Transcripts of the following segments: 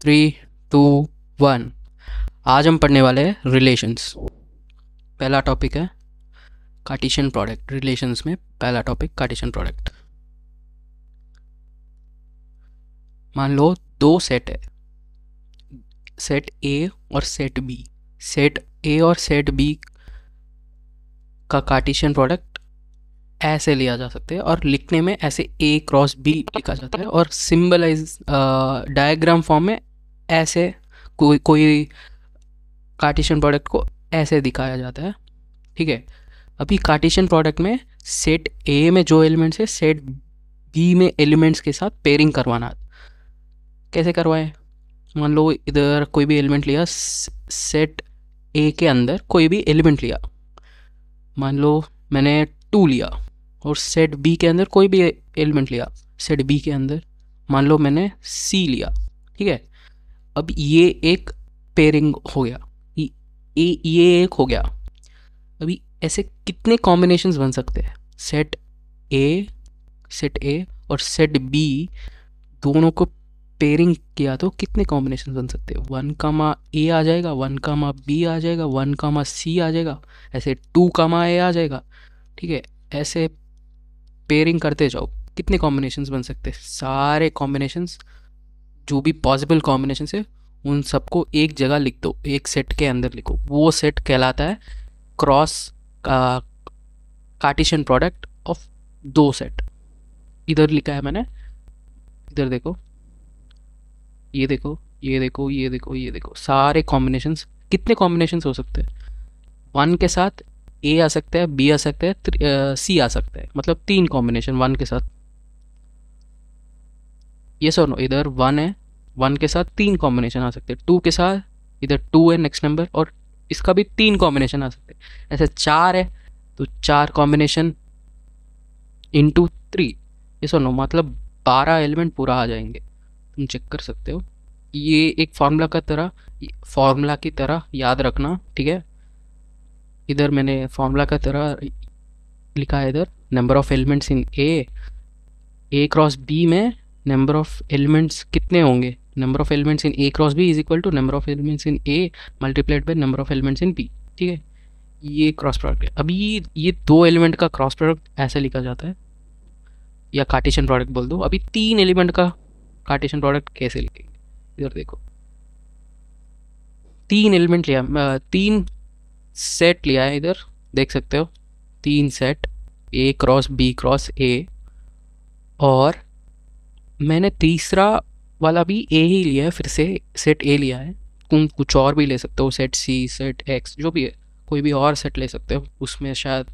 3, 2, 1। आज हम पढ़ने वाले हैं रिलेशंस। पहला टॉपिक है कार्टेशियन प्रोडक्ट। रिलेशंस में पहला टॉपिक कार्टेशियन प्रोडक्ट। मान लो दो सेट है, सेट ए और सेट बी। सेट ए और सेट बी का कार्टेशियन प्रोडक्ट ऐसे लिया जा सकता है और लिखने में ऐसे ए क्रॉस बी लिखा जाता है, और सिंबलाइज डायग्राम फॉर्म में ऐसे कोई कार्टेशियन प्रोडक्ट को ऐसे दिखाया जाता है। ठीक है। अभी कार्टेशियन प्रोडक्ट में सेट ए में जो एलिमेंट्स है सेट बी में एलिमेंट्स के साथ पेयरिंग करवाना। कैसे करवाएं? मान लो इधर कोई भी एलिमेंट लिया, सेट ए के अंदर कोई भी एलिमेंट लिया, मान लो मैंने 2 लिया, और सेट बी के अंदर कोई भी एलिमेंट लिया, सेट बी के अंदर मान लो मैंने सी लिया। ठीक है। अब ये एक पेयरिंग हो गया, ये एक हो गया। अभी ऐसे कितने कॉम्बिनेशंस बन सकते हैं? सेट ए और सेट बी दोनों को पेयरिंग किया तो कितने कॉम्बिनेशन बन सकते हैं? 1 कामा ए आ जाएगा, 1 कामा बी आ जाएगा, 1 कामा सी आ जाएगा, ऐसे 2 कामा ए आ जाएगा। ठीक है। ऐसे पेयरिंग करते जाओ, कितने कॉम्बिनेशंस बन सकते हैं? सारे कॉम्बिनेशंस, जो भी पॉसिबल कॉम्बिनेशंस है उन सबको एक जगह लिख दो, एक सेट के अंदर लिखो। वो सेट कहलाता है क्रॉस कार्टेशियन प्रोडक्ट ऑफ दो सेट। इधर लिखा है मैंने, इधर देखो, ये देखो, ये देखो, ये देखो, ये देखो, सारे कॉम्बिनेशंस। कितने कॉम्बिनेशंस हो सकते हैं? 1 के साथ ए आ सकता है, बी आ सकता है, सी आ सकता है, मतलब 3 कॉम्बिनेशन 1 के साथ। ये सो इधर 1 है, 1 के साथ 3 कॉम्बिनेशन आ सकते हैं। 2 के साथ इधर 2 है नेक्स्ट नंबर, और इसका भी 3 कॉम्बिनेशन आ सकते हैं। ऐसे 4 है तो 4 कॉम्बिनेशन इंटू 3, ये सो मतलब 12 एलिमेंट पूरा आ जाएंगे। तुम चेक कर सकते हो। ये एक फार्मूला की तरह याद रखना। ठीक है। इधर मैंने फार्मूला का तरह लिखा है, इधर number of elements in A cross B में नंबर ऑफ एलिमेंट्स कितने होंगे? Number of elements in A cross B is equal to number of elements in A multiplied by number of elements in B. ठीक है। ये cross product है। अभी ये दो एलिमेंट का क्रॉस प्रोडक्ट ऐसे लिखा जाता है, या कार्टेशियन प्रोडक्ट बोल दो। अभी 3 एलिमेंट का कार्टेशियन प्रोडक्ट कैसे लिखेंगे? इधर देखो, 3 एलिमेंट लिया, 3 सेट लिया है, इधर देख सकते हो 3 set, A cross B cross A, और मैंने तीसरा वाला भी ए ही लिया है, फिर से सेट ए लिया है। तुम कुछ और भी ले सकते हो, सेट सी, सेट एक्स, जो भी है, कोई भी और सेट ले सकते हो। उसमें शायद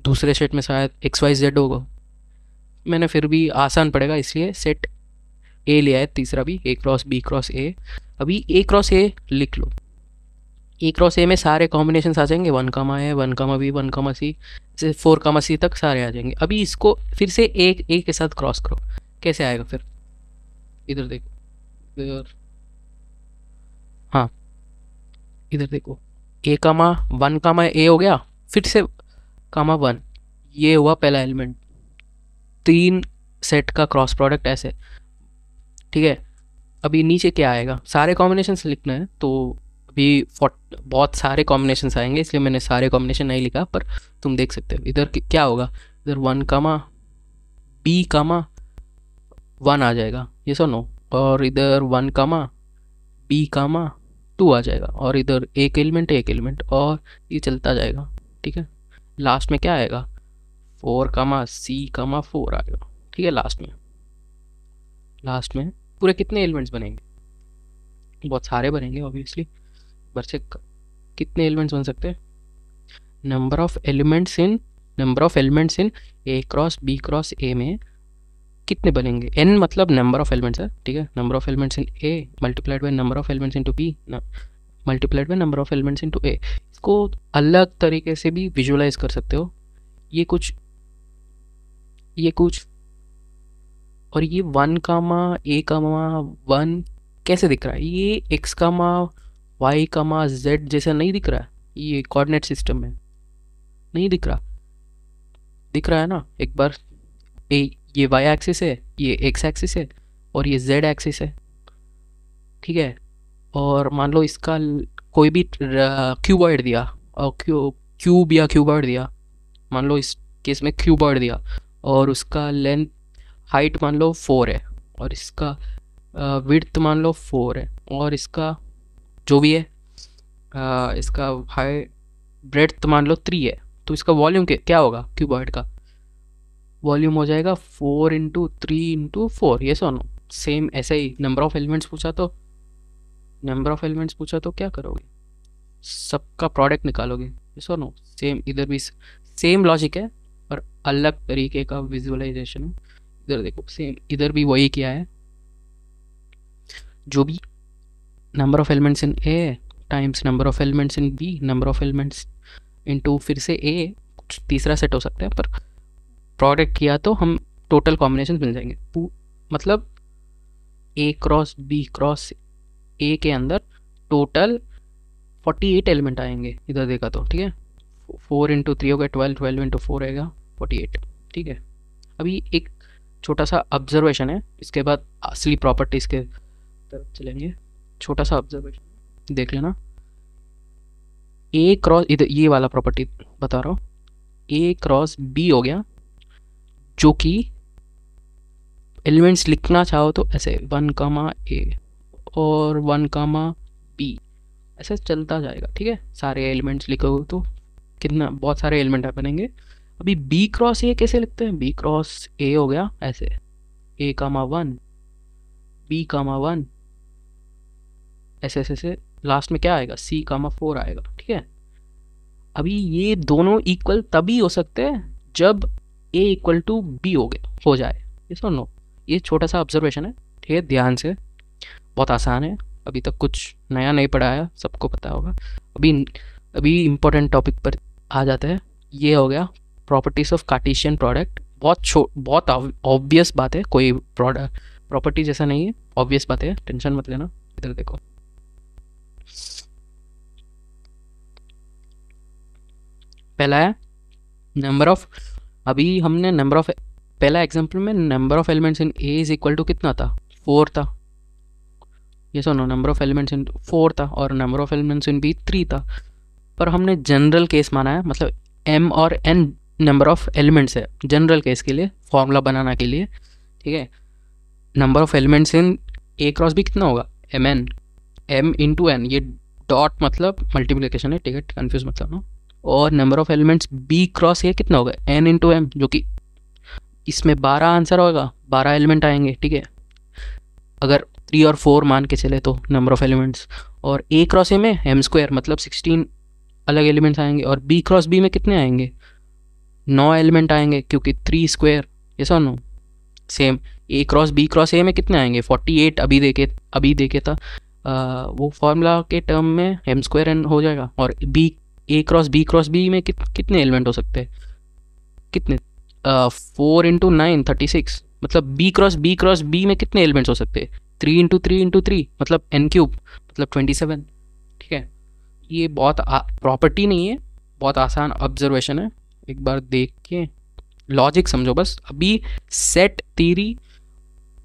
दूसरे सेट में शायद एक्स वाई जेड होगा। मैंने फिर भी आसान पड़ेगा इसलिए सेट ए लिया है, तीसरा भी ए क्रॉस बी क्रॉस ए। अभी ए क्रॉस ए लिख लो। ए क्रॉस ए में सारे कॉम्बिनेशन आ जाएंगे, 1 कामा ए, 1 कामा बी, 1 कामा सी, से 4 कामा सी तक सारे आ जाएंगे। अभी इसको फिर से एक ए के साथ क्रॉस करो, कैसे आएगा फिर? इधर देखो, इधर, हाँ, इधर देखो, ए कामा 1 कामा ए हो गया, फिर से कामा 1, ये हुआ पहला एलिमेंट। 3 सेट का क्रॉस प्रोडक्ट ऐसे। ठीक है। अभी नीचे क्या आएगा? सारे कॉम्बिनेशन लिखना है, तो अभी बहुत सारे कॉम्बिनेशन आएंगे, इसलिए मैंने सारे कॉम्बिनेशन नहीं लिखा, पर तुम देख सकते हो इधर क्या होगा। इधर 1 कामा बी कामा 1 आ जाएगा, ये सो नो, और इधर 1 कामा बी कामा 2 आ जाएगा, और इधर एक एलिमेंट, और ये चलता जाएगा। ठीक है। लास्ट में क्या आएगा? 4 कामा सी कामा 4 आएगा। ठीक है। लास्ट में पूरे कितने एलिमेंट्स बनेंगे? बहुत सारे बनेंगे ऑब्वियसली। बच्चे कितने एलिमेंट्स बन सकते हैं? Number of elements in A cross B cross A में कितने बनेंगे? एन मतलब नंबर ऑफ एलिमेंट्स है। ठीक है। Number of elements in A multiplied by number of elements into B multiplied by number of elements into A. इसको अलग तरीके से भी विजुअलाइज कर सकते हो। ये कुछ और ये 1 कामा ए कामा 1 कैसे दिख रहा है? ये एक्स कामा वाई कामा जेड जैसा नहीं दिख रहा है? ये कोऑर्डिनेट सिस्टम में नहीं दिख रहा? दिख रहा है ना? एक बार, ये वाई एक्सिस है, ये एक्स एक्सिस है, और ये जेड एक्सिस है। ठीक है। और मान लो इसका कोई भी क्यूबॉइड दिया, और क्यूब या क्यूबॉइड दिया, मान लो इस केस में क्यूबॉइड दिया, और उसका लेंथ हाइट मान लो 4 है, और इसका विड्थ मान लो 4 है, और इसका जो भी है इसका हाई ब्रेड्थ मान लो 3 है, तो इसका वॉल्यूम क्या होगा क्यूबॉइड का? वॉल्यूम हो जाएगा 4 × 3 × 4, ये सुनो। सेम ऐसे ही नंबर ऑफ एलिमेंट्स पूछा तो, क्या करोगे? सबका प्रोडक्ट निकालोगे, ये सुनो। सेम इधर भी सेम लॉजिक है, और अलग तरीके का विजुअलाइजेशन है। इधर देखो, सेम इधर भी वही किया है। जो भी number of elements in A times number of elements in B, number of elements into फिर से ए, कुछ तीसरा सेट हो सकता है, पर प्रोडक्ट किया तो हम टोटल कॉम्बिनेशन मिल जाएंगे। मतलब ए क्रॉस बी क्रॉस ए के अंदर टोटल 48 एलिमेंट आएंगे इधर देखा तो, ठीक है। 4 × 3 हो गया 12, 12 × 4 आएगा 48, ठीक है। अभी एक छोटा सा ऑब्जर्वेशन है, इसके बाद असली प्रॉपर्टीज़ के तरफ चलेंगे। छोटा सा ऑब्जर्वेशन देख लेना। ए क्रॉस, इधर ये वाला प्रॉपर्टी बता रहा हूँ, ए क्रॉस बी हो गया, जो कि एलिमेंट्स लिखना चाहो तो ऐसे 1, ए और 1, बी, ऐसे चलता जाएगा, ठीक है। सारे एलिमेंट्स लिखोगे तो कितना, बहुत सारे एलिमेंट बनेंगे। अभी बी क्रॉस ए कैसे लिखते हैं? बी क्रॉस ए हो गया ऐसे, A, 1, B, 1, ऐसे ऐसे ऐसे, लास्ट में क्या आएगा? C, 4 आएगा, ठीक है। अभी ये दोनों इक्वल तभी हो सकते हैं जब A = B हो जाए, ये सुनो। ये छोटा सा ऑब्जर्वेशन है, ठीक है, ध्यान से। बहुत आसान है, अभी तक कुछ नया नहीं पढ़ाया, सबको पता होगा। अभी इम्पोर्टेंट टॉपिक पर आ जाता है। ये हो गया प्रॉपर्टीज ऑफ कार्टेशियन प्रोडक्ट। बहुत ऑब्वियस बात है, कोई प्रॉपर्टी जैसा नहीं है, ऑब्वियस बात है, टेंशन मत लेना। इधर देखो, पहला है नंबर ऑफ, अभी हमने नंबर ऑफ, पहला एग्जांपल में number of elements in A is equal to कितना था? 4 था, ये सुनो। नंबर ऑफ एलिमेंट्स इन 4 था, और number of elements in B 3 था। पर हमने जनरल केस माना है, मतलब m और n नंबर ऑफ एलिमेंट्स है जनरल केस के लिए, फॉर्मूला बनाना के लिए, ठीक है। Number of elements in A cross B कितना होगा? mn, m × n, ये डॉट मतलब मल्टीप्लिकेशन है, ठीक है, कन्फ्यूज मतलब ना। और number of elements B cross A कितना होगा? n × m, जो कि इसमें 12 आंसर होगा, 12 एलिमेंट आएंगे, ठीक है। अगर 3 और 4 मान के चले तो नंबर ऑफ एलिमेंट्स, और ए क्रॉस ए में m² मतलब 16 अलग एलिमेंट्स आएंगे, और बी क्रॉस बी में कितने आएंगे? 9 एलिमेंट आएंगे, क्योंकि 3², ये सुनो। Same A cross B cross A में कितने आएंगे? 48। अभी देखे था वो फॉर्मूला के टर्म में m² हो जाएगा। और ए क्रॉस बी में कितने एलिमेंट हो सकते हैं? कितने? 4 × 9 36, मतलब बी क्रॉस बी में कितने एलिमेंट्स हो सकते हैं? 3 × 3 × 3 मतलब n³ मतलब 27, ठीक है। ये बहुत प्रॉपर्टी नहीं है, बहुत आसान ऑब्जर्वेशन है, एक बार देख के लॉजिक समझो बस। अभी सेट थ्योरी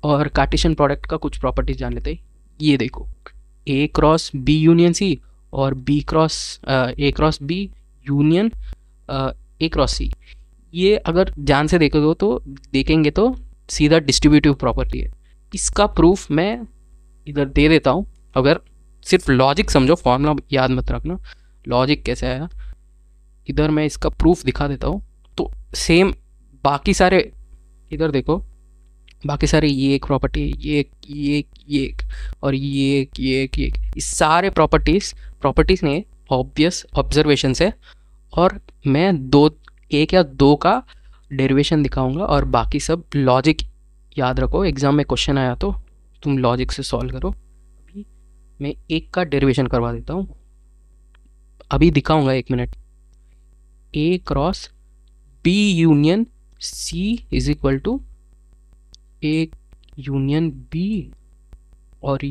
और कार्टेशियन प्रोडक्ट का कुछ प्रॉपर्टीज जान लेते हैं। ये देखो, A cross B union C, और A cross B union A cross C, ये अगर ध्यान से देखेंगे तो सीधा डिस्ट्रीब्यूटिव प्रॉपर्टी है। इसका प्रूफ मैं इधर दे देता हूँ, अगर सिर्फ लॉजिक समझो, फॉर्मूला याद मत रखना, लॉजिक कैसे आया। इधर मैं इसका प्रूफ दिखा देता हूँ। तो सेम बाकी सारे, इधर देखो, बाकी सारे ये एक प्रॉपर्टी, ये एक और ये एक, इस सारे प्रॉपर्टीज़ ने ऑब्वियस ऑब्जर्वेशन से, और मैं एक या दो का डेरिवेशन दिखाऊंगा, और बाकी सब लॉजिक याद रखो। एग्जाम में क्वेश्चन आया तो तुम लॉजिक से सॉल्व करो। अभी मैं एक का डेरिवेशन करवा देता हूँ, अभी दिखाऊंगा, 1 minute. A cross B union C is equal to A union B, और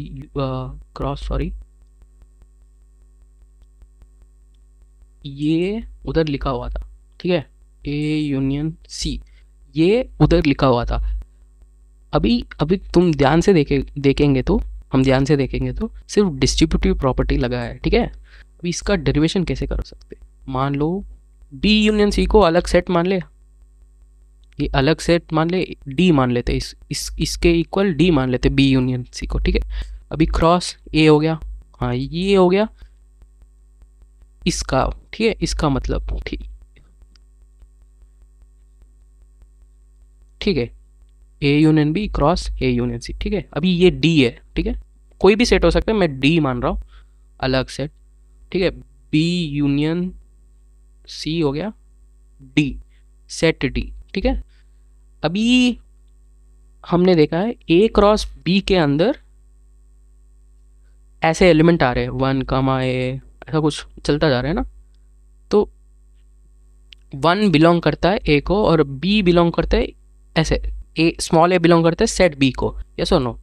ये उधर लिखा हुआ था, ठीक है, ए यूनियन सी, ये उधर लिखा हुआ था। अभी तुम ध्यान से देखेंगे तो हम ध्यान से देखेंगे तो सिर्फ डिस्ट्रीब्यूटिव प्रॉपर्टी लगा है, ठीक है। अभी इसका डेरिवेशन कैसे कर सकते हैं, मान लो बी यूनियन सी को अलग सेट मान ले, ये अलग सेट मान ले, डी मान लेते, इसके इक्वल डी मान लेते बी यूनियन सी को, ठीक है। अभी क्रॉस ए हो गया, हाँ ये हो गया इसका, ठीक है, इसका मतलब ठीक है, A union B cross A union C, ठीक है। अभी ये डी है, ठीक है, कोई भी सेट हो सकता है, मैं डी मान रहा हूँ अलग सेट, ठीक है। बी यूनियन सी हो गया डी, सेट डी, ठीक है। अभी हमने देखा है ए क्रॉस बी के अंदर ऐसे एलिमेंट आ रहे हैं, 1, ऐसा कुछ चलता जा रहा है ना, तो 1 बिलोंग करता है ए को और बी बिलोंग करता है ऐसे, ए स्मॉल ए बिलोंग करता है सेट बी को, यस और नो।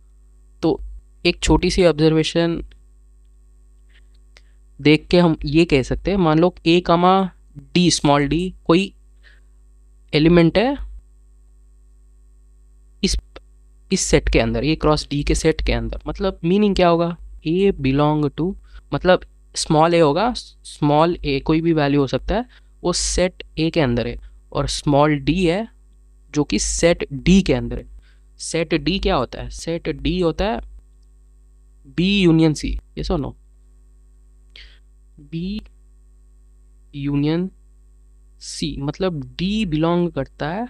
तो एक छोटी सी ऑब्जर्वेशन देख के हम ये कह सकते हैं, मान लो ए कामा डी स्मॉल डी कोई एलिमेंट है इस सेट के अंदर, ए क्रॉस डी के सेट के अंदर, मतलब मीनिंग क्या होगा, ए बिलोंग टू, मतलब स्मॉल ए होगा, स्मॉल ए कोई भी वैल्यू हो सकता है, वो सेट ए के अंदर है, और स्मॉल डी है जो कि सेट डी के अंदर है। सेट डी क्या होता है, सेट डी होता है बी यूनियन सी, ये so no, B union C मतलब डी बिलोंग करता है,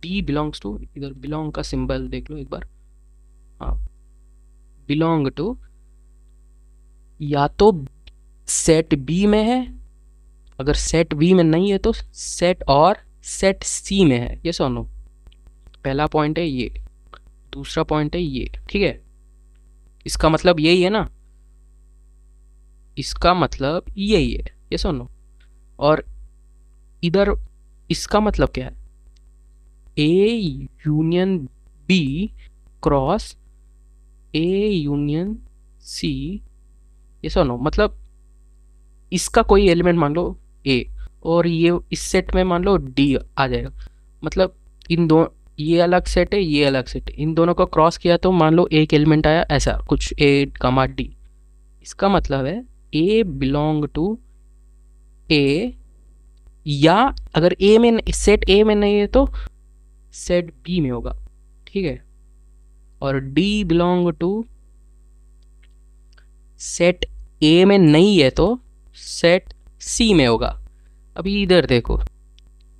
डी बिलोंग्स टू, इधर बिलोंग का सिंबल देख लो एक बार, हाँ बिलोंग टू या तो सेट बी में है, अगर सेट बी में नहीं है तो सेट और सेट सी में है, ये सुनो, पहला पॉइंट है ये, दूसरा पॉइंट है ये, ठीक है। इसका मतलब यही है ना, इसका मतलब यही है, ये सुनो। और इधर इसका मतलब क्या है, A union B cross A union C, ये सुनो, मतलब इसका कोई एलिमेंट मान लो ए, और ये इस सेट में मान लो डी आ जाएगा, मतलब इन दो, ये अलग सेट है ये अलग सेट है, इन दोनों को क्रॉस किया तो मान लो एक एलिमेंट आया ऐसा कुछ ए कामा डी, इसका मतलब है ए बिलोंग टू ए, या अगर ए में सेट ए में नहीं है तो सेट बी में होगा, ठीक है। और D belong to set A में नहीं है तो सेट सी में होगा। अभी इधर देखो,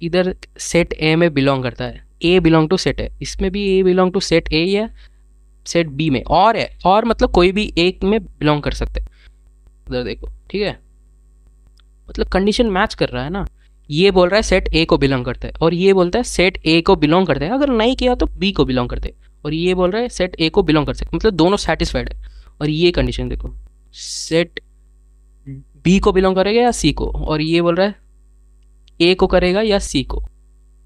इधर सेट ए में बिलोंग करता है, ए बिलोंग टू सेट है, इसमें भी ए बिलोंग टू सेट ए या सेट बी में, और है, और मतलब कोई भी एक में बिलोंग कर सकते हैं, इधर देखो, ठीक है। मतलब कंडीशन मैच कर रहा है ना, ये बोल रहा है सेट ए को बिलोंग करता है और ये बोलता है सेट ए को बिलोंग करता है, अगर नहीं किया तो बी को बिलोंग करते हैं, और ये बोल रहा है सेट ए को बिलोंग कर सकते, मतलब दोनों सेटिस्फाइड है। और ये कंडीशन देखो, सेट बी को बिलोंग करेगा या सी को, और ये बोल रहा है ए को करेगा या सी को,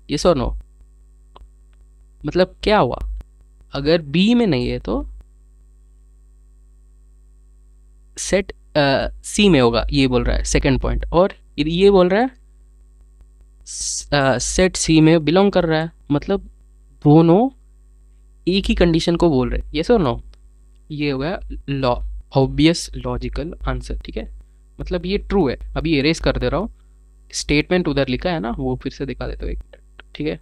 ये सो नो, मतलब क्या हुआ, अगर बी में नहीं है तो सेट सी में होगा, ये बोल रहा है सेकंड पॉइंट, और ये बोल रहा है सेट सी में बिलोंग कर रहा है, मतलब दोनों एक ही कंडीशन को बोल रहे हैं, यस और नो। ये हो गया लॉ, ऑब्वियस लॉजिकल आंसर, ठीक है, मतलब ये ट्रू है। अभी इरेज कर दे रहा हूँ, स्टेटमेंट उधर लिखा है ना वो फिर से दिखा देता हूँ एक मिनट, ठीक है।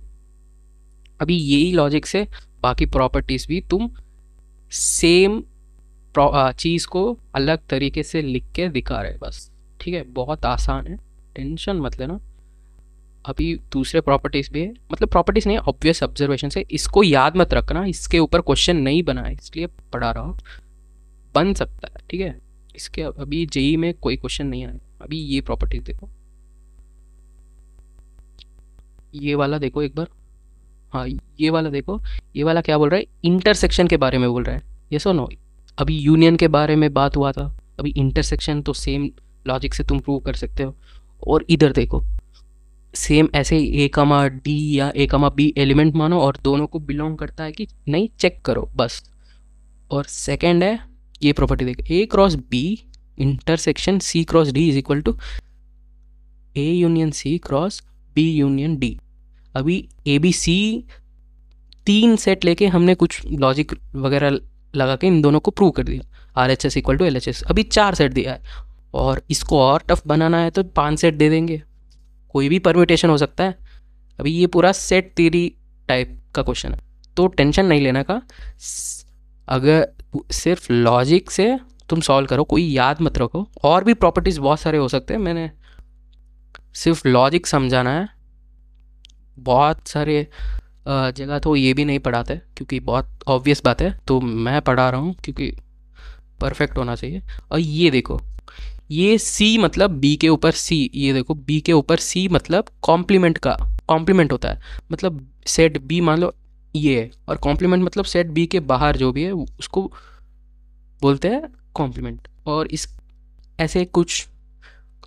अभी यही लॉजिक से बाकी प्रॉपर्टीज भी तुम सेम चीज़ को अलग तरीके से लिख के दिखा रहे बस, ठीक है, बहुत आसान है, टेंशन मत लेना। अभी दूसरे प्रॉपर्टीज भी है, मतलब प्रॉपर्टीज नहीं, ऑब्वियस ऑब्जर्वेशन से, इसको याद मत रखना, इसके ऊपर क्वेश्चन नहीं बना है इसलिए पढ़ा रहा हूँ, बन सकता है, ठीक है। इसके अभी जेई में कोई क्वेश्चन नहीं आया। अभी ये प्रॉपर्टीज देखो, ये वाला देखो एक बार, हाँ ये वाला देखो, ये वाला क्या बोल रहा है, इंटरसेक्शन के बारे में बोल रहा है, ये सो नो। अभी यूनियन के बारे में बात हुआ था, अभी इंटरसेक्शन तो सेम लॉजिक से तुम प्रूव कर सकते हो। और इधर देखो सेम ऐसे ए कामा डी या ए कामा बी एलिमेंट मानो और दोनों को बिलोंग करता है कि नहीं चेक करो बस। और सेकंड है ये प्रॉपर्टी देखो, A cross B intersection C cross D is equal to A union C cross B union D. अभी ए बी सी तीन सेट लेके हमने कुछ लॉजिक वगैरह लगा के इन दोनों को प्रूव कर दिया, R H S equal to L H S. अभी 4 सेट दिया है और इसको और टफ बनाना है तो 5 सेट दे देंगे, कोई भी परम्यूटेशन हो सकता है। अभी ये पूरा सेट थ्योरी टाइप का क्वेश्चन है, तो टेंशन नहीं लेना का। अगर सिर्फ लॉजिक से तुम सॉल्व करो, कोई याद मत रखो, और भी प्रॉपर्टीज़ बहुत सारे हो सकते हैं, मैंने सिर्फ लॉजिक समझाना है। बहुत सारे जगह तो ये भी नहीं पढ़ाते क्योंकि बहुत ऑब्वियस बात है, तो मैं पढ़ा रहा हूँ क्योंकि परफेक्ट होना चाहिए। और ये देखो, ये सी मतलब बी के ऊपर सी, ये देखो बी के ऊपर सी मतलब कॉम्प्लीमेंट का कॉम्प्लीमेंट होता है, मतलब सेट बी मान लो ये है, और कॉम्प्लीमेंट मतलब सेट बी के बाहर जो भी है उसको बोलते हैं कॉम्प्लीमेंट। और इस ऐसे कुछ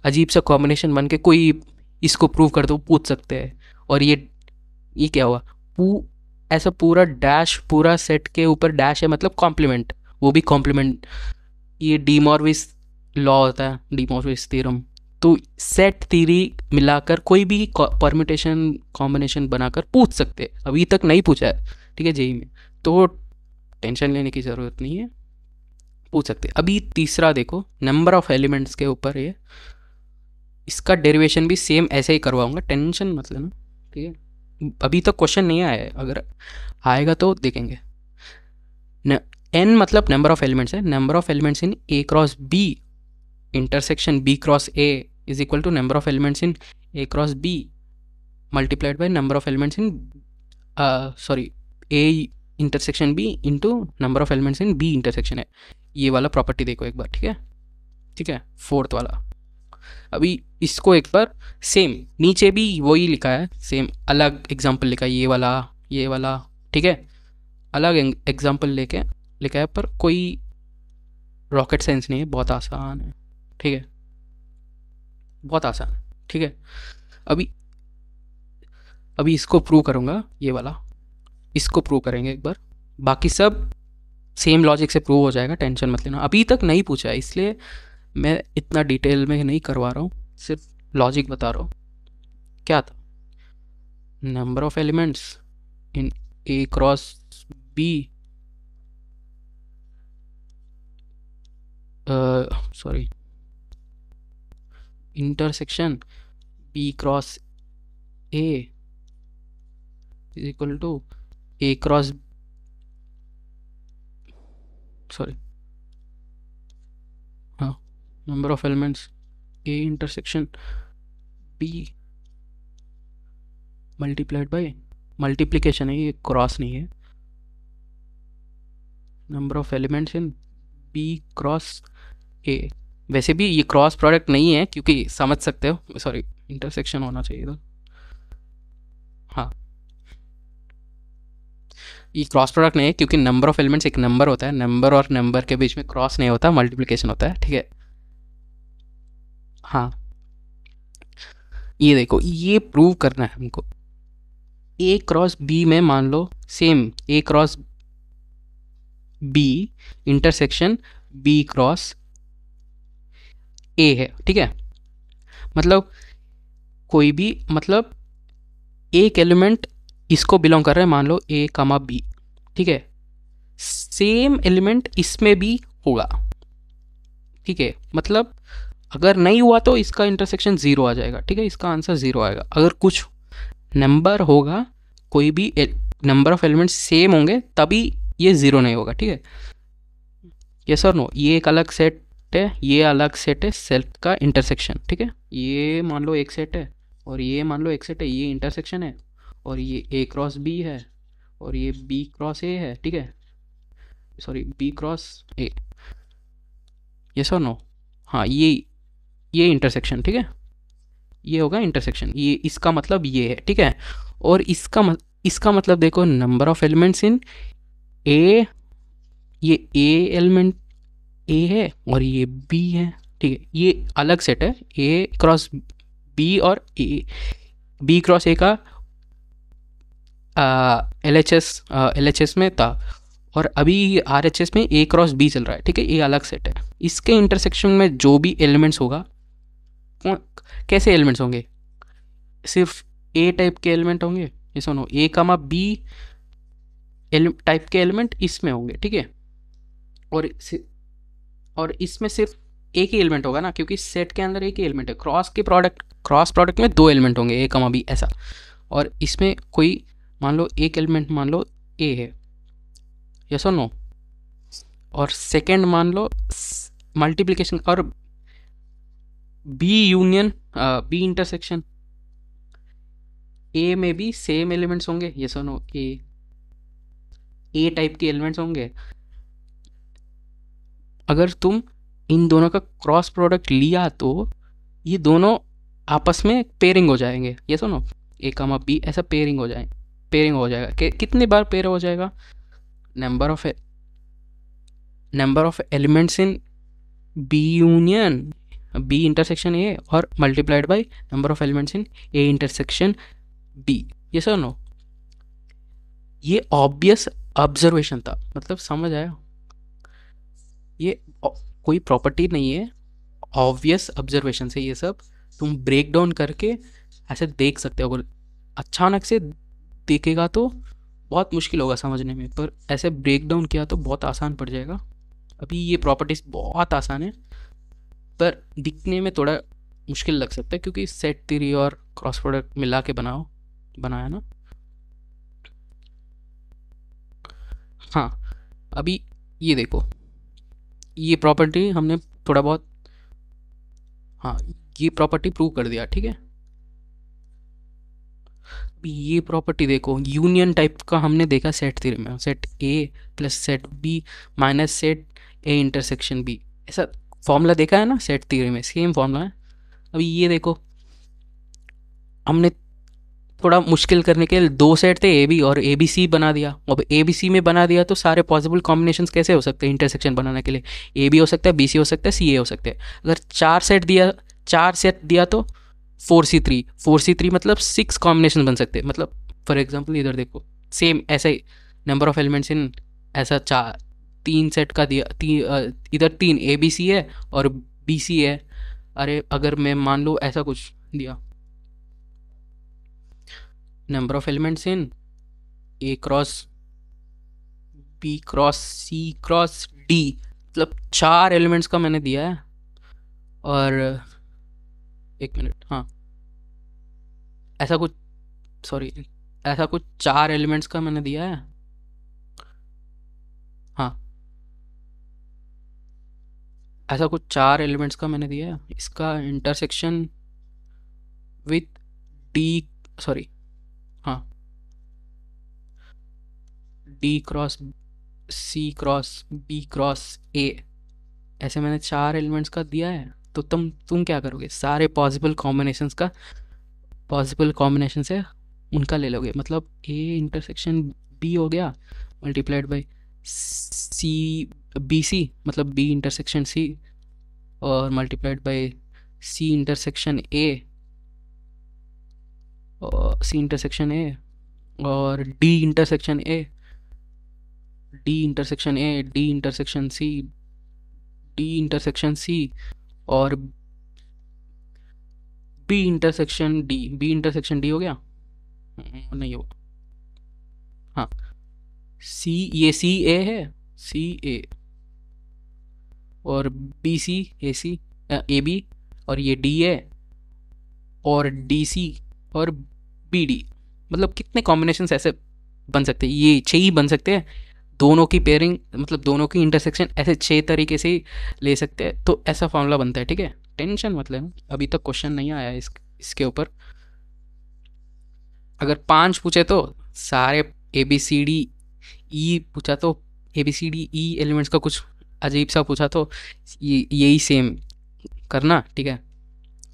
अजीब सा कॉम्बिनेशन बन के कोई इसको प्रूव कर दो, पूछ सकते हैं। और ये क्या हुआ, ऐसा पूरा डैश, पूरा सेट के ऊपर डैश है मतलब कॉम्प्लीमेंट, वो भी कॉम्प्लीमेंट। ये डी मॉर्विस लॉ होता है, डी मॉर्विस थ्योरम। तो सेट थ्योरी मिलाकर कोई भी परम्यूटेशन कॉम्बिनेशन बनाकर पूछ सकते, अभी तक नहीं पूछा है, ठीक है, जेई में, तो टेंशन लेने की ज़रूरत नहीं है, पूछ सकते। अभी तीसरा देखो, नंबर ऑफ एलिमेंट्स के ऊपर ये, इसका डेरिवेशन भी सेम ऐसे ही करवाऊंगा, टेंशन मत लेना, ठीक है। अभी तक क्वेश्चन नहीं आया है, अगर आएगा तो देखेंगे। एन मतलब नंबर ऑफ एलिमेंट्स है, number of elements in A cross B intersection B cross A is equal to number of elements in A cross B multiplied by number of elements in sorry A intersection B into number of elements in B intersection है। ये वाला property देखो एक बार, ठीक है, ठीक है, fourth वाला। अभी इसको एक बार सेम नीचे भी वही लिखा है, सेम अलग एग्जाम्पल लिखा है, ये वाला, ठीक है, अलग एग्जाम्पल लेके लिखा है, पर कोई रॉकेट साइंस नहीं है, बहुत आसान है, ठीक है, बहुत आसान है, ठीक है। अभी इसको प्रूव करूँगा, ये वाला, इसको प्रूव करेंगे एक बार, बाकी सब सेम लॉजिक से प्रूव हो जाएगा, टेंशन मत लेना। अभी तक नहीं पूछा है इसलिए मैं इतना डिटेल में नहीं करवा रहा हूँ, सिर्फ लॉजिक बता रहा हूँ। क्या था, number of elements in A cross B, sorry, intersection B cross A is equal to A cross, sorry, हाँ, number of elements A intersection B multiplied by, multiplication है ये, क्रॉस नहीं है, number of elements in B cross A. वैसे भी ये cross product नहीं है क्योंकि समझ सकते हो, सॉरी, इंटरसेक्शन होना चाहिए था, हाँ, ये क्रॉस प्रोडक्ट नहीं है क्योंकि नंबर ऑफ एलिमेंट्स एक नंबर होता है, नंबर और नंबर के बीच में क्रॉस नहीं होता, मल्टीप्लिकेशन होता है, ठीक है, हाँ। ये देखो, ये प्रूव करना है हमको, ए क्रॉस बी में मान लो same A cross B intersection B cross A है, ठीक है, मतलब कोई भी, मतलब एक एलिमेंट इसको बिलोंग कर रहा है, मान लो ए कमा बी, ठीक है, सेम एलिमेंट इसमें भी होगा, ठीक है, मतलब अगर नहीं हुआ तो इसका इंटरसेक्शन ज़ीरो आ जाएगा, ठीक है, इसका आंसर ज़ीरो आएगा। अगर कुछ नंबर होगा, कोई भी नंबर ऑफ एलिमेंट्स सेम होंगे तभी ये ज़ीरो नहीं होगा, ठीक है, यस और नो। ये एक अलग सेट है, ये अलग सेट है, सेट का इंटरसेक्शन, ठीक है, ये मान लो एक सेट है और ये मान लो एक सेट है, ये इंटरसेक्शन है, और ये ए क्रॉस बी है और ये बी क्रॉस ए है, ठीक है, sorry, B cross A, yes और नो, हाँ, ये इंटरसेक्शन, ठीक है, ये होगा इंटरसेक्शन, ये इसका मतलब ये है, ठीक है। और इसका मतलब देखो, नंबर ऑफ एलिमेंट्स इन ए, ये ए एलिमेंट ए है और ये बी है, ठीक है, ये अलग सेट है, ए क्रॉस बी और ए, बी क्रॉस ए का एल एच एस में था, और अभी आर एच एस में ए क्रॉस बी चल रहा है, ठीक है, ये अलग सेट है। इसके इंटरसेक्शन में जो भी एलिमेंट्स होगा, कैसे एलिमेंट्स होंगे, सिर्फ ए टाइप के एलिमेंट होंगे, ये सुनो, ए कमा बी टाइप के एलिमेंट इसमें होंगे, ठीक है, और इसमें सिर्फ एक ही एलिमेंट होगा ना, क्योंकि सेट के अंदर एक ही एलिमेंट है। क्रॉस प्रोडक्ट में दो एलिमेंट होंगे, ए कमा बी ऐसा। और इसमें कोई मान लो एक एलिमेंट मान लो ए है, यस और नो। और सेकंड मान लो मल्टीप्लिकेशन और B union B intersection A में भी सेम एलिमेंट्स होंगे, यस और नो। ए टाइप के एलिमेंट्स होंगे। अगर तुम इन दोनों का क्रॉस प्रोडक्ट लिया तो ये दोनों आपस में पेयरिंग हो जाएंगे, ये सुनो। ए कमा बी ऐसा पेयरिंग हो जाएगा। कितनी बार पेयर हो जाएगा? Number of elements in B union B intersection A और multiplied by number of elements in A intersection B, yes or no. ये ऑब्वियस ऑब्जर्वेशन था, मतलब समझ आया? ये कोई प्रॉपर्टी नहीं है, ऑब्वियस ऑब्जर्वेशन से ये सब तुम ब्रेक डाउन करके ऐसे देख सकते हो। अगर अचानक से देखेगा तो बहुत मुश्किल होगा समझने में, पर ऐसे ब्रेक डाउन किया तो बहुत आसान पड़ जाएगा। अभी ये प्रॉपर्टीज बहुत आसान है, पर दिखने में थोड़ा मुश्किल लग सकता है, क्योंकि सेट थ्योरी और क्रॉस प्रोडक्ट मिला के बनाया ना। हाँ, अभी ये देखो, ये प्रॉपर्टी हमने थोड़ा बहुत, हाँ, ये प्रॉपर्टी प्रूव कर दिया, ठीक है। अभी ये प्रॉपर्टी देखो, यूनियन टाइप का हमने देखा सेट थ्योरी में, set A plus set B minus set A intersection B, ऐसा फॉर्मूला देखा है ना सेट थ्योरी में, सेम फॉर्मूला है। अभी ये देखो, हमने थोड़ा मुश्किल करने के लिए दो सेट थे ए बी और ए बी सी बना दिया। अब ए बी सी में बना दिया तो सारे पॉसिबल कॉम्बिनेशंस कैसे हो सकते हैं इंटरसेक्शन बनाने के लिए? ए बी हो सकता है, बी सी हो सकता है, सी ए हो सकते हैं। अगर चार सेट दिया तो फोर सी थ्री मतलब 6 कॉम्बिनेशन बन सकते हैं। मतलब फॉर एग्जाम्पल इधर देखो, सेम ऐसे ही नंबर ऑफ एलिमेंट्स इन ऐसा चार, तीन सेट का दिया, इधर 3 ए बी सी है और बी सी है। अरे अगर मैं मान लो ऐसा कुछ दिया, number of elements in A cross B cross C cross D, मतलब 4 एलिमेंट्स का मैंने दिया है। और एक मिनट, हाँ, ऐसा कुछ, सॉरी, ऐसा कुछ 4 एलिमेंट्स का मैंने दिया है। हाँ, ऐसा कुछ 4 एलिमेंट्स का मैंने दिया है। इसका इंटरसेक्शन विथ डी, सॉरी, हाँ, D cross C cross B cross A, ऐसे मैंने 4 एलिमेंट्स का दिया है। तो तुम क्या करोगे? सारे पॉसिबल कॉम्बिनेशन से उनका ले लोगे। मतलब ए इंटरसेक्शन बी हो गया multiplied by C B C, मतलब बी इंटरसेक्शन सी, और multiplied by C intersection A, और सी इंटरसेक्शन ए और D intersection A, D intersection A, D intersection C, D intersection C, और बी इंटरसेक्शन डी हो गया। नहीं हो, हाँ, सी, ये सी ए है, सी ए, और बी सी ए बी, और ये डी है, और डी सी, और बी डी। मतलब कितने कॉम्बिनेशन ऐसे बन सकते हैं? ये 6 ही बन सकते हैं। दोनों की पेयरिंग, मतलब दोनों की इंटरसेक्शन ऐसे 6 तरीके से ही ले सकते हैं। तो ऐसा फॉर्मूला बनता है, ठीक है। टेंशन मत लेना, अभी तक क्वेश्चन नहीं आया इसके ऊपर। अगर 5 पूछे तो सारे ए बी सी डी ई पूछा तो A B C D E elements का कुछ अजीब सा पूछा तो यही सेम करना, ठीक है।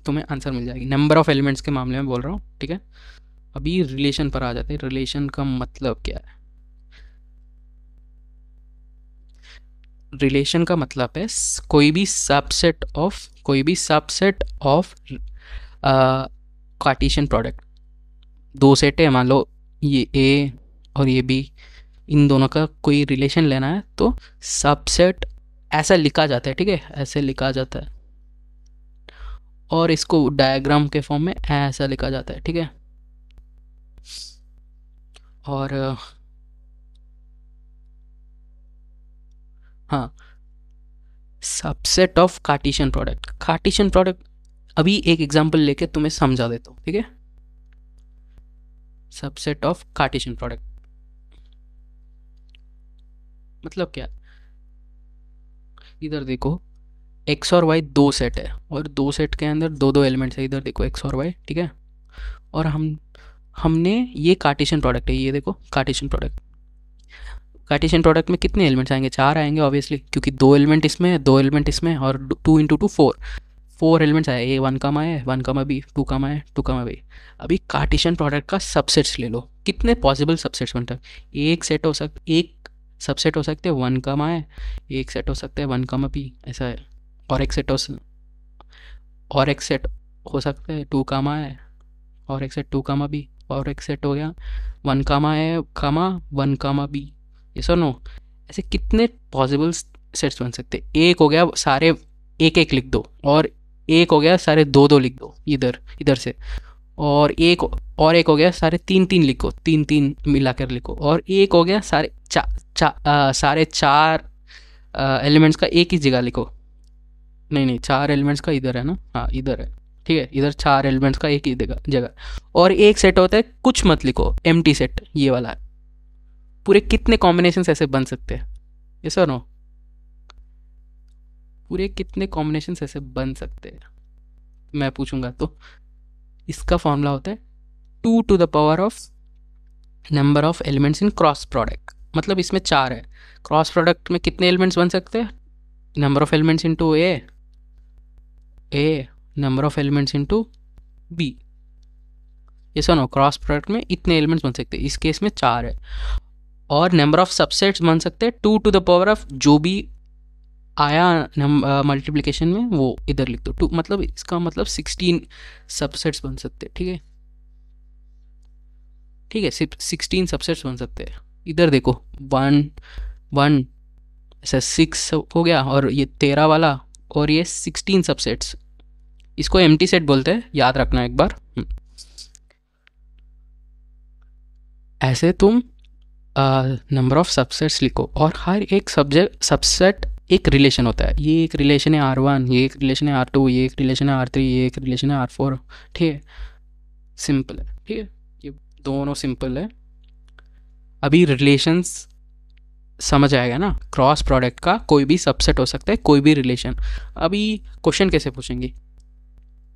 तुम्हें आंसर मिल जाएगी। नंबर ऑफ एलिमेंट्स के मामले में बोल रहा हूँ, ठीक है। अभी रिलेशन पर आ जाते हैं। रिलेशन का मतलब क्या है? रिलेशन का मतलब है कोई भी सबसेट ऑफ कार्टेशियन प्रोडक्ट। दो सेट है, मान लो ये ए और ये बी, इन दोनों का कोई रिलेशन लेना है तो सबसेट ऐसा लिखा जाता है, ठीक है, ऐसे लिखा जाता है। और इसको डायग्राम के फॉर्म में ऐसा लिखा जाता है, ठीक है। और हाँ, subset of Cartesian product. Cartesian product अभी एक एग्जांपल लेके तुम्हें समझा देता हूँ, ठीक है। सबसेट ऑफ कार्टेशियन प्रोडक्ट मतलब क्या, इधर देखो एक्स और वाई दो सेट है और दो सेट के अंदर दो दो एलिमेंट्स है, इधर देखो एक्स और वाई, ठीक है। और हमने ये कार्टेशियन प्रोडक्ट है, ये देखो कार्टेशियन प्रोडक्ट। कार्टेशियन प्रोडक्ट में कितने एलिमेंट्स आएंगे, चार आएंगे ऑब्वियसली, क्योंकि दो एलिमेंट इसमें है, दो एलिमेंट इसमें और 2 × 2 4, 4 एलिमेंट्स आए, ए 1 कमा है 1 कमा बी 2 कमा है 2 कमा बी। अभी कार्टेशियन प्रोडक्ट का सबसेट्स ले लो, कितने पॉसिबल सबसेट्स बनते हैं। एक सेट हो सकता, एक सबसेट हो सकते हैं 1 कमा है, एक सेट हो सकता है 1 कमा बी, ऐसा है। और एक सेट और एक सेट हो सकता है 2 कमा है, और एक सेट 2 कमा बी, और एक सेट हो गया 1 कमा है कमा 1 कमा बी। ये सो नो, ऐसे कितने पॉसिबल सेट्स बन सकते हैं। एक हो गया सारे एक एक लिख दो, और एक हो गया सारे दो दो लिख दो इधर इधर से, और एक हो गया सारे तीन तीन लिखो, तीन तीन मिलाकर लिखो, और एक हो गया सारे चार एलिमेंट्स का एक ही जगह लिखो। नहीं, चार एलिमेंट्स का इधर है ना, हाँ इधर है, ठीक है। इधर चार एलिमेंट्स का एक ही जगह। और एक सेट होता है, कुछ मत लिखो, एम्प्टी सेट ये वाला है। पूरे कितने कॉम्बिनेशंस ऐसे बन सकते हैं, ये सर नो, पूरे कितने कॉम्बिनेशंस ऐसे बन सकते हैं मैं पूछूंगा तो। इसका फॉर्मूला होता है 2 to the power of number of elements in cross product. मतलब इसमें चार है, क्रॉस प्रोडक्ट में कितने एलिमेंट्स बन सकते हैं, number of elements into A number of elements into B. ये सुनो, क्रॉस प्रोडक्ट में इतने एलिमेंट्स बन सकते हैं, इस केस में चार है। और नंबर ऑफ सबसेट्स बन सकते हैं 2 to the power of जो भी आया मल्टीप्लिकेशन में वो इधर लिख दो 2, मतलब इसका मतलब 16 सबसेट्स बन सकते हैं, ठीक है। ठीक है, सिर्फ 16 सबसेट्स बन सकते हैं। इधर देखो 1 1 ऐसा 6 हो गया, और ये 13 वाला, और ये 16 सबसेट्स। इसको एम्प्टी सेट बोलते हैं, याद रखना एक बार। ऐसे तुम नंबर ऑफ सबसेट्स लिखो, और हर एक सबसेट एक रिलेशन होता है। ये एक रिलेशन है R1, ये एक रिलेशन है R2, ये एक रिलेशन है R3, ये एक रिलेशन है R4, ठीक है। सिंपल है, ठीक है, ये दोनों सिंपल है। अभी रिलेशंस समझ आएगा ना, क्रॉस प्रोडक्ट का कोई भी सबसेट हो सकता है, कोई भी रिलेशन। अभी क्वेश्चन कैसे पूछेंगे,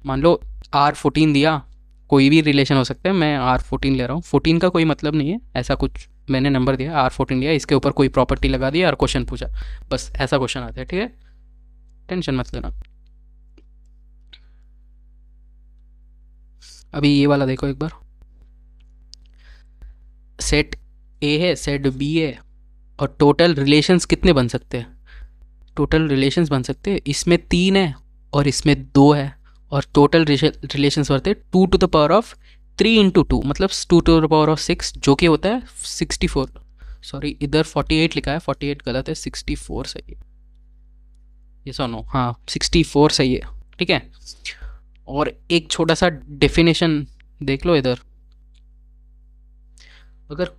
मान लो R14 दिया, कोई भी रिलेशन हो सकता है, मैं R14 ले रहा हूँ, 14 का कोई मतलब नहीं है, ऐसा कुछ मैंने नंबर दिया R14 दिया, इसके ऊपर कोई प्रॉपर्टी लगा दिया और क्वेश्चन पूछा, बस ऐसा क्वेश्चन आता है, ठीक है, टेंशन मत लेना। अभी ये वाला देखो एक बार, सेट ए है, सेट बी है, और टोटल रिलेशंस कितने बन सकते हैं, टोटल रिलेशंस बन सकते हैं, इसमें 3 है और इसमें 2 है, और टोटल रिलेशंस बनते हैं 2 to the power of 3 × 2, मतलब 2 to the power of 6, जो कि होता है 64। सॉरी, इधर 48 लिखा है, 48 गलत है, 64 सही है। ये सुनो, हाँ 64 सही है, ठीक है। और एक छोटा सा डेफिनेशन देख लो इधर, अगर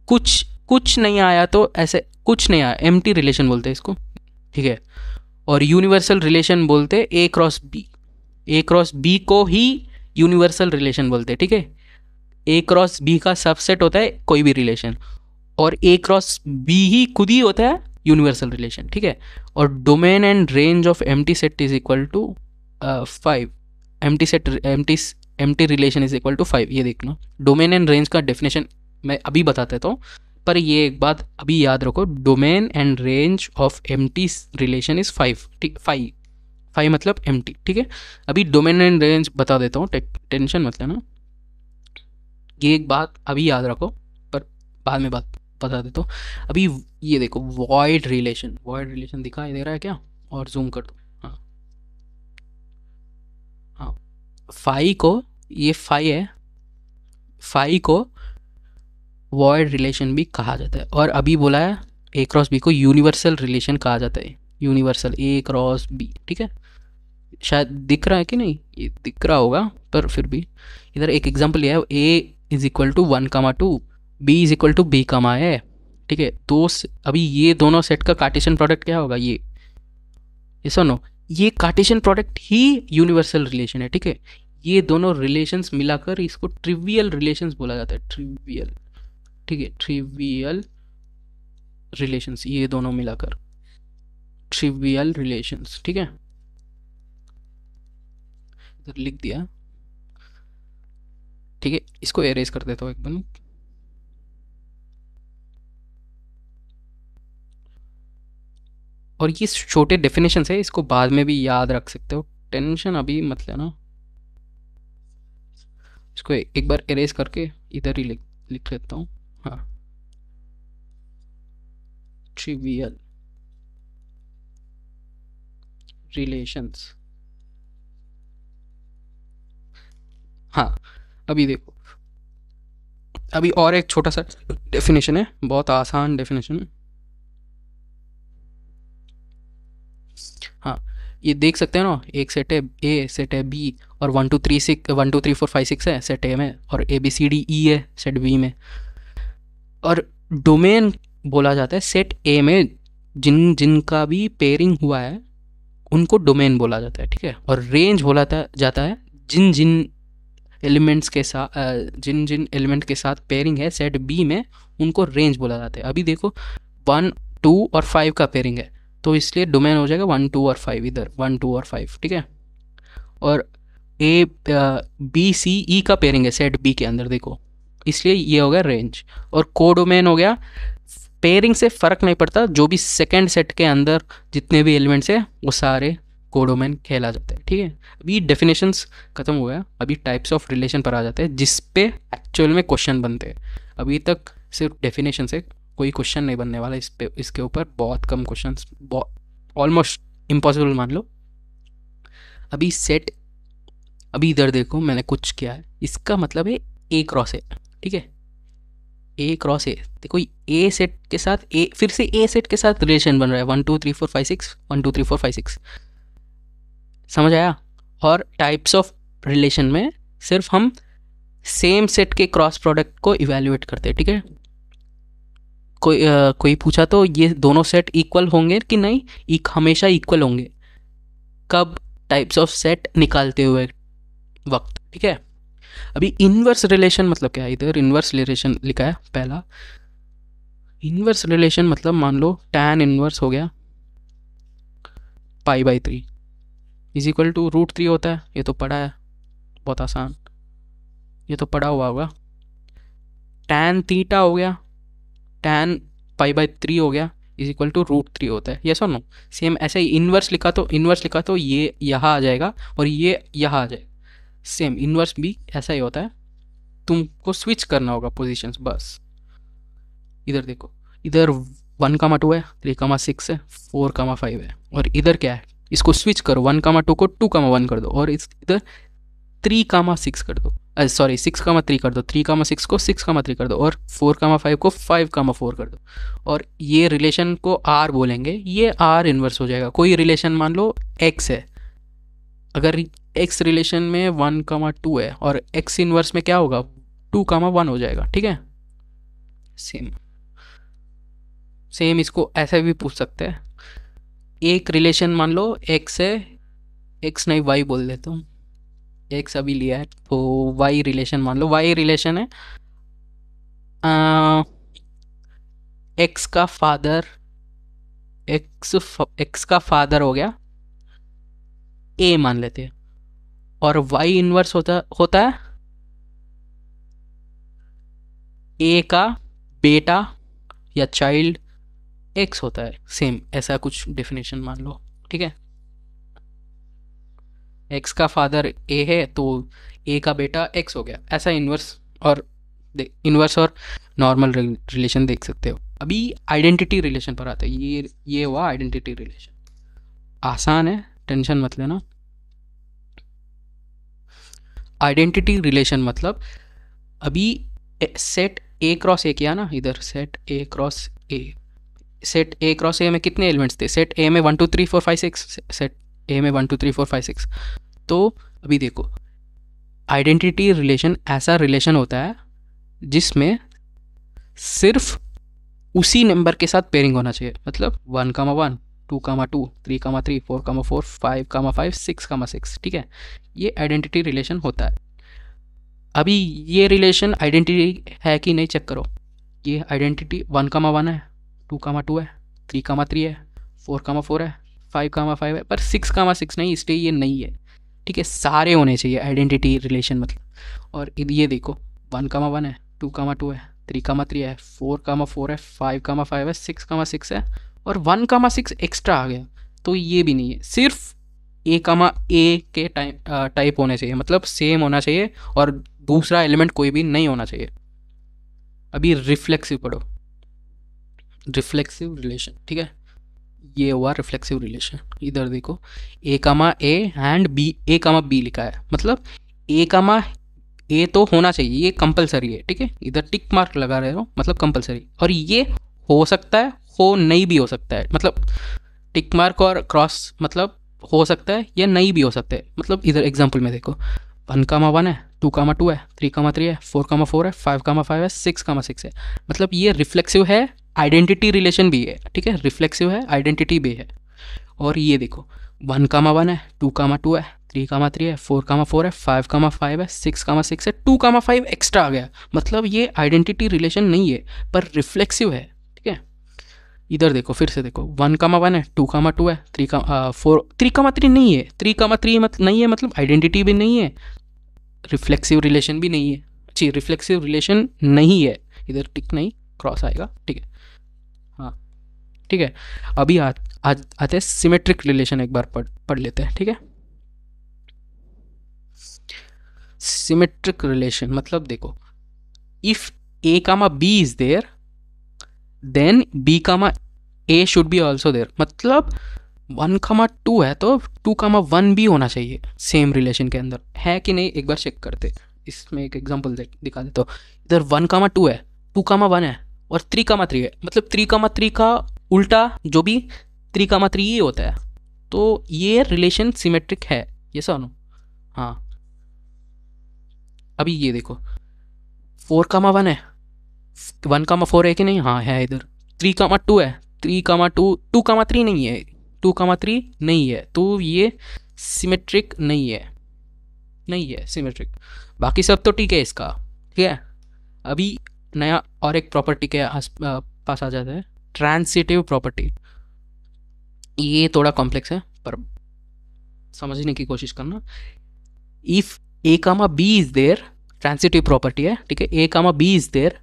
कुछ नहीं आया तो ऐसे कुछ नहीं आया, एम्प्टी रिलेशन बोलते हैं इसको, ठीक है। और यूनिवर्सल रिलेशन बोलते हैं A क्रॉस बी को ही यूनिवर्सल रिलेशन बोलते हैं, ठीक है। A क्रॉस बी का सबसेट होता है कोई भी रिलेशन, और A क्रॉस बी ही खुद ही होता है यूनिवर्सल रिलेशन, ठीक है। और domain and range of empty set is equal to 5, empty relation is equal to 5। ये देखना, डोमेन एंड रेंज का डेफिनेशन मैं अभी बता देता हूँ, पर ये एक बात अभी याद रखो, domain and range of empty relation is 5, ठीक, 5 मतलब एम्प्टी, ठीक है। अभी डोमेन एंड रेंज बता देता हूँ, टेंशन मत लेना, ये एक बात अभी याद रखो, पर बाद में बात बता देता हूँ। अभी ये देखो वॉइड रिलेशन दिखाई दे रहा है क्या, और जूम कर दो, हाँ हाँ, 5 को, ये 5 है, 5 को वॉइड रिलेशन भी कहा जाता है। और अभी बोला है A क्रॉस बी को यूनिवर्सल रिलेशन कहा जाता है, यूनिवर्सल A क्रॉस बी, ठीक है। शायद दिख रहा है कि नहीं, ये दिख रहा होगा, पर फिर भी इधर एक एग्जांपल लिया है, A is equal to 1, 2, B is equal to B, है, ठीक है। अभी ये दोनों सेट का कार्टेशियन प्रोडक्ट क्या होगा, ये सुनो, ये कार्टेशियन प्रोडक्ट ही यूनिवर्सल रिलेशन है, ठीक है। ये दोनों रिलेशंस मिलाकर इसको ट्रिवियल रिलेशंस बोला जाता है, ट्रिवियल, ठीक है, ट्रिवियल रिलेशंस, ये दोनों मिलाकर ट्रिवियल रिलेशंस, ठीक है। इधर लिख दिया, ठीक है। इसको एरेज कर देता हूँ एक मिनट। और ये छोटे डेफिनेशन है, इसको बाद में भी याद रख सकते हो, टेंशन अभी मत लेना। इसको एक बार एरेज करके इधर ही लिख लेता हूँ। हाँ, ट्रिवियल रिलेशंस। हाँ, अभी देखो, अभी और एक छोटा सा डेफिनेशन है, बहुत आसान डेफिनेशन। हाँ, ये देख सकते हैं ना, एक सेट है ए, सेट है बी, और 1 2 3 6 1 2 3 4 5 6 है सेट ए में, और ए बी सी डी ई है सेट बी में। और डोमेन बोला जाता है सेट ए में जिनका भी पेयरिंग हुआ है उनको डोमेन बोला जाता है, ठीक है। और रेंज बोला जाता है जिन जिन एलिमेंट्स के साथ जिन जिन एलिमेंट के साथ पेयरिंग है सेट बी में, उनको रेंज बोला जाता है। अभी देखो 1 2 और 5 का पेयरिंग है, तो इसलिए डोमेन हो जाएगा 1 2 और 5, इधर 1 2 और 5, ठीक है। और ए बी सी ई का पेयरिंग है सेट बी के अंदर, देखो, इसलिए ये हो गया रेंज। और कोडोमेन हो गया, पेयरिंग से फ़र्क नहीं पड़ता, जो भी सेकेंड सेट के अंदर जितने भी एलिमेंट्स हैं वो सारे कोडोमेन खेला जाता है, ठीक है। अभी डेफिनेशंस खत्म हो गया, अभी टाइप्स ऑफ रिलेशन पर आ जाते हैं, जिस पे एक्चुअल में क्वेश्चन बनते हैं। अभी तक सिर्फ डेफिनेशन से कोई क्वेश्चन नहीं बनने वाला, इसके ऊपर बहुत कम क्वेश्चन, ऑलमोस्ट इम्पॉसिबल मान लो। अभी इधर देखो मैंने कुछ किया है, इसका मतलब है ए क्रॉस ए, ठीक है। ए क्रॉस ए, देखो ए सेट के साथ ए, फिर से ए सेट के साथ रिलेशन बन रहा है, 1 2 3 4 5 6 1 2 3 4 5 6, समझ आया। और टाइप्स ऑफ रिलेशन में सिर्फ हम सेम सेट के क्रॉस प्रोडक्ट को इवेल्युएट करते हैं, ठीक है। कोई पूछा तो ये दोनों सेट इक्वल होंगे कि नहीं, हमेशा इक्वल होंगे, कब, टाइप्स ऑफ सेट निकालते हुए वक्त, ठीक है। अभी इनवर्स रिलेशन मतलब क्या है, इधर इनवर्स रिलेशन लिखा है पहला। इनवर्स रिलेशन मतलब मान लो tan इनवर्स हो गया π/3 इज इक्वल टू √3 होता है, ये तो पढ़ा है, बहुत आसान, ये तो पढ़ा हुआ होगा। tan थीटा हो गया, tan π/3 हो गया, इज इक्वल टू √3 होता है, ये सुनो। सेम ऐसे ही इनवर्स लिखा तो ये यहाँ आ जाएगा और ये यहाँ आ जाएगा, सेम इनवर्स भी ऐसा ही होता है, तुमको स्विच करना होगा पोजीशंस बस। इधर देखो, इधर 1,2 है, 3,6 है, 4,5 है, और इधर क्या है, इसको स्विच करो, 1,2 को 2,1 कर दो, और इधर 3,6 कर दो, सॉरी 6,3 कर दो, 3,6 को 6,3 कर दो, और 4,5 को 5,4 कर दो। और ये रिलेशन को आर बोलेंगे, ये आर इनवर्स हो जाएगा। कोई रिलेशन मान लो एक्स है, अगर एक्स रिलेशन में 1,2 है और एक्स इनवर्स में क्या होगा, 2,1 हो जाएगा, ठीक है। सेम इसको ऐसे भी पूछ सकते हैं, एक रिलेशन मान लो एक्स है, एक्स नहीं वाई बोल देता हूँ, एक्स अभी लिया है, तो वाई रिलेशन मान लो, वाई रिलेशन है एक्स का फादर, एक्स का फादर हो गया ए मान लेते हैं, और वाई इनवर्स होता है ए का बेटा या चाइल्ड एक्स होता है, सेम ऐसा कुछ डेफिनेशन मान लो, ठीक है। एक्स का फादर ए है तो ए का बेटा एक्स हो गया, ऐसा इनवर्स और नॉर्मल रिलेशन देख सकते हो। अभी आइडेंटिटी रिलेशन पर आते हैं, ये हुआ आइडेंटिटी रिलेशन, आसान है, टेंशन मत लेना। आइडेंटिटी रिलेशन मतलब अभी सेट ए क्रॉस ए किया ना, इधर सेट ए क्रॉस ए में कितने एलिमेंट्स थे, सेट ए में 1 2 3 4 5 6, सेट ए में 1 2 3 4 5 6। तो अभी देखो, आइडेंटिटी रिलेशन ऐसा रिलेशन होता है जिसमें सिर्फ उसी नंबर के साथ पेयरिंग होना चाहिए, मतलब 1,1, 2,2, 3,3, 4,4, 5,5, 6,6, ठीक है। ये आइडेंटिटी रिलेशन होता है। अभी ये रिलेशन आइडेंटिटी है कि नहीं चेक करो। ये आइडेंटिटी 1,1 है, 2,2 है, 3,3 है, 4,4 है, 5,5 है, पर 6,6 नहीं, इसलिए ये नहीं है, ठीक है। सारे होने चाहिए आइडेंटिटी रिलेशन मतलब। और ये देखो 1,1 है, 2,2 है, 3,3 है, 4,4 है, 5,5 है, 6,6 है, और 1,6 एक्स्ट्रा आ गया, तो ये भी नहीं है। सिर्फ ए के टाइप होने चाहिए, मतलब सेम होना चाहिए, और दूसरा एलिमेंट कोई भी नहीं होना चाहिए। अभी रिफ्लेक्सिव पढ़ो, रिफ्लेक्सिव रिलेशन, ठीक है। ये हुआ रिफ्लेक्सिव रिलेशन। इधर देखो ए एंड बी, ए लिखा है, मतलब ए तो होना चाहिए, ये कंपलसरी है, ठीक है। इधर टिक मार्क लगा रहे हो, मतलब कंपलसरी। और ये हो सकता है, हो नहीं भी हो सकता है, मतलब टिक मार्क और क्रॉस मतलब हो सकता है या नहीं भी हो सकता है। मतलब इधर एग्जांपल में देखो 1,1 है, 2,2 है, 3,3 है, 4,4 है, 5,5 है, 6,6 है, मतलब ये रिफ्लेक्सिव है, आइडेंटिटी रिलेशन भी है, ठीक है। रिफ्लेक्सिव है, आइडेंटिटी भी है। और ये देखो 1,1 है, 2,2 है, 3,3 है, 4,4 है, 5,5 है, 6,6 है, 2,5 एक्स्ट्रा आ गया, मतलब ये आइडेंटिटी रिलेशन नहीं है पर रिफ्लेक्सिव है, ठीक है। इधर देखो फिर से देखो 1,1 है, 2,2 है, 3,3 नहीं है, 3,3 नहीं है, मतलब आइडेंटिटी भी नहीं है, रिफ्लेक्सिव रिलेशन भी नहीं है। जी, रिफ्लेक्सिव रिलेशन नहीं है, इधर टिक नहीं क्रॉस आएगा, ठीक है। हाँ, ठीक है। अभी आते हैं सिमेट्रिक रिलेशन, एक बार पढ़ लेते हैं, ठीक है। सिमेट्रिक रिलेशन मतलब देखो, if A comma B is there then B comma A should be also there, मतलब 1,2 है तो 2,1 भी होना चाहिए सेम रिलेशन के अंदर, है कि नहीं एक बार चेक करते। इसमें एक एग्जांपल दिखा देता हूँ। इधर 1,2 है, 2,1 है और 3,3 है, मतलब 3,3 का उल्टा जो भी 3,3 ही होता है, तो ये रिलेशन सिमेट्रिक है, ये सुनो। हाँ, अभी ये देखो 4,1 है, 1,4 है कि नहीं, हाँ है इधर। 3,2 है, 3,2, 2,3 नहीं है, 2,3 नहीं है, तो ये सिमेट्रिक नहीं है, नहीं है सिमेट्रिक। बाकी सब तो ठीक है इसका, ठीक है। अभी नया और एक प्रॉपर्टी के पास आ जाता है, ट्रांसिटिव प्रॉपर्टी। ये थोड़ा कॉम्प्लेक्स है पर समझने की कोशिश करना। If A comma B is there, transitive property है, ठीक है। A comma B is there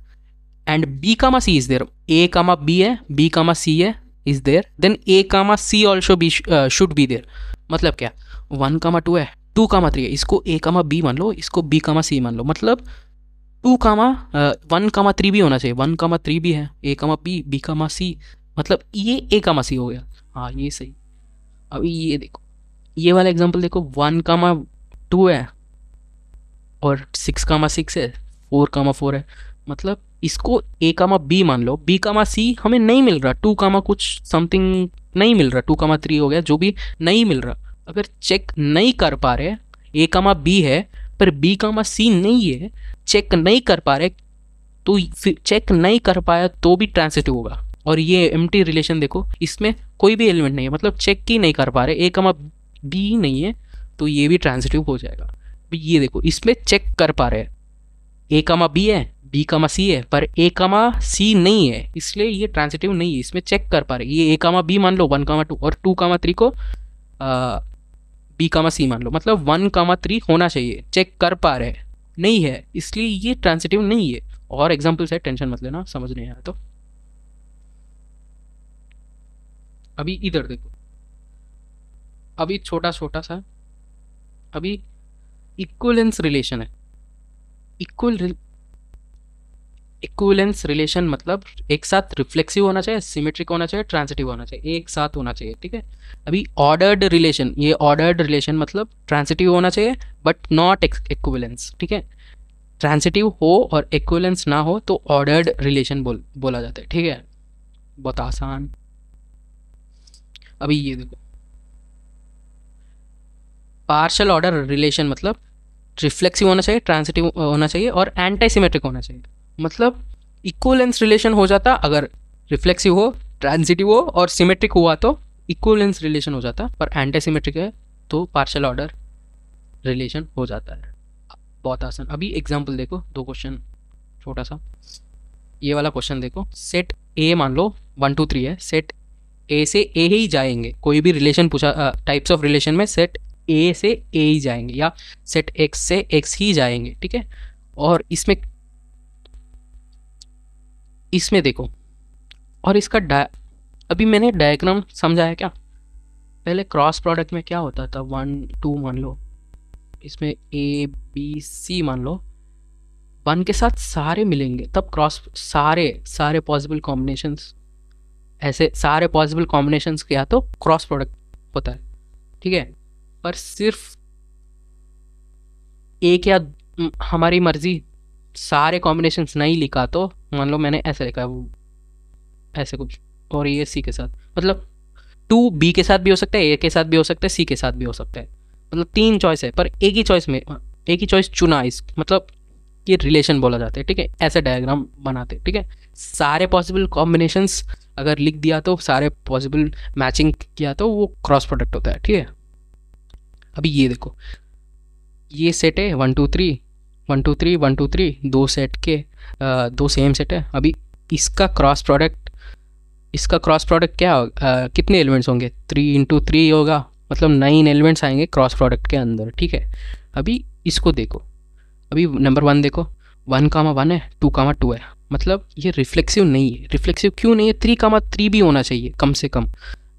and B comma C is there, A comma B है, बी कामा सी है, is there, then A comma C also B should be there. मतलब क्या, 1,2 है, 2,3 है, इसको ए कामा बी मान लो, इसको बी कामा सी मान लो, मतलब 1,3 भी होना चाहिए, 1,3 भी है, A comma B, B comma सी, मतलब ये ए कामा सी हो गया। हाँ ये सही। अभी ये देखो, ये वाला एग्जांपल देखो, 1,2 है और 6,6 है, 4,4 है, मतलब इसको ए कामा बी मान लो, बी कामा सी हमें नहीं मिल रहा, 2 कामा कुछ समथिंग नहीं मिल रहा, 2,3 हो गया, जो भी नहीं मिल रहा। अगर चेक नहीं कर पा रहे, ए कामा बी है पर बी कामा सी नहीं है, चेक नहीं कर पा रहे, तो फिर चेक नहीं कर पाया तो भी ट्रांसिटिव होगा। और ये एम्प्टी रिलेशन देखो, इसमें कोई भी एलिमेंट नहीं है, मतलब चेक ही नहीं कर पा रहे, ए कामा बी नहीं है, तो ये भी ट्रांसिटिव हो जाएगा। ये देखो इसमें चेक कर पा रहे हैं, ए कामा बी है, बी कामा सी है, पर ए कामा सी नहीं है, इसलिए ये ट्रांसिटिव नहीं है, इसमें चेक कर पा रहे। ये ए कामा बी मान लो 1,2 और 2,3 को बी कामा सी मान लो, मतलब 1,3 होना चाहिए, चेक कर पा रहे नहीं है, इसलिए ये ट्रांसिटिव नहीं है। और एग्जाम्पल्स है, टेंशन मत लेना, समझ नहीं आया तो। अभी इधर देखो, अभी छोटा छोटा सा, अभी इक्वलेंस रिलेशन है। इक्विवेलेंस रिलेशन मतलब एक साथ रिफ्लेक्सिव होना चाहिए, सिमेट्रिक होना चाहिए, ट्रांसिटिव होना चाहिए, एक साथ होना चाहिए, ठीक है। अभी ऑर्डर्ड रिलेशन, ये ऑर्डर्ड रिलेशन मतलब ट्रांसिटिव होना चाहिए बट नॉट इक्विवेलेंस, ठीक है। ट्रांसिटिव हो और इक्विवेलेंस ना हो तो ऑर्डर्ड रिलेशन बोला जाता है, ठीक है। बहुत आसान। अभी ये देखो, पार्शियल ऑर्डर रिलेशन मतलब रिफ्लेक्सिव होना चाहिए, ट्रांसिटिव होना चाहिए और एंटी सिमेट्रिक होना चाहिए। मतलब इक्विवेलेंस रिलेशन हो जाता अगर रिफ्लेक्सिव हो, ट्रांजिटिव हो और सिमेट्रिक हुआ तो इक्विवेलेंस रिलेशन हो जाता, पर एंटी सिमेट्रिक है तो पार्शियल ऑर्डर रिलेशन हो जाता है। बहुत आसान। अभी एग्जाम्पल देखो, 2 क्वेश्चन, छोटा सा ये वाला क्वेश्चन देखो। सेट ए मान लो 1 2 3 है, सेट ए से ए ही जाएंगे, कोई भी रिलेशन पूछा, टाइप्स ऑफ रिलेशन में सेट ए से ए ही जाएंगे या सेट एक्स से एक्स ही जाएंगे, ठीक है। और इसमें देखो, और इसका अभी मैंने डायग्राम समझाया क्या? पहले क्रॉस प्रोडक्ट में क्या होता था, 1 2 मान लो, इसमें ए बी सी मान लो, 1 के साथ सारे मिलेंगे तब क्रॉस, सारे पॉसिबल कॉम्बिनेशंस, ऐसे सारे पॉसिबल कॉम्बिनेशंस किया तो क्रॉस प्रोडक्ट होता है, ठीक है। पर सिर्फ एक या हमारी मर्जी सारे कॉम्बिनेशंस नहीं लिखा तो मान लो मैंने ऐसे लिखा है, ऐसे कुछ, और ये सी के साथ, मतलब 2 बी के साथ भी हो सकता है, ए के साथ भी हो सकता है, सी के साथ भी हो सकता है, मतलब 3 चॉइस है, पर एक ही चॉइस चुना, इस मतलब ये रिलेशन बोला जाता है, ठीक है। ऐसे डायग्राम बनाते हैं, ठीक है। सारे पॉसिबल कॉम्बिनेशंस अगर लिख दिया तो, सारे पॉसिबल मैचिंग किया तो वो क्रॉस प्रोडक्ट होता है, ठीक है। अभी ये देखो, ये सेट है 1 2 3 1 2 3 1 2 3, 2 सेट के 2 सेम सेट है। अभी इसका क्रॉस प्रोडक्ट क्या कितने एलिमेंट्स होंगे, 3 इंटू 3 होगा, मतलब 9 एलिमेंट्स आएंगे क्रॉस प्रोडक्ट के अंदर, ठीक है। अभी इसको देखो, अभी नंबर 1 देखो, 1 कामा 1 है, 2 कामा 2 है, मतलब ये रिफ्लेक्सिव नहीं है। रिफ्लेक्सिव क्यों नहीं है? 3 कामा 3 भी होना चाहिए कम से कम।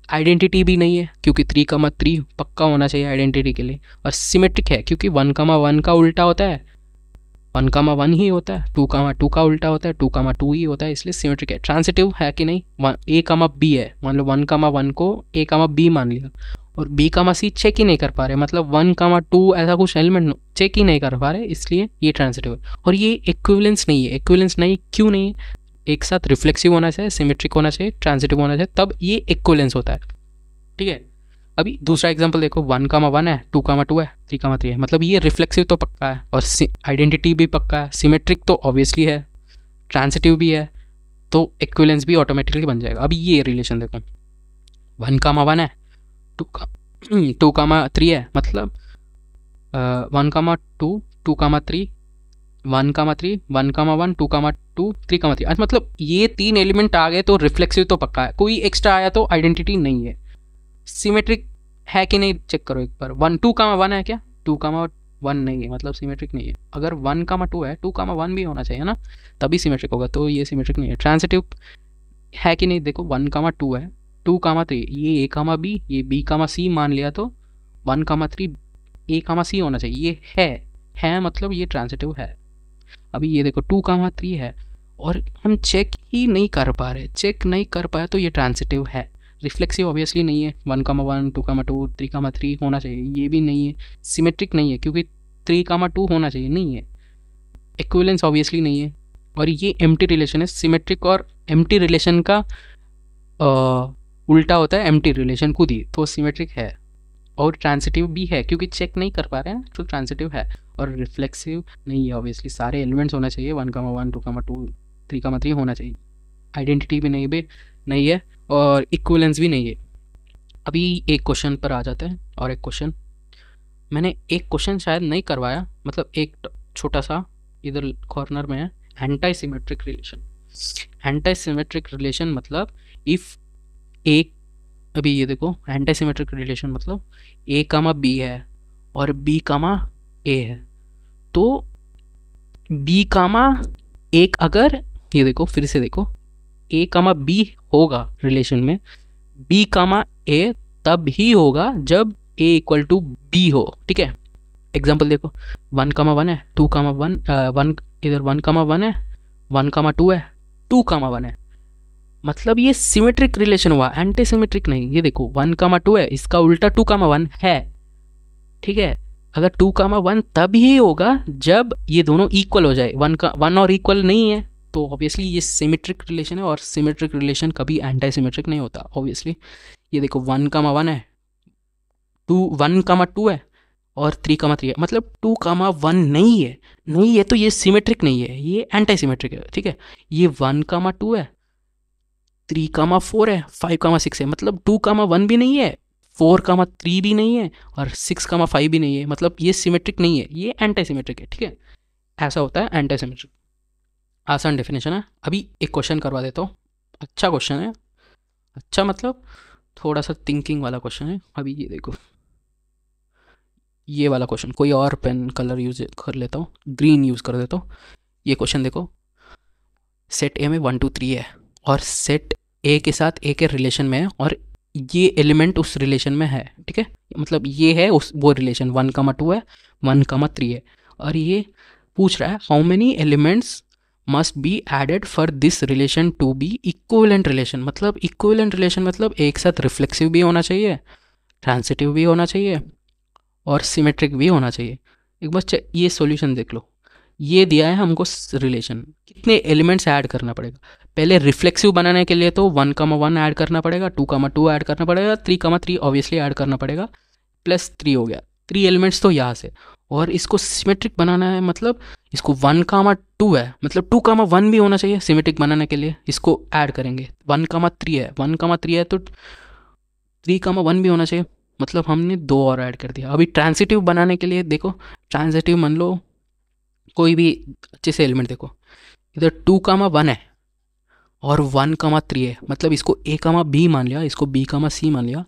आइडेंटिटी भी नहीं है क्योंकि 3 कामा 3 पक्का होना चाहिए आइडेंटिटी के लिए। और सिमेट्रिक है क्योंकि 1 कामा 1 का उल्टा होता है 1 कामा 1 ही होता है, 2 कामा 2 का उल्टा होता है 2 कामा 2 ही होता है, इसलिए सिमेट्रिक है। ट्रांसिटिव है कि नहीं, ए कामा बी है, मान लो 1 कामा 1 को ए कामा बी मान लिया और बी कामा सी चेक ही नहीं कर पा रहे, मतलब 1 कामा 2 ऐसा कुछ एलिमेंट चेक ही नहीं कर पा रहे, इसलिए ये ट्रांसिटिव है। और ये इक्विवेलेंस नहीं है। इक्विवेलेंस नहीं क्यों नहीं है? एक साथ रिफ्लेक्सिव होना चाहिए, सिमेट्रिक होना चाहिए, ट्रांसिटिव होना चाहिए, तब ये इक्विवेलेंस होता है, ठीक है। अभी दूसरा एग्जांपल देखो, 1 कामा 1 है, 2 कामा 2 है, 3 कामा 3 है, मतलब ये रिफ्लेक्सिव तो पक्का है और आइडेंटिटी भी पक्का है, सिमेट्रिक तो ऑब्वियसली है, ट्रांसिटिव भी है, तो इक्विवेलेंस भी ऑटोमेटिकली बन जाएगा। अभी ये रिलेशन देखो, 1 कामा 1 है, 2 कामा 3 है, मतलब 1 कामा 2 2 कामा 3 1 कामा 3 1 कामा 1 2 कामा 2 3 कामा 3, अच्छा मतलब ये 3 एलिमेंट आ गए तो रिफ्लेक्सिव तो पक्का है, कोई एक्स्ट्रा आया तो आइडेंटिटी नहीं है। सिमेट्रिक है कि नहीं चेक करो एक बार, 1 2 कामा 1 है क्या, 2 कामा 1 नहीं है, मतलब सिमेट्रिक नहीं है। अगर 1 कामा 2 है, 2 कामा 1 भी होना चाहिए ना, तभी सिमेट्रिक होगा, तो ये सिमेट्रिक नहीं है। ट्रांसिटिव है कि नहीं देखो, 1 कामा 2 है, 2 कामा 3, ये ए कामा बी, ये बी कामा सी मान लिया तो 1 कामा 3 ए कामा सी होना चाहिए, ये है मतलब ये ट्रांसिटिव है। अभी ये देखो 2 कामा 3 है और हम चेक ही नहीं कर पा रहे, चेक नहीं कर पाया तो ये ट्रांसिटिव है। रिफ्लेक्सिव ऑब्वियसली नहीं है, 1 कामा 1 2 कामा 2 3 कामा 3 होना चाहिए, ये भी नहीं है। सिमेट्रिक नहीं है क्योंकि 3 कामा 2 होना चाहिए, नहीं है। इक्विवेलेंस ऑब्वियसली नहीं है, और ये एम्प्टी रिलेशन है। सिमेट्रिक और एम्प्टी रिलेशन का उल्टा होता है एम्प्टी रिलेशन खुद ही, तो सिमेट्रिक है। और ट्रांसिटिव भी है क्योंकि चेक नहीं कर पा रहे हैं तो ट्रांसिटिव है। और रिफ्लेक्सिव नहीं है, ऑब्वियसली सारे एलिमेंट्स होना चाहिए, 1 कामा 1 2 कामा 2 3 कामा 3 होना चाहिए। आइडेंटिटी भी नहीं है और इक्विवेलेंस भी नहीं है। अभी एक क्वेश्चन पर आ जाते हैं, और एक क्वेश्चन मैंने एक क्वेश्चन शायद नहीं करवाया, मतलब एक छोटा सा इधर कॉर्नर में है, anti symmetric relation. Anti symmetric relation मतलब इफ़ एक, अभी ये देखो एंटी सिमेट्रिक रिलेशन मतलब ए कामा बी है और बी कामा ए है, तो बी कामा एक, अगर ये देखो फिर से देखो, ए कामा बी होगा रिलेशन में, बी कामा ए तब ही होगा जब ए इक्वल टू बी हो, ठीक है। एग्जाम्पल देखो, 1 कामा 1 है, 2 कामा 1 इधर 1 कामा 1 है, 1 कामा 2 है, 2 कामा 1 है, मतलब ये सिमेट्रिक रिलेशन हुआ, एंटी सिमेट्रिक नहीं। ये देखो 1 कामा 2 है, इसका उल्टा 2 कामा 1 है, ठीक है। अगर 2 कामा 1 तब ही होगा जब ये दोनों इक्वल हो जाए, 1 और इक्वल नहीं है तो ऑब्वियसली ये सिमेट्रिक रिलेशन है, और सिमेट्रिक रिलेशन कभी एंटी सिमेट्रिक नहीं होता ऑब्वियसली। ये देखो 1 कामा 1 है, 1 कामा 2 है और 3 कामा 3 है, मतलब 2 कामा 1 नहीं है तो ये सिमेट्रिक नहीं है, ये एंटी सिमेट्रिक है, ठीक है। ये 1 कामा 2 है, 3,4 है, 5,6 है, मतलब 2,1 भी नहीं है, 4,3 भी नहीं है और 6,5 भी नहीं है, मतलब ये सिमेट्रिक नहीं है, ये एंटी सिमेट्रिक है। ठीक है, ऐसा होता है एंटी सिमेट्रिक। आसान डेफिनेशन है। अभी एक क्वेश्चन करवा देता हूँ, अच्छा क्वेश्चन है, अच्छा मतलब थोड़ा सा थिंकिंग वाला क्वेश्चन है। अभी ये देखो, ये वाला क्वेश्चन, कोई और पेन कलर यूज कर लेता हूँ, ग्रीन यूज़ कर देता हूँ। ये क्वेश्चन देखो, सेट ए में 1 2 3 है और सेट ए के साथ ए के रिलेशन में है और ये एलिमेंट उस रिलेशन में है। ठीक है, मतलब ये है उस वो रिलेशन, 1,2 है, 1,3 है, और ये पूछ रहा है how many elements must be added for this relation to be equivalent relation. मतलब इक्विवेलेंट रिलेशन मतलब एक साथ रिफ्लेक्सिव भी होना चाहिए, ट्रांसिटिव भी होना चाहिए और सिमेट्रिक भी होना चाहिए। एक बार ये सॉल्यूशन देख लो, ये दिया है हमको रिलेशन, कितने एलिमेंट्स ऐड करना पड़ेगा। पहले रिफ्लेक्सिव बनाने के लिए तो 1,1 ऐड करना पड़ेगा, 2,2 ऐड करना पड़ेगा, 3,3 ऑब्वियसली ऐड करना पड़ेगा, +3 हो गया, 3 एलिमेंट्स तो यहाँ से। और इसको सिमेट्रिक बनाना है, मतलब इसको 1,2 है, मतलब 2,1 भी होना चाहिए सिमेट्रिक बनाने के लिए, इसको ऐड करेंगे। 1,3 है, 1,3 है तो 3,1 भी होना चाहिए, मतलब हमने 2 और ऐड कर दिया। अभी ट्रांसिटिव बनाने के लिए देखो, ट्रांसिटिव मान लो कोई भी अच्छे से एलिमेंट देखो, इधर 2,1 है और 1,3 है, मतलब इसको A,B मान लिया, इसको B,C मान लिया।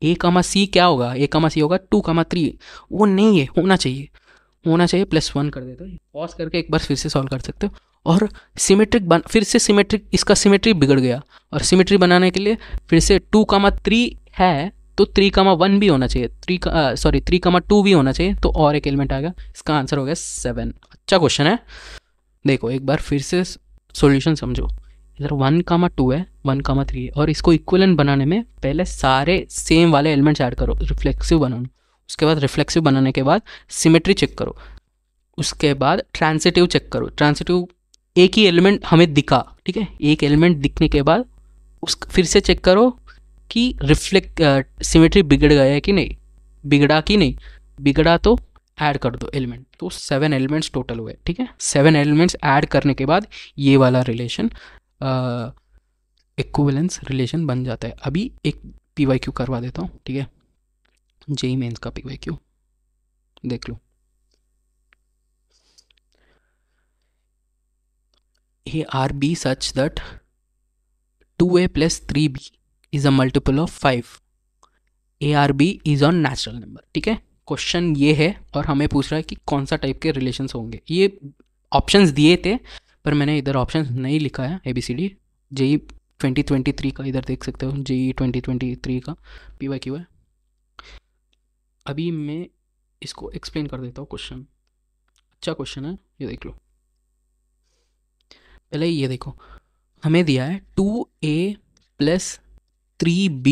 A,C क्या होगा, A,C होगा 2,3, वो नहीं है, होना चाहिए, होना चाहिए, +1 कर देते हो, पॉज करके एक बार फिर से सॉल्व कर सकते हो। और सिमेट्रिक बन, फिर से सिमेट्रिक, इसका सिमेट्री बिगड़ गया और सिमेट्री बनाने के लिए फिर से 2,3 है तो 3,1 भी होना चाहिए, 3,2 भी होना चाहिए, तो और एक एलिमेंट आएगा, इसका आंसर हो गया 7। अच्छा क्वेश्चन है, देखो एक बार फिर से सॉल्यूशन समझो। इधर 1,2 है, 1,3 है और इसको इक्विवेलेंट बनाने में पहले सारे सेम वाले एलिमेंट्स ऐड करो, रिफ्लेक्सिव बनाओ, उसके बाद रिफ्लेक्सिव बनाने के बाद सिमेट्री चेक करो, उसके बाद ट्रांसिटिव चेक करो। ट्रांसिटिव एक ही एलिमेंट हमें दिखा, ठीक है, एक एलिमेंट दिखने के बाद उस फिर से चेक करो कि सिमेट्री बिगड़ गया है कि नहीं, बिगड़ा कि नहीं, बिगड़ा तो ऐड कर दो एलिमेंट। तो 7 एलिमेंट्स टोटल हुए। ठीक है, 7 एलिमेंट्स ऐड करने के बाद ये वाला रिलेशन इक्विवेलेंस रिलेशन बन जाता है। अभी एक PYQ करवा देता हूँ, ठीक है, जेई मेंस का PYQ देख लो। A,R,B such that 2A plus 3B is a multiple of 5. A,R,B is on natural number। ठीक है, क्वेश्चन ये है और हमें पूछ रहा है कि कौन सा टाइप के रिलेशंस होंगे। ये ऑप्शंस दिए थे पर मैंने इधर ऑप्शंस नहीं लिखा है, ABCD। जेई 2023 का इधर देख सकते हो, जेई 2023 का PYQ है। अभी मैं इसको एक्सप्लेन कर देता हूँ क्वेश्चन, अच्छा क्वेश्चन है, ये देख लो। पहले ये देखो, हमें दिया है 2A plus 3B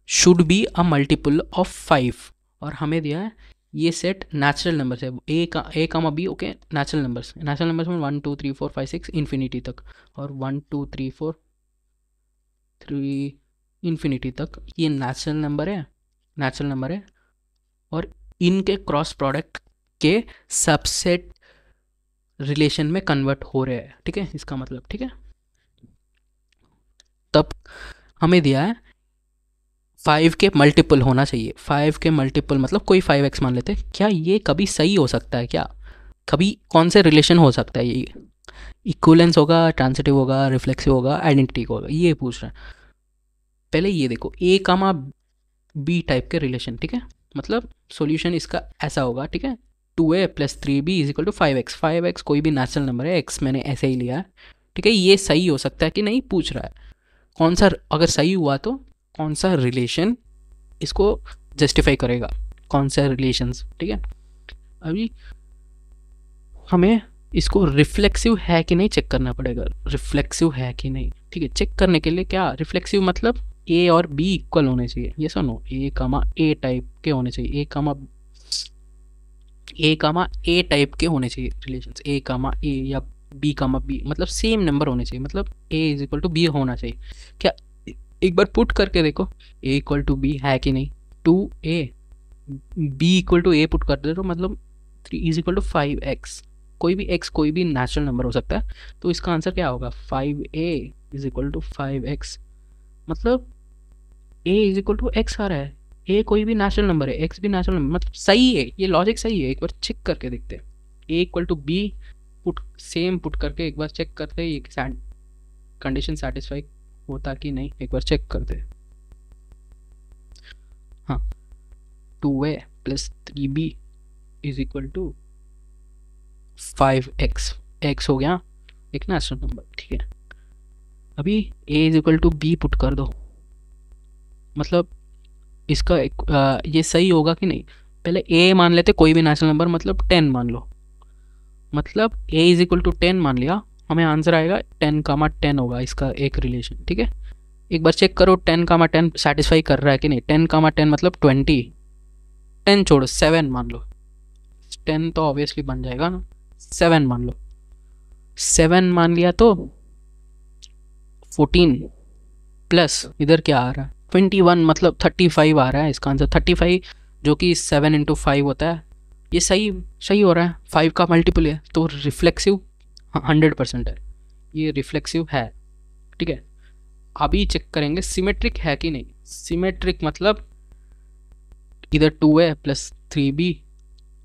should be a multiple of 5 और हमें दिया है ये सेट नेचुरल नंबर है, A,B ओके, नेचुरल नंबर्स में 1 2 3 4 5 6 इन्फिनिटी तक, और 1 2 3 4 3 इन्फिनिटी तक ये नेचुरल नंबर है और इनके क्रॉस प्रोडक्ट के सबसेट रिलेशन में कन्वर्ट हो रहे हैं। ठीक है, इसका मतलब, ठीक है, तब हमें दिया है 5 के मल्टीपल होना चाहिए। 5 के मल्टीपल मतलब कोई 5x मान लेते हैं, क्या ये कभी सही हो सकता है, क्या कभी कौन से रिलेशन हो सकता है, ये इक्विवेलेंस होगा, ट्रांसिटिव होगा, रिफ्लेक्सिव होगा, आइडेंटिटी होगा, ये पूछ रहा है। पहले ये देखो A,B टाइप के रिलेशन, ठीक है, मतलब सॉल्यूशन इसका ऐसा होगा, ठीक है, 2A plus 3B is equal to 5x। 5x कोई भी नेचुरल नंबर है, x मैंने ऐसे ही लिया है, ठीक है, ये सही हो सकता है कि नहीं पूछ रहा है, कौन सा, अगर सही हुआ तो कौन सा रिलेशन इसको जस्टिफाई करेगा, कौन सा रिलेशंस। ठीक है, अभी हमें इसको रिफ्लेक्सिव है कि नहीं चेक करना पड़ेगा, रिफ्लेक्सिव है कि नहीं। ठीक है, चेक करने के लिए क्या, रिफ्लेक्सिव मतलब A और B इक्वल होने चाहिए, ये सुनो, A,A टाइप के होने चाहिए, A,A टाइप के होने चाहिए रिलेशंस, A,A या B,B मतलब सेम नंबर होने चाहिए, मतलब A is equal to B होना चाहिए। क्या, एक बार पुट करके देखो, A इक्वल टू B है कि नहीं, 2A B equal to A put कर दे तो मतलब 3 इज इक्वल टू 5x, कोई भी x कोई भी नेचुरल नंबर हो सकता है, तो इसका आंसर क्या होगा 5A is equal to 5x, मतलब a is equal to x आ रहा है। a कोई भी नेचुरल नंबर है, x भी नेचुरल नंबर, मतलब सही है, ये लॉजिक सही है। एक बार चेक करके देखते हैं। a equal to b put same put करके एक बार चेक करते हैं ये कंडीशन सेटिस्फाई होता कि नहीं, एक बार चेक करते हैं। हाँ, 2a plus 3b is equal to 5x, x हो गया एक नेचुरल नंबर, ठीक है। अभी a is equal to b put कर दो, मतलब इसका ये सही होगा कि नहीं। पहले a मान लेते कोई भी नेचुरल नंबर, मतलब 10 मान लो, मतलब a इज इक्वल टू 10 मान लिया, हमें आंसर आएगा 10, 10 होगा इसका एक रिलेशन, ठीक है। एक बार चेक करो 10, 10 सेटिस्फाई कर रहा है कि नहीं। 10, 10 मतलब 20, 10 छोड़ो 7 मान लो, 10 तो ऑब्वियसली बन जाएगा ना, 7 मान लो, 7 मान लिया तो 14 प्लस इधर क्या आ रहा है 21, मतलब 35 आ रहा है इसका आंसर। 35 जो कि 7 × 5 होता है, ये सही सही हो रहा है, 5 का मल्टीपल है, तो रिफ्लेक्सिव 100% है, ये रिफ्लेक्सिव है, ठीक है। अभी चेक करेंगे सिमेट्रिक है कि नहीं। सिमेट्रिक मतलब इधर 2a plus 3b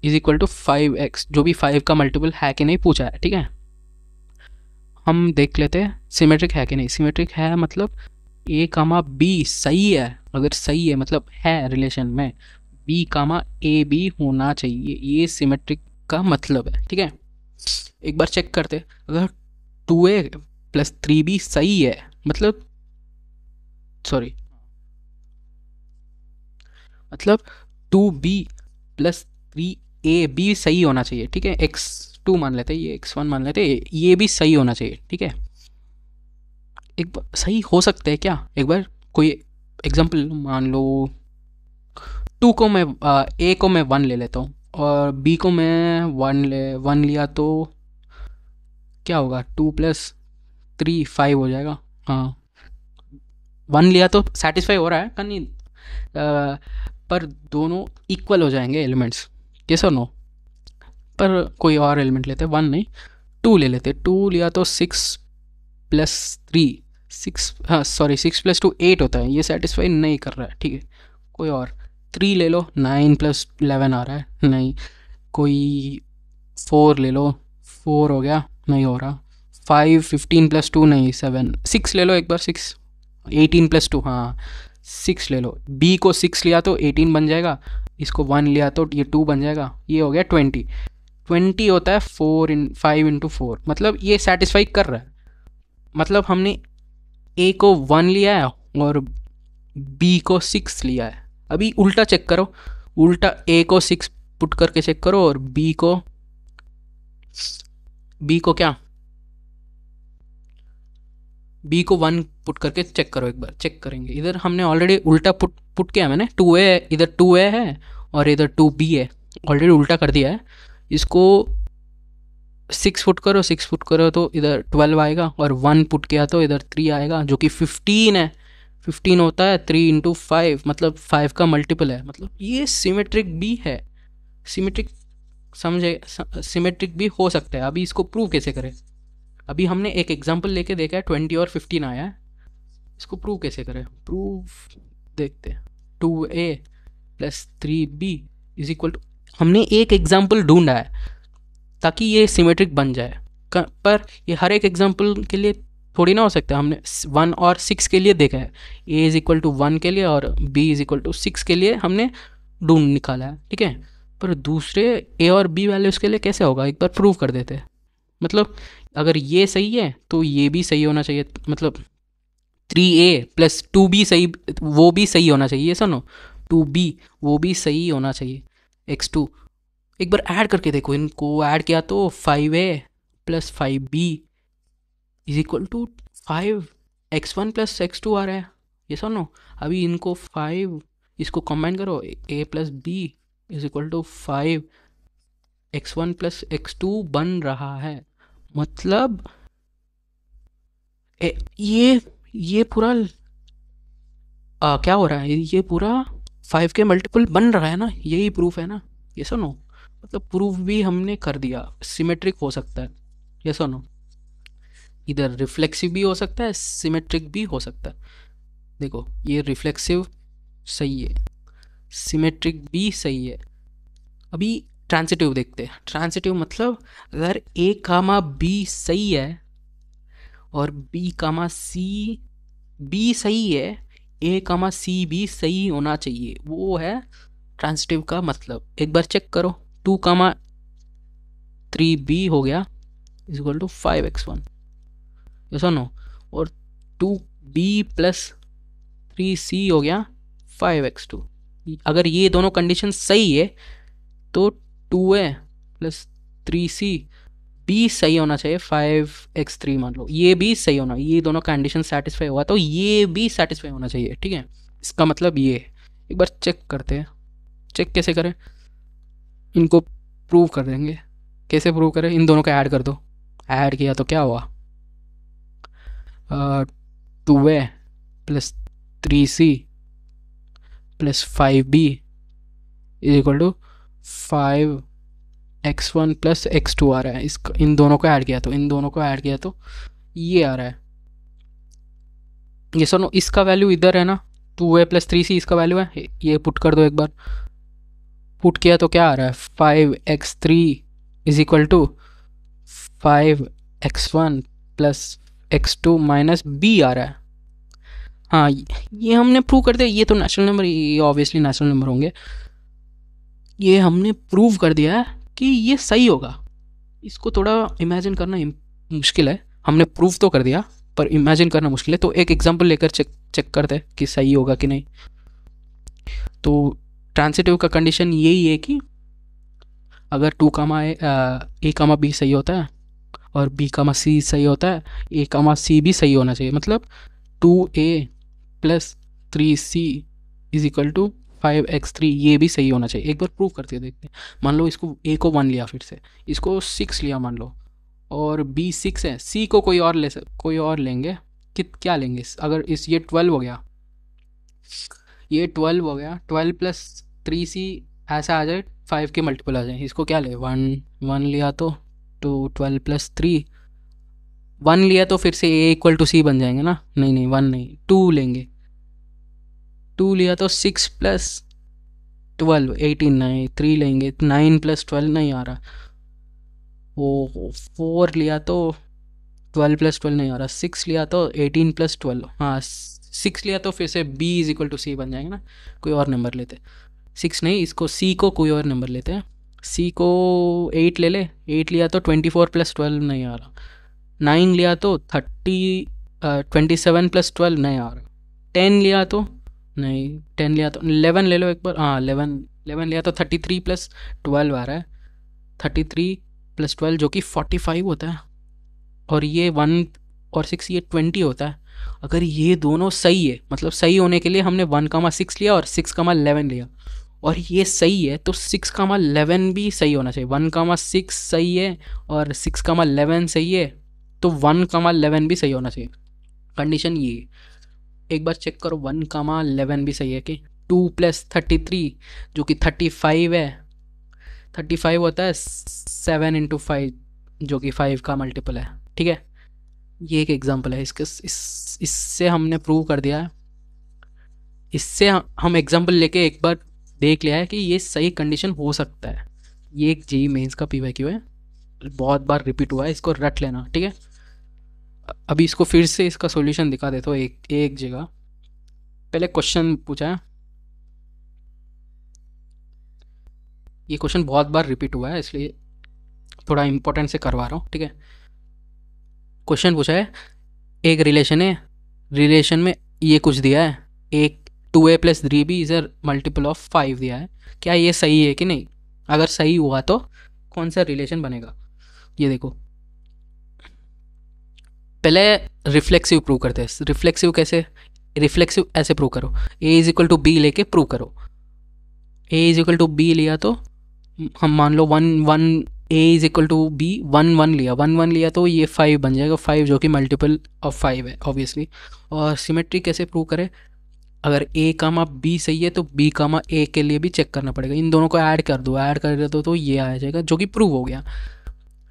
is equal to 5x, जो भी 5 का मल्टीपल है कि नहीं पूछा है, ठीक है। हम देख लेते हैं सिमेट्रिक है कि नहीं। सिमेट्रिक है मतलब a कामा b सही है, अगर सही है मतलब है रिलेशन में, b कामा a b होना चाहिए, ये सिमेट्रिक का मतलब है, ठीक है। एक बार चेक करते, अगर 2a प्लस 3b सही है, मतलब सॉरी, मतलब 2b प्लस 3ab सही होना चाहिए, ठीक है। x2 मान लेते हैं, ये x1 मान लेते हैं, ये भी सही होना चाहिए, ठीक है। एक बार सही हो सकते हैं क्या, एक बार कोई एग्जांपल मान लो, 2 को मैं a को मैं 1 ले लेता हूँ और b को मैं 1 लिया तो क्या होगा, 2 प्लस 3 5 हो जाएगा। हाँ, 1 लिया तो सेटिस्फाई हो रहा है का नहीं, पर दोनों इक्वल हो जाएंगे एलिमेंट्स, यस और नो। पर कोई और एलिमेंट लेते हैं, 1 नहीं 2 ले लेते, 2 लिया तो 6 प्लस 3 6, हाँ सॉरी 6 प्लस 2 8 होता है, ये सेटिस्फाई नहीं कर रहा है, ठीक है। कोई और 3 ले लो, 9 प्लस 11 आ रहा है, नहीं। कोई 4 ले लो, 4 हो गया, नहीं हो रहा। 5 15 प्लस 2 नहीं, 7 6 ले लो एक बार, 6 18 प्लस 2, हाँ 6 ले लो। b को 6 लिया तो 18 बन जाएगा, इसको 1 लिया तो ये 2 बन जाएगा, ये हो गया 20। 20 होता है 5 × 4, मतलब ये सेटिस्फाई कर रहा है, मतलब हमने a को 1 लिया है और b को 6 लिया है। अभी उल्टा चेक करो, उल्टा a को 6 पुट करके चेक करो और b को क्या, b को 1 पुट करके चेक करो, एक बार चेक करेंगे। इधर हमने ऑलरेडी उल्टा पुट किया मैंने, 2a इधर 2a है और इधर 2b है, ऑलरेडी उल्टा कर दिया है। इसको 6 पुट करो, 6 पुट करो तो इधर 12 आएगा और 1 पुट किया तो इधर 3 आएगा, जो कि 15 है। 15 होता है 3 × 5, मतलब 5 का मल्टीपल है, मतलब ये सिमेट्रिक भी है। सिमेट्रिक समझे, सिमेट्रिक भी हो सकता है। अभी इसको प्रूव कैसे करें, अभी हमने एक एग्जांपल लेके देखा है 20 और 15 आया है, इसको प्रूव कैसे करें, प्रूफ देखते हैं। 2a plus 3b is equal to, हमने एक एग्जांपल ढूंढा है ताकि ये सिमेट्रिक बन जाए, पर ये हर एक एग्जांपल के लिए थोड़ी ना हो सकता है। हमने 1 और 6 के लिए देखा है, a इज इक्वल टू 1 के लिए और b इज इक्वल टू 6 के लिए हमने ढूंढ निकाला है, ठीक है। पर दूसरे a और b वैल्यूज़ के लिए कैसे होगा, एक बार प्रूव कर देते हैं। मतलब अगर ये सही है तो ये भी सही होना चाहिए, मतलब 3a प्लस 2b सही, वो भी सही होना चाहिए, सुनो 2b वो भी सही होना चाहिए। x2 एक बार ऐड करके देखो, इनको ऐड किया तो 5a plus 5b is equal to 5x1 plus x2 आ रहा है, ये सुनो। अभी इनको 5 इसको कंबाइन करो, a plus b is equal to 5x1 plus x2 बन रहा है, मतलब ये पूरा क्या हो रहा है, ये पूरा 5 के मल्टीपल बन रहा है ना, यही प्रूफ है ना, ये सुनो। मतलब प्रूफ भी हमने कर दिया, सिमेट्रिक हो सकता है, ये सुनो। इधर रिफ्लेक्सिव भी हो सकता है, सिमेट्रिक भी हो सकता है। देखो ये रिफ्लेक्सिव सही है, सिमेट्रिक भी सही है। अभी ट्रांसिटिव देखते हैं। ट्रांसिटिव मतलब अगर ए कामा बी सही है और बी कामा सी बी सही है, ए कामा सी भी सही होना चाहिए, वो है ट्रांसिटिव का मतलब। एक बार चेक करो, 2,3b हो गया is equal to 5x1, yes और नो। और 2b प्लस 3c हो गया 5x2। अगर ये दोनों कंडीशन सही है तो 2a प्लस 3c भी सही होना चाहिए, 5x3 मान लो, ये भी सही होना, ये दोनों कंडीशन सेटिस्फाई हुआ तो ये भी सेटिस्फाई होना चाहिए, ठीक है। इसका मतलब ये। एक बार चेक करते हैं। चेक कैसे करें, इनको प्रूव कर देंगे। कैसे प्रूव करें, इन दोनों को ऐड कर दो। ऐड किया तो क्या हुआ, 2a plus 3c plus 5b is equal to 5x1 plus x2 आ रहा है। इसका इन दोनों को ऐड किया तो ये आ रहा है। ये सुनो, इसका वैल्यू इधर है ना, 2a प्लस 3c इसका वैल्यू है, ये पुट कर दो। एक बार पुट किया तो क्या आ रहा है, 5x3 is equal to 5x1 plus x2 minus b आ रहा है। हाँ ये हमने प्रूव कर दिया। ये तो नेचुरल नंबर, ये ऑब्वियसली नेचुरल नंबर होंगे। ये हमने प्रूव कर दिया है कि ये सही होगा। इसको थोड़ा इमेजिन करना मुश्किल है, हमने प्रूव तो कर दिया पर इमेजिन करना मुश्किल है। तो एक एग्जांपल लेकर चेक करते हैं कि सही होगा कि नहीं। तो ट्रांसिटिव का कंडीशन यही है कि अगर 2 कामा ए कामा बी सही होता है और बी कामा सी सही होता है, ए कामा सी भी सही होना चाहिए। मतलब 2a plus 3c is equal to 5x3 ये भी सही होना चाहिए। एक बार प्रूव करते हैं, देखते हैं। मान लो इसको a को 1 लिया, फिर से इसको 6 लिया मान लो, और b 6 है, c को कोई और लेंगे। क्या लेंगे, अगर इस ये 12 हो गया, ये 12 हो गया, 12 प्लस 3c ऐसा आ जाए, 5 के मल्टीपल आ जाए। इसको क्या ले, 1 लिया तो 12 प्लस 3, 1 लिया तो फिर से a इक्वल टू सी बन जाएंगे ना। नहीं 1 नहीं, 2 लेंगे। 2 लिया तो 6 प्लस 12 18 नहीं, 3 लेंगे, 9 प्लस 12 नहीं आ रहा। वो 4 लिया तो 12 प्लस 12 नहीं आ रहा। 6 लिया तो 18 प्लस 12, हाँ 6 लिया तो फिर से b इज इक्वल टू सी बन जाएंगे ना। कोई और नंबर लेते, 6 नहीं, इसको c को कोई और नंबर लेते हैं। c को 8 ले ले, 8 लिया तो 24 प्लस 12 नहीं आ रहा। 9 लिया तो 27 प्लस 12 नहीं आ रहा। 10 लिया तो नहीं, 10 लिया तो 11 ले लो एक बार, हाँ 11 लिया तो 33 प्लस 12 आ रहा है। 33 प्लस 12 जो कि 45 होता है, और ये 1 और 6 ये 20 होता है। अगर ये दोनों सही है, मतलब सही होने के लिए हमने 1,6 लिया और 6,11 लिया, और ये सही है तो 6,11 भी सही होना चाहिए। 1,6 सही है और 6,11 सही है तो 1,11 भी सही होना चाहिए। कंडीशन ये, एक बार चेक करो 1,11 भी सही है कि 2 प्लस 33 जो कि 35 है, 35 होता है 7 इंटू 5 जो कि 5 का मल्टीपल है, ठीक है। ये एक एग्जांपल है, इससे हमने प्रूव कर दिया है। इससे हम एग्जांपल लेके एक बार देख लिया है कि ये सही कंडीशन हो सकता है। ये एक जेईई मेंस का PYQ है, बहुत बार रिपीट हुआ है, इसको रट लेना, ठीक है। अभी इसको फिर से इसका सॉल्यूशन दिखा देता हूँ एक जगह। पहले क्वेश्चन पूछा है, ये क्वेश्चन बहुत बार रिपीट हुआ है इसलिए थोड़ा इंपॉर्टेंट से करवा रहा हूँ, ठीक है। क्वेश्चन पूछा है, एक रिलेशन है, रिलेशन में ये कुछ दिया है, एक 2a plus 3b is a multiple of 5 दिया है। क्या ये सही है कि नहीं, अगर सही हुआ तो कौन सा रिलेशन बनेगा। ये देखो, पहले रिफ्लेक्सिव प्रूव करते हैं। रिफ्लेक्सिव कैसे, रिफ्लेक्सिव ऐसे प्रूव करो, a is equal to B लेके प्रूव करो। a is equal to B लिया तो हम मान लो 1 a is equal to B 1 1 लिया तो ये 5 बन जाएगा, 5 जो कि मल्टीपल ऑफ 5 है ऑब्वियसली। और सिमेट्री कैसे प्रूव करें, अगर a कामा b सही है तो b कामा a के लिए भी चेक करना पड़ेगा। इन दोनों को ऐड कर दो तो ये आ जाएगा जो कि प्रूव हो गया।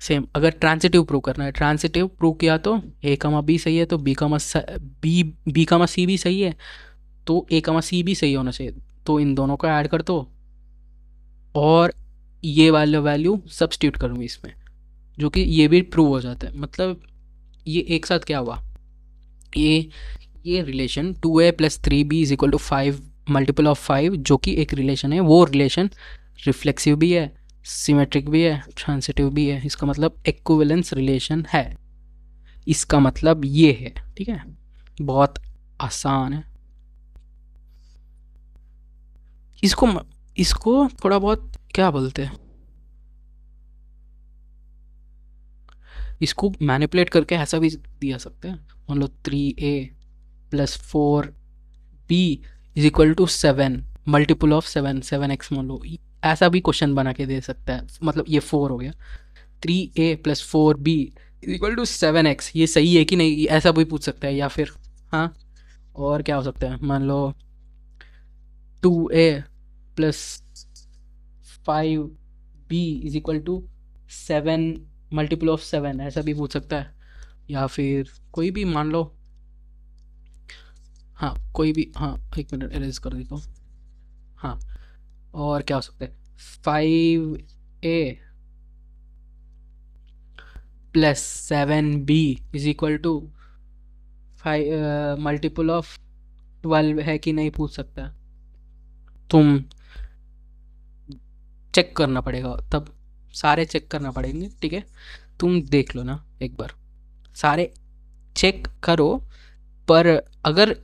सेम अगर ट्रांसिटिव प्रूव करना है, ट्रांसिटिव प्रूव किया तो ए कमा बी सही है तो बी कमा सी भी सही है तो ए कमा सी भी सही होना चाहिए, तो इन दोनों को ऐड कर दो और ये वाला वैल्यू सब्स्टिट्यूट करूँगी इसमें, जो कि ये भी प्रूव हो जाता है। मतलब ये एक साथ क्या हुआ, ये relation 2a + 3b = 5 multiple of 5 जो कि एक रिलेशन है, वो रिलेशन रिफ्लेक्सिव भी है, सिमेट्रिक भी है, ट्रांसिटिव भी है। इसका मतलब इक्विवेलेंस रिलेशन है, इसका मतलब ये है। ठीक है, बहुत आसान है। इसको थोड़ा बहुत क्या बोलते हैं, इसको मैनिपुलेट करके ऐसा भी दिया सकते हैं। मान लो 3a + 4b = 7 multiple of 7x मान लो, ऐसा भी क्वेश्चन बना के दे सकता है। मतलब ये 4 हो गया, 3a + 4b = 7x, ये सही है कि नहीं ऐसा भी पूछ सकता है। या फिर हाँ, और क्या हो सकता है, मान लो 2a + 5b = 7 मल्टीपल ऑफ 7, ऐसा भी पूछ सकता है। या फिर कोई भी मान लो, हाँ कोई भी, हाँ 1 मिनट इरेज कर देता हूँ। हाँ, और क्या हो सकता है, 5a + 7b = 5 मल्टीपल ऑफ 12 है कि नहीं पूछ सकता है। तुम चेक करना पड़ेगा, तब सारे चेक करना पड़ेंगे। ठीक है, तुम देख लो ना एक बार, सारे चेक करो। पर अगर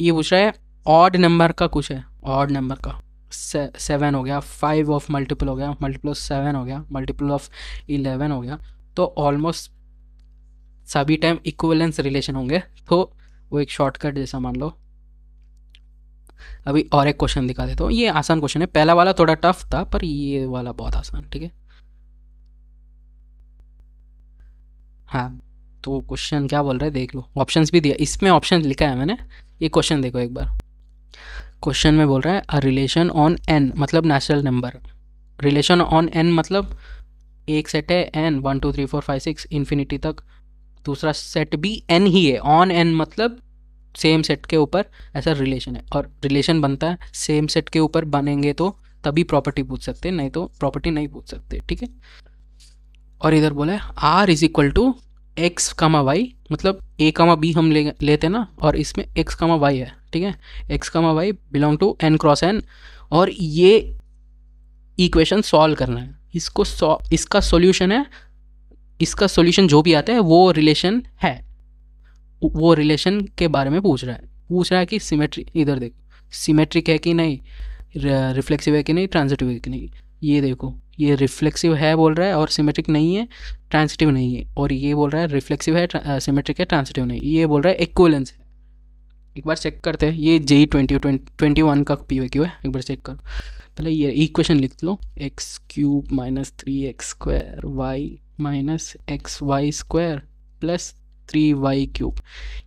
ये पूछ रहा है ऑड नंबर का, कुछ है ऑड नंबर का, 7 हो गया, 5 ऑफ मल्टीपल हो गया, मल्टीपल ऑफ 7 हो गया, मल्टीपल ऑफ 11 हो गया, तो ऑलमोस्ट सभी टाइम इक्विवेलेंस रिलेशन होंगे। तो वो एक शॉर्टकट जैसा मान लो। अभी और एक क्वेश्चन दिखा देता हूँ, ये आसान क्वेश्चन है, पहला वाला थोड़ा टफ था पर ये वाला बहुत आसान। ठीक है, हाँ तो क्वेश्चन क्या बोल रहा है देख लो, ऑप्शंस भी दिया, इसमें ऑप्शन लिखा है मैंने। ये क्वेश्चन देखो एक बार, क्वेश्चन में बोल रहा है अ रिलेशन ऑन एन, मतलब natural number. Relation on an मतलब एक सेट है एन 1 2 3 4 5 6 इन्फिनिटी तक, दूसरा सेट भी एन ही है। ऑन एन मतलब सेम सेट के ऊपर ऐसा रिलेशन है, और रिलेशन बनता है सेम सेट के ऊपर बनेंगे तो तभी प्रॉपर्टी पूछ सकते हैं, नहीं तो प्रॉपर्टी नहीं पूछ सकते। ठीक है, और इधर बोला है आर = एक्स कामा वाई, मतलब ए कामा बी हम लेते ना, और इसमें एक्स कामा वाई है। ठीक है, X comma Y belong to n cross n, और ये इक्वेशन सॉल्व करना है। इसका सॉल्यूशन है, इसका सॉल्यूशन जो भी आता है वो रिलेशन है, वो रिलेशन के बारे में पूछ रहा है कि सिमेट्री, इधर देखो सिमेट्रिक है कि नहीं, रिफ्लेक्सिव है कि नहीं, ट्रांजिटिव है कि नहीं। ये देखो, ये रिफ्लेक्सिव है बोल रहा है और सिमेट्रिक नहीं है, ट्रांजिटिव नहीं है। और ये बोल रहा है रिफ्लेक्सिव है, सिमेट्रिक है, ट्रांजिटिव नहीं। ये बोल रहा है इक्विवेलेंस है। एक बार चेक करते हैं, ये JEE 2021 का PYQ है, एक बार चेक करो। पहले ये इक्वेशन लिख लो, x³ - 3x² y - xy² + 3y³,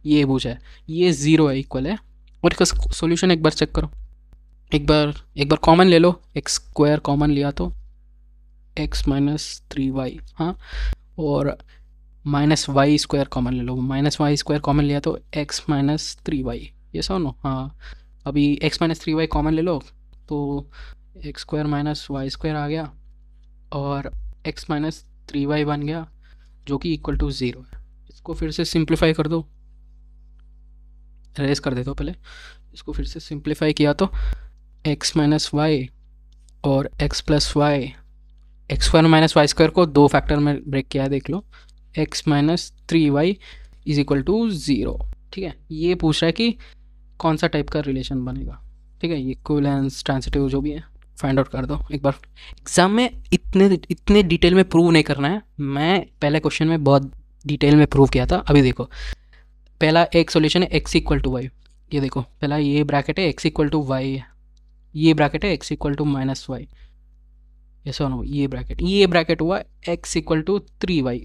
ये पूछा है, ये 0 है, इक्वल है। और इसका सॉल्यूशन एक बार चेक करो, एक बार कॉमन ले लो, x² कॉमन लिया तो x - 3y, हाँ, और -y² कॉमन ले लो, -y² कॉमन लिया तो x - 3y, ये सुनो। हाँ, अभी x - 3y कॉमन ले लो तो x² - y² आ गया, और x - 3y बन गया, जो कि = 0 है। इसको फिर से सिंप्लीफाई कर दो, रेस कर देता हूँ पहले, इसको फिर से सिंप्लीफाई किया तो x - y और x + y, x² - y² को 2 फैक्टर में ब्रेक किया है, देख लो, x - 3y = 0। ठीक है, ये पूछ रहा है कि कौन सा टाइप का रिलेशन बनेगा। ठीक है, ये इक्विवेलेंस, ट्रांजिटिव जो भी है फाइंड आउट कर दो एक बार। एग्जाम में इतने डिटेल में प्रूव नहीं करना है, मैं पहले क्वेश्चन में बहुत डिटेल में प्रूव किया था। अभी देखो, पहला एक सॉल्यूशन है x = y, ये देखो पहला ये ब्रैकेट है x = y, ये ब्रैकेट है x = -y, ऐसा ना, ये ब्रैकेट हुआ x = 3y।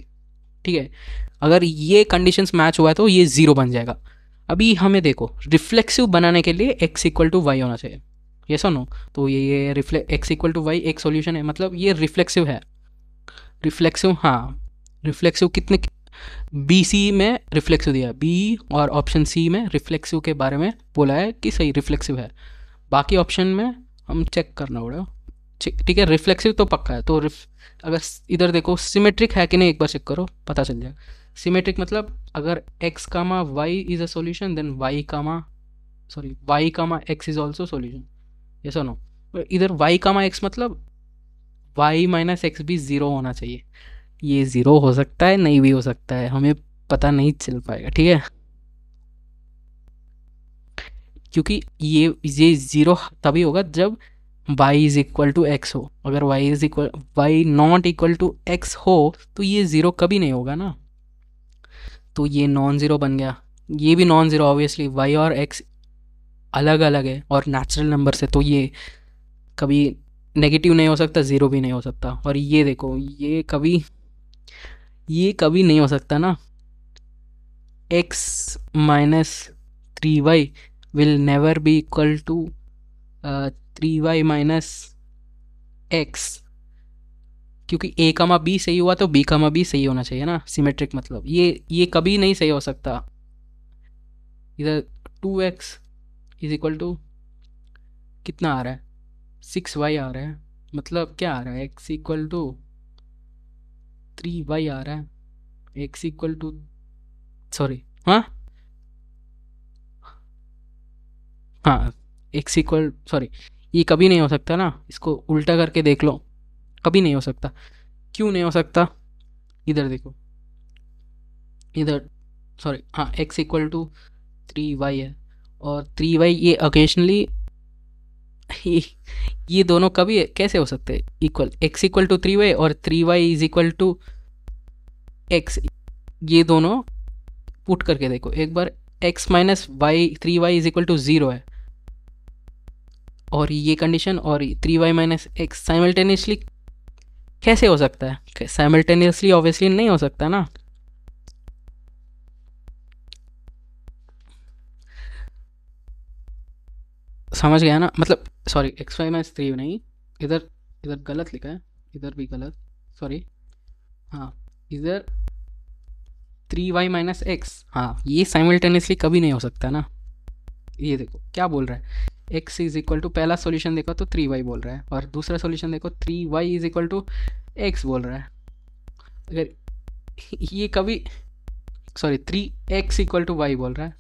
ठीक है, अगर ये कंडीशंस मैच हुआ है तो ये 0 बन जाएगा। अभी हमें देखो रिफ्लेक्सिव बनाने के लिए x = y होना चाहिए, ये सुनो। तो ये x = y एक सॉल्यूशन है, मतलब ये रिफ्लेक्सिव है। रिफ्लेक्सिव, हाँ रिफ्लेक्सिव कितने, बी सी में रिफ्लेक्सिव दिया है, बी और ऑप्शन सी में रिफ्लेक्सिव के बारे में बोला है कि सही रिफ्लेक्सिव है। बाकी ऑप्शन में हम चेक करना पड़ेगा। ठीक है, रिफ्लेक्सिव तो पक्का है। तो अगर इधर देखो सिमेट्रिक है कि नहीं एक बार चेक करो, पता चल जाएगा। सिमेट्रिक मतलब अगर x comma Y is a solution then Y comma X is also solution, yes और नो। इधर y कामा एक्स मतलब y माइनस एक्स भी ज़ीरो होना चाहिए। ये ज़ीरो हो सकता है, नहीं भी हो सकता है, हमें पता नहीं चल पाएगा, ठीक है। क्योंकि ये ज़ीरो तभी होगा जब y is equal to X हो। अगर y not equal to X हो तो ये ज़ीरो कभी नहीं होगा ना। तो ये नॉन ज़ीरो बन गया, ये भी नॉन ज़ीरो ऑब्वियसली, y और x अलग अलग है और नेचुरल नंबर से, तो ये कभी नेगेटिव नहीं हो सकता, ज़ीरो भी नहीं हो सकता। और ये देखो ये कभी नहीं हो सकता ना, x minus 3y will never be equal to 3y minus X, क्योंकि a कामा b सही हुआ तो b कामा b सही होना चाहिए ना। सिमेट्रिक मतलब ये कभी नहीं सही हो सकता। इधर 2x इज इक्वल टू कितना आ रहा है, 6y आ रहा है, मतलब क्या आ रहा है, x इक्वल टू 3y आ रहा है, x इक्वल टू सॉरी हाँ x इक्वल सॉरी, ये कभी नहीं हो सकता ना, इसको उल्टा करके देख लो, कभी नहीं हो सकता। क्यों नहीं हो सकता, इधर देखो, इधर सॉरी हाँ x इक्वल टू 3y है और 3y ये ओकेजनली ये दोनों कभी कैसे हो सकते हैं equal, x equal to 3y और 3y is equal to x, ये दोनों पुट करके देखो एक बार, x minus Y 3y is equal to 0 है और ये कंडीशन, और 3y माइनस एक्स साइमल्टेनियसली कैसे हो सकता है, साइमल्टेनियसली ऑब्वियसली नहीं हो सकता ना। समझ गया ना, मतलब सॉरी x y माइनस 3 नहीं, इधर इधर गलत लिखा है, इधर भी गलत, सॉरी हाँ इधर 3y माइनस एक्स, हाँ ये साइमल्टेनियसली कभी नहीं हो सकता ना। ये देखो क्या बोल रहा है, x इज इक्वल टू, पहला सॉल्यूशन देखो तो 3y बोल रहा है और दूसरा सॉल्यूशन देखो 3y is equal to x बोल रहा है। अगर ये कभी sorry 3x equal to y बोल रहा है,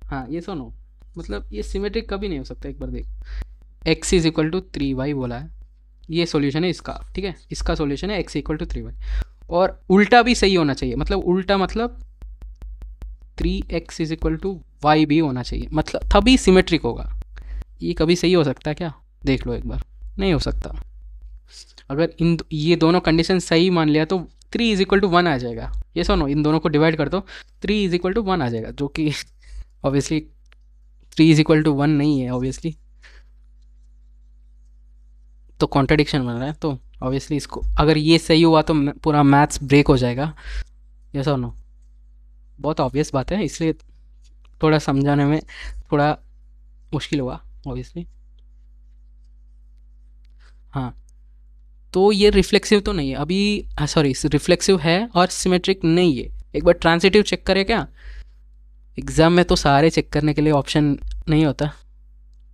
हाँ ये सुनो, मतलब ये सिमेट्रिक कभी नहीं हो सकता। एक बार देख, x is equal to 3y बोला है, ये सॉल्यूशन है इसका, ठीक है, इसका सॉल्यूशन है x इक्वल टू 3y, और उल्टा भी सही होना चाहिए, मतलब उल्टा मतलब 3x is equal to Y भी होना चाहिए, मतलब तभी सिमेट्रिक होगा। ये कभी सही हो सकता है क्या, देख लो एक बार, नहीं हो सकता। अगर ये दोनों कंडीशन सही मान लिया तो 3 इज इक्वल टू 1 आ जाएगा, ये सुनो इन दोनों को डिवाइड कर दो, 3 इज इक्वल टू 1 आ जाएगा, जो कि ऑब्वियसली 3 इज इक्वल टू 1 नहीं है ऑब्वियसली, तो कॉन्ट्रडिक्शन बन रहा है। तो ऑब्वियसली इसको अगर ये सही हुआ तो पूरा मैथ्स ब्रेक हो जाएगा, ये सुनो बहुत ऑब्वियस बात है, इसलिए थोड़ा समझाने में थोड़ा मुश्किल हुआ ऑब्वियसली। हाँ तो ये रिफ्लेक्सिव तो नहीं है अभी, सॉरी रिफ्लेक्सिव है और सिमेट्रिक नहीं है। एक बार ट्रांसिटिव चेक करें क्या, एग्ज़ाम में तो सारे चेक करने के लिए ऑप्शन नहीं होता,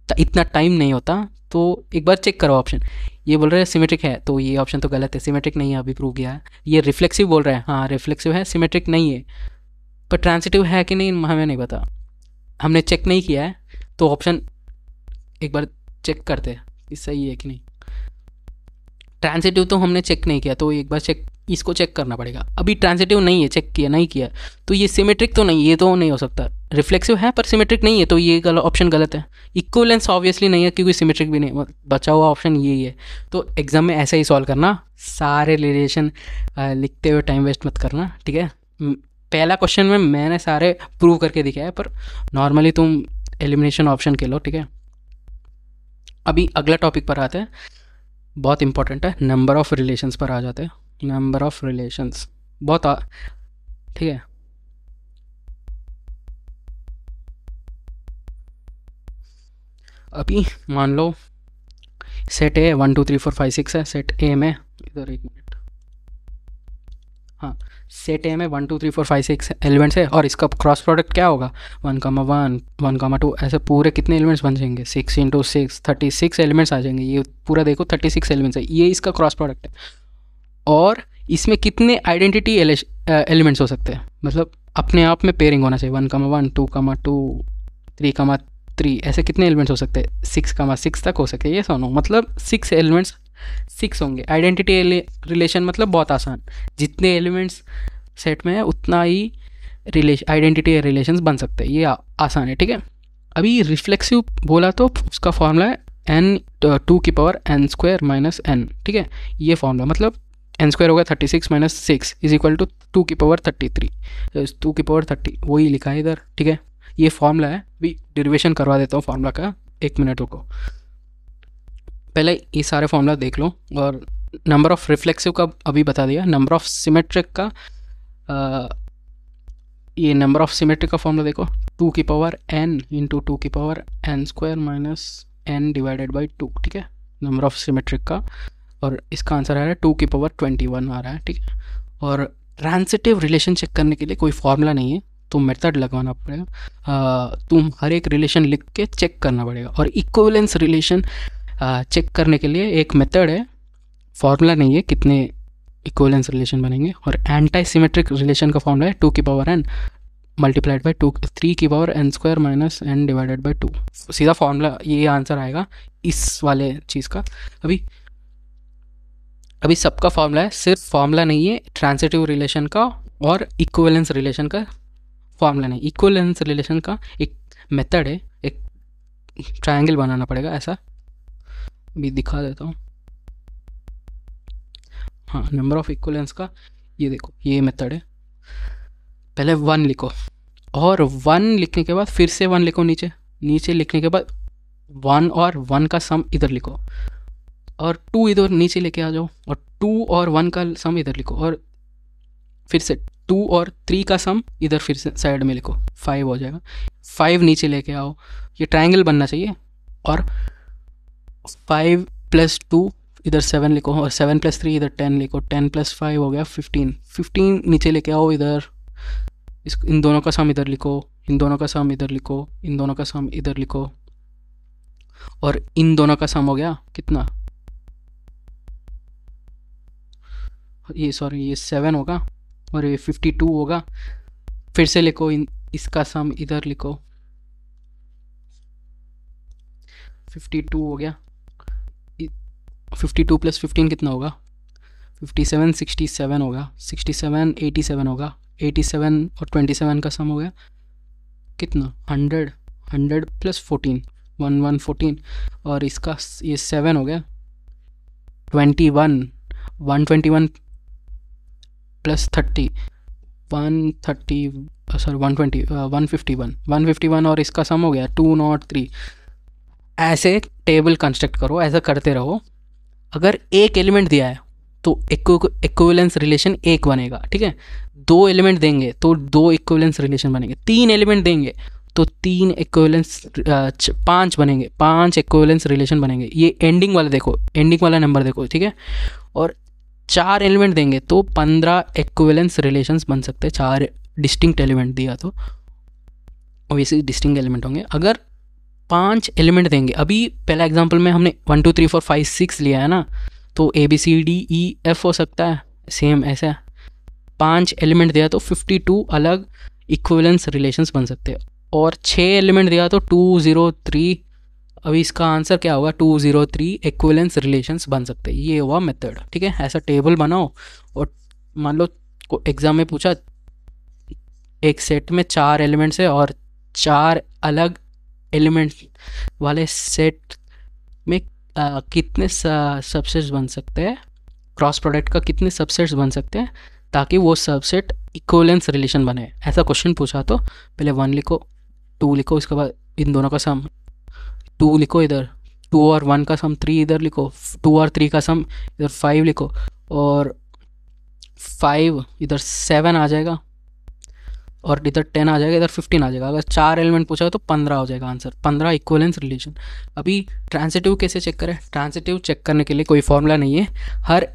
इतना टाइम नहीं होता, तो एक बार चेक करो ऑप्शन। ये बोल रहे हैं सिमेट्रिक है तो ये ऑप्शन तो गलत है, सिमेट्रिक नहीं है अभी प्रूव किया है। ये रिफ्लेक्सिव बोल रहे हैं, हाँ रिफ्लेक्सिव है, सिमेट्रिक नहीं है। पर ट्रांसिटिव है कि नहीं हमें नहीं पता, हमने चेक नहीं किया है, तो ऑप्शन एक बार चेक करते हैं कि सही है कि नहीं। ट्रांसिटिव तो हमने चेक नहीं किया, तो एक बार इसको चेक करना पड़ेगा। अभी ट्रांसिटिव नहीं है, चेक किया नहीं किया, तो ये सिमेट्रिक तो नहीं, ये तो नहीं हो सकता। रिफ्लेक्सिव है पर सिमेट्रिक नहीं है, तो ये ऑप्शन गलत है। इक्विवेलेंस ऑब्वियसली नहीं है क्योंकि सिमेट्रिक भी नहीं, बचा हुआ ऑप्शन यही है। तो एग्जाम में ऐसे ही सॉल्व करना, सारे रिलेशन लिखते हुए टाइम वेस्ट मत करना, ठीक है। पहला क्वेश्चन में मैंने सारे प्रूव करके दिखाया है, पर नॉर्मली तुम एलिमिनेशन ऑप्शन के लो, ठीक है। अभी अगला टॉपिक पर आते हैं, बहुत इंपॉर्टेंट है, नंबर ऑफ़ रिलेशंस पर आ जाते हैं। नंबर ऑफ़ रिलेशंस बहुत ठीक है। अभी मान लो सेट ए 1 2 3 4 5 6 है, सेट ए में, इधर एक मिनट, हाँ, सेट ए में 1 2 3 4 5 6 एलिमेंट्स है और इसका क्रॉस प्रोडक्ट क्या होगा, 1,1 1,2 ऐसे पूरे कितने एलिमेंट्स बन जाएंगे, 6 इंटू 6 36 एलिमेंट्स आ जाएंगे। ये पूरा देखो 36 एलिमेंट्स है, ये इसका क्रॉस प्रोडक्ट है। और इसमें कितने आइडेंटिटी एलिमेंट्स हो सकते हैं, मतलब अपने आप में पेयरिंग होना चाहिए, 1,1 2,2 3,3 ऐसे कितने एलिमेंट्स हो सकते हैं, 6,6 तक हो सकते हैं। ये सुनो, मतलब 6 एलिमेंट्स 6 होंगे। आइडेंटिटी रिलेशन मतलब बहुत आसान, जितने एलिमेंट्स सेट में है उतना ही आइडेंटिटी रिलेशंस बन सकते हैं, ये आसान है, ठीक है। अभी रिफ्लेक्सिव बोला तो उसका फॉर्मूला है n 2 की power n square minus n, ठीक है। ये फॉर्मूला मतलब n स्क्वायर होगा 36 माइनस 6 इज इक्वल टू 2 की पावर 33, 2 की पावर 30 वही लिखा है इधर, ठीक है। ये फॉर्मूला है, भी डेरिवेशन करवा देता हूँ फॉर्मूला का, 1 मिनट रुको। पहले ये सारे फॉर्मूला देख लो, और नंबर ऑफ रिफ्लेक्सिव का अभी बता दिया। नंबर ऑफ सिमेट्रिक का ये नंबर ऑफ सिमेट्रिक का फॉर्मूला देखो, 2 की पावर n इंटू 2 की power n square minus n divided by 2, ठीक है, नंबर ऑफ सिमेट्रिक का। और इसका आंसर आ रहा है 2 की पावर 21 आ रहा है, ठीक है। और ट्रांसिटिव रिलेशन चेक करने के लिए कोई फॉर्मूला नहीं है, तो मेथड लगवाना पड़ेगा। तुम हर एक रिलेशन लिख के चेक करना पड़ेगा। और इक्विवेलेंस रिलेशन चेक करने के लिए एक मेथड है, फॉर्मूला नहीं है कितने इक्विवेलेंस रिलेशन बनेंगे। और एंटी सिमेट्रिक रिलेशन का फॉर्मूला है 2 की पावर n मल्टीप्लाइड बाई 3 की power n square minus n divided by 2। सीधा फॉर्मूला ये आंसर आएगा इस वाले चीज़ का। अभी सबका फॉर्मूला है, सिर्फ फॉर्मूला नहीं है ट्रांसिटिव रिलेशन का और इक्विवेलेंस रिलेशन का फॉर्मूला नहीं। इक्विवेलेंस रिलेशन का एक मेथड है, एक ट्रायंगल बनाना पड़ेगा ऐसा, भी दिखा देता हूँ। हाँ, नंबर ऑफ इक्विवेलेंस का ये देखो, ये मेथड है। पहले 1 लिखो, और 1 लिखने के बाद फिर से 1 लिखो, नीचे लिखने के बाद 1 और 1 का सम इधर लिखो, और 2 इधर नीचे लेके आ जाओ, और 2 और 1 का सम इधर लिखो, और फिर से 2 और 3 का सम इधर फिर से साइड में लिखो, 5 हो जाएगा। 5 नीचे लेके आओ, ये ट्रायंगल बनना चाहिए। और 5 प्लस 2 इधर 7 लिखो, और 7 प्लस 3 इधर 10 लिखो, 10 प्लस 5 हो गया 15। 15 नीचे लेके आओ इधर, इन दोनों का सम इधर लिखो, इन दोनों का सम इधर लिखो, इन दोनों का सम इधर लिखो, और इन दोनों का सम हो गया कितना, ये 7 होगा, और ये 52 होगा। फिर से लिखो, इसका सम इधर लिखो, 52 हो गया। 52 प्लस 15 कितना होगा, 57 67 होगा, 67 87 होगा, 87 और 27 का सम हो गया कितना, 100 100 प्लस 14 114, और इसका ये 7 हो गया, 21 121 प्लस 30 130 सॉरी 120 151 और इसका सम हो गया 203। ऐसे टेबल कंस्ट्रक्ट करो, ऐसा करते रहो। अगर एक एलिमेंट दिया है तो इक्विवेलेंस रिलेशन एक बनेगा, ठीक है। 2 एलिमेंट देंगे तो 2 इक्विवेलेंस रिलेशन बनेंगे। 3 एलिमेंट देंगे तो 3 इक्विवेलेंस 5 बनेंगे, 5 इक्विवेलेंस रिलेशन बनेंगे। ये एंडिंग वाला देखो, एंडिंग वाला नंबर देखो, ठीक है। और 4 एलिमेंट देंगे तो 15 इक्विवेलेंस रिलेशंस बन सकते हैं। 4 डिस्टिंक्ट एलिमेंट दिया तो ऑब्वियसली डिस्टिंक्ट एलिमेंट होंगे। अगर 5 एलिमेंट देंगे, अभी पहला एग्जांपल में हमने 1 2 3 4 5 6 लिया है ना, तो ABCDEF हो सकता है, सेम ऐसा 5 एलिमेंट दिया तो 52 अलग इक्विवेलेंस रिलेशंस बन सकते हैं। और 6 एलिमेंट दिया तो 203, अभी इसका आंसर क्या होगा, 203 इक्विवेलेंस रिलेशंस बन सकते हैं। ये हुआ मेथड, ठीक है। ऐसा टेबल बनाओ, और मान लो एग्जाम में पूछा एक सेट में 4 एलिमेंट्स है और 4 अलग एलिमेंट वाले सेट में कितने सबसेट्स बन सकते हैं, क्रॉस प्रोडक्ट का कितने सबसेट्स बन सकते हैं, ताकि वो सबसेट इक्विवेलेंस रिलेशन बने। ऐसा क्वेश्चन पूछा तो पहले 1 लिखो, 2 लिखो, इसके बाद इन दोनों का सम 2 लिखो इधर, 2 और 1 का सम 3 इधर लिखो, 2 और 3 का सम इधर 5 लिखो, और 5 इधर 7 आ जाएगा, और इधर 10 आ जाएगा, इधर 15 आ जाएगा। अगर 4 एलिमेंट पूछा तो 15 हो जाएगा आंसर, 15 इक्विवेलेंस रिलेशन। अभी ट्रांसिटिव कैसे चेक करें, ट्रांसिटिव चेक करने के लिए कोई फॉर्मूला नहीं है। हर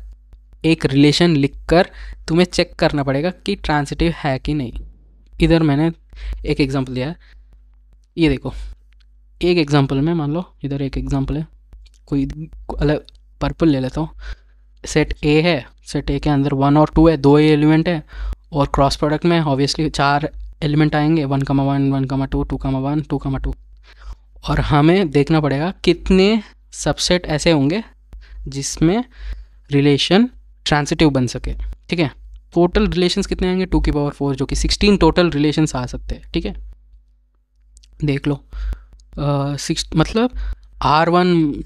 एक रिलेशन लिखकर तुम्हें चेक करना पड़ेगा कि ट्रांसिटिव है कि नहीं। इधर मैंने एक एग्जांपल दिया है, ये देखो। एक एग्जांपल में मान लो इधर एक एग्जांपल है, कोई अलग पर्पल ले लेता हूँ। सेट ए है, सेट ए के अंदर 1 और 2 है, दो एलिमेंट है, और क्रॉस प्रोडक्ट में ऑब्वियसली 4 एलिमेंट आएंगे, 1,1, 1,2, 2,1, 2,2। और हमें देखना पड़ेगा कितने सबसेट ऐसे होंगे जिसमें रिलेशन ट्रांसिटिव बन सके। ठीक है, टोटल रिलेशंस कितने आएंगे 2⁴, जो कि 16 टोटल रिलेशंस आ सकते हैं। ठीक है, देख लो। मतलब R1,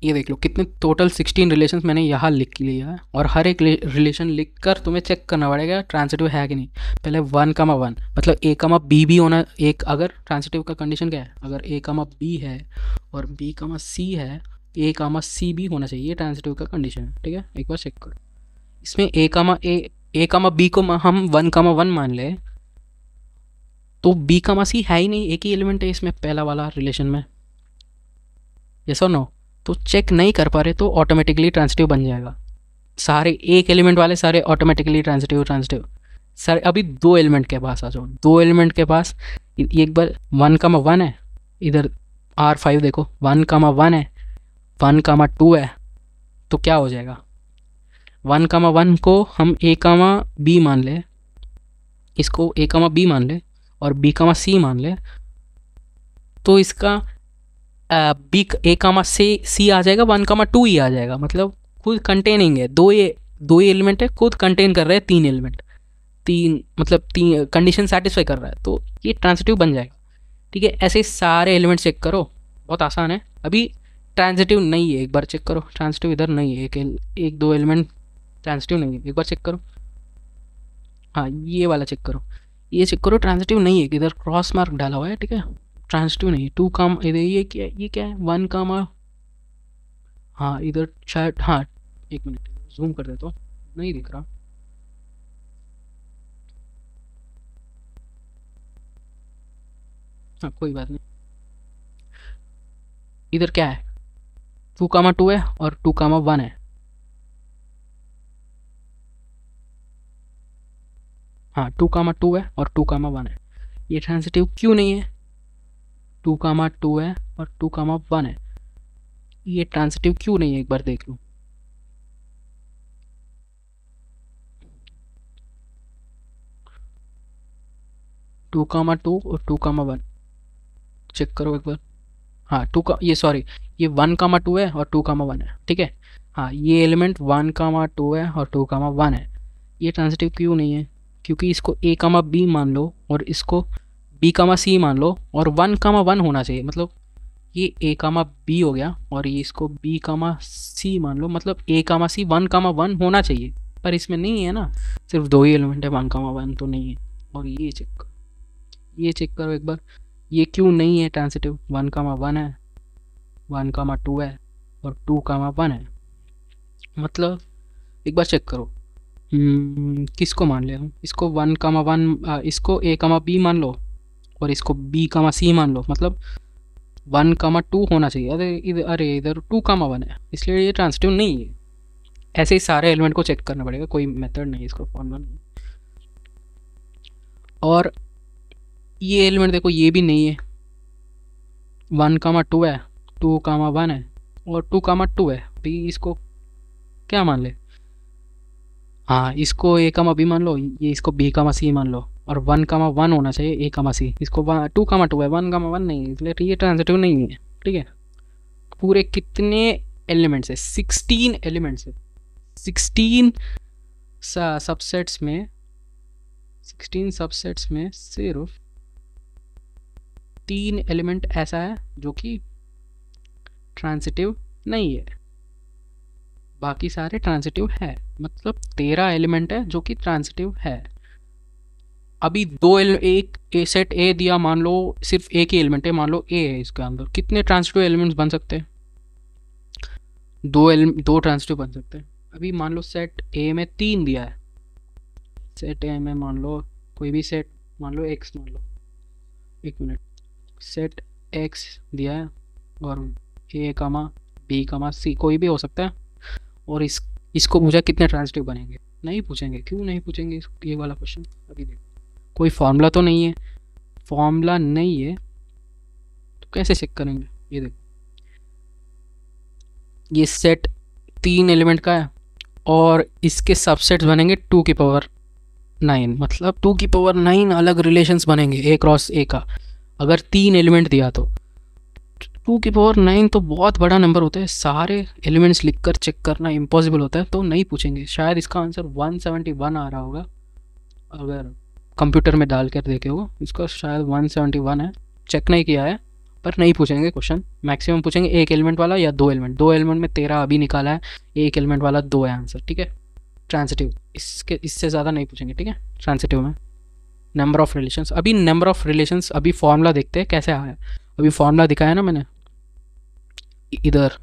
ये देख लो कितने टोटल 16 रिलेशंस मैंने यहाँ लिख लिया है, और हर एक रिलेशन लिख कर तुम्हें चेक करना पड़ेगा ट्रांसिटिव है कि नहीं। पहले 1,1 मतलब A, B भी होना। एक अगर ट्रांसिटिव का कंडीशन क्या है, अगर A, B है और B, C है, A, C भी होना चाहिए, ट्रांसिटिव का कंडीशन है। ठीक है, एक बार चेक करो। इसमें A, B को हम 1,1 मान ले, तो B, C है ही नहीं, एक ही एलिमेंट है इसमें पहला वाला रिलेशन में। यस और नो? तो चेक नहीं कर पा रहे तो ऑटोमेटिकली ट्रांसिटिव बन जाएगा। सारे एक एलिमेंट वाले सारे ऑटोमेटिकली ट्रांसिटिव। सर अभी दो एलिमेंट के पास आ जाओ, दो एलिमेंट के पास एक बार 1,1 है, इधर R5 देखो 1,1 है, 1,2 है, तो क्या हो जाएगा। 1,1 को हम A, B मान ले, इसको A, B मान ले, और B, C मान ले, तो इसका बी A, C आ जाएगा, 1,2 ही आ जाएगा। मतलब खुद कंटेनिंग है, दो ही एलिमेंट है, खुद कंटेन कर रहे हैं तीन एलिमेंट, मतलब तीन कंडीशन सेटिस्फाई कर रहा है, तो ये ट्रांसिटिव बन जाएगा। ठीक है, ऐसे सारे एलिमेंट चेक करो, बहुत आसान है। अभी ट्रांसिटिव नहीं है, एक बार चेक करो, ट्रांसिटिव इधर नहीं है, एक दो एलिमेंट ट्रांसिटिव नहीं है, एक बार चेक करो। हाँ, ये वाला चेक करो, ये चेक करो, ट्रांसिटिव नहीं है, इधर क्रॉस मार्क डाला हुआ है। ठीक है, ट्रांसिटिव नहीं है। 2 काम इधर, ये क्या है 1, हाँ इधर शायद, हाँ एक मिनट जूम कर देता हूँ, नहीं दिख रहा। हाँ कोई बात नहीं, इधर क्या है 2,2 है और 2,1 है। हाँ 2,2 है और 2,1 है, ये ट्रांसिटिव क्यों नहीं है। 2,2 है और 2,1 है, ये ट्रांसिटिव क्यों नहीं है, एक बार देख लो। टू कामा टू और 2,1 चेक करो एक बार। हाँ ये सॉरी, ये 1,2 है और 2,1 है। ठीक है, हाँ ये एलिमेंट 1,2 है और 2,1 है, ये ट्रांसिटिव क्यों नहीं है, क्योंकि इसको A, B मान लो और इसको B, C मान लो, और 1,1 होना चाहिए। मतलब ये A, B हो गया, और ये इसको B, C मान लो, मतलब A, C 1,1 होना चाहिए, पर इसमें नहीं है ना, सिर्फ दो ही एलिमेंट है, 1,1 तो नहीं है। और ये चेक करो एक बार, ये क्यों नहीं है ट्रांसिटिव। 1,1 है, 1,2 है और 2,1 है, मतलब एक बार चेक करो। किसको मान ले हम, इसको 1,1, इसको A, B मान लो और इसको B, C मान लो, मतलब 1,2 होना चाहिए। अरे इधर 2,1 है, इसलिए ये ट्रांसिटिव नहीं है। ऐसे ही सारे एलिमेंट को चेक करना पड़ेगा, कोई मेथड नहीं है इसको, फॉर्मूला नहीं। और ये एलिमेंट देखो, ये भी नहीं है, 1,2 है, 2,1 है और 2,2 है। अभी इसको क्या मान ले, हाँ इसको A, B मान लो, ये इसको B, C मान लो, और 1,1 होना चाहिए A, C, इसको 2,2 है, 1,1 नहीं है, इसलिए ये ट्रांसिटिव नहीं है। ठीक है, पूरे कितने एलिमेंट्स है, 16 एलिमेंट्स है, 16 सबसेट्स में, 16 सबसेट्स में सिर्फ 3 एलिमेंट ऐसा है जो कि ट्रांसिटिव नहीं है, बाकी सारे ट्रांसिटिव है। मतलब 13 एलिमेंट है जो कि ट्रांसिटिव है। अभी एक सेट ए दिया, मान लो सिर्फ एक ही एलिमेंट है, मान लो ए है, इसके अंदर कितने ट्रांसिटिव एलिमेंट्स बन सकते हैं, दो ट्रांसिटिव बन सकते हैं। अभी मान लो सेट ए में 3 दिया है, सेट ए में मान लो कोई भी सेट, मान लो एक्स मान लो, एक मिनट, सेट एक्स दिया है और A, B, C कोई भी हो सकता है, और इसको पूछा कितने ट्रांजिटिव बनेंगे, नहीं पूछेंगे। क्यों नहीं पूछेंगे ये वाला क्वेश्चन? अभी देखो, कोई फॉर्मूला तो नहीं है, फॉर्मूला नहीं है तो कैसे चेक करेंगे? ये देखो, ये सेट 3 एलिमेंट का है और इसके सबसेट्स बनेंगे 2 की पावर 9, मतलब 2 की पावर 9 अलग रिलेशंस बनेंगे ए क्रॉस ए का, अगर 3 एलिमेंट दिया तो 2 की पावर 9 तो बहुत बड़ा नंबर होता है, सारे एलिमेंट्स लिखकर चेक करना इम्पॉसिबल होता है, तो नहीं पूछेंगे। शायद इसका आंसर 171 आ रहा होगा, अगर कंप्यूटर में डाल कर देखे हो, इसका शायद 171 है, चेक नहीं किया है, पर नहीं पूछेंगे क्वेश्चन। मैक्सिमम पूछेंगे एक एलिमेंट वाला या 2 एलिमेंट, 2 एलिमेंट में 13 अभी निकाला है, एक एलिमेंट वाला 2 है आंसर, ठीक है। ट्रांसिटिव इसके इससे ज़्यादा नहीं पूछेंगे, ठीक है। ट्रांसिटिव में नंबर ऑफ रिलेशंस, अभी नंबर ऑफ रिलेशंस, अभी फॉर्मूला देखते हैं कैसे आया। अभी फॉर्मूला दिखाया ना मैंने, इधर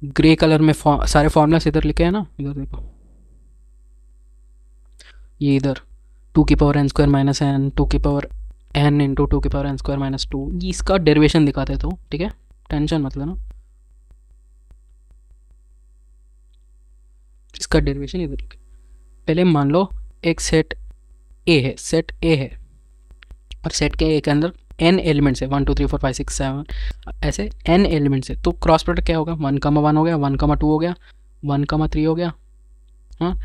ग्रे कलर में सारे फॉर्मूलास इधर लिखे हैं ना, इधर देखो, ये इधर 2 की पावर n² - n, 2 की पावर n इंटू 2 की पावर n² - 2, इसका डेरिवेशन दिखाते तो, ठीक है, टेंशन मत लेना। इसका डेरिवेशन इधर लिखे। पहले मान लो एक सेट ए है, सेट ए है, और सेट के ए के अंदर n एलिमेंट्स है, 1 2 3 4 5 6 7, ऐसे n एलिमेंट्स है, तो क्रॉस प्रोडक्ट क्या होगा? 1,1 हो गया, 1,2 हो गया, 1,3 हो गया, हाँ,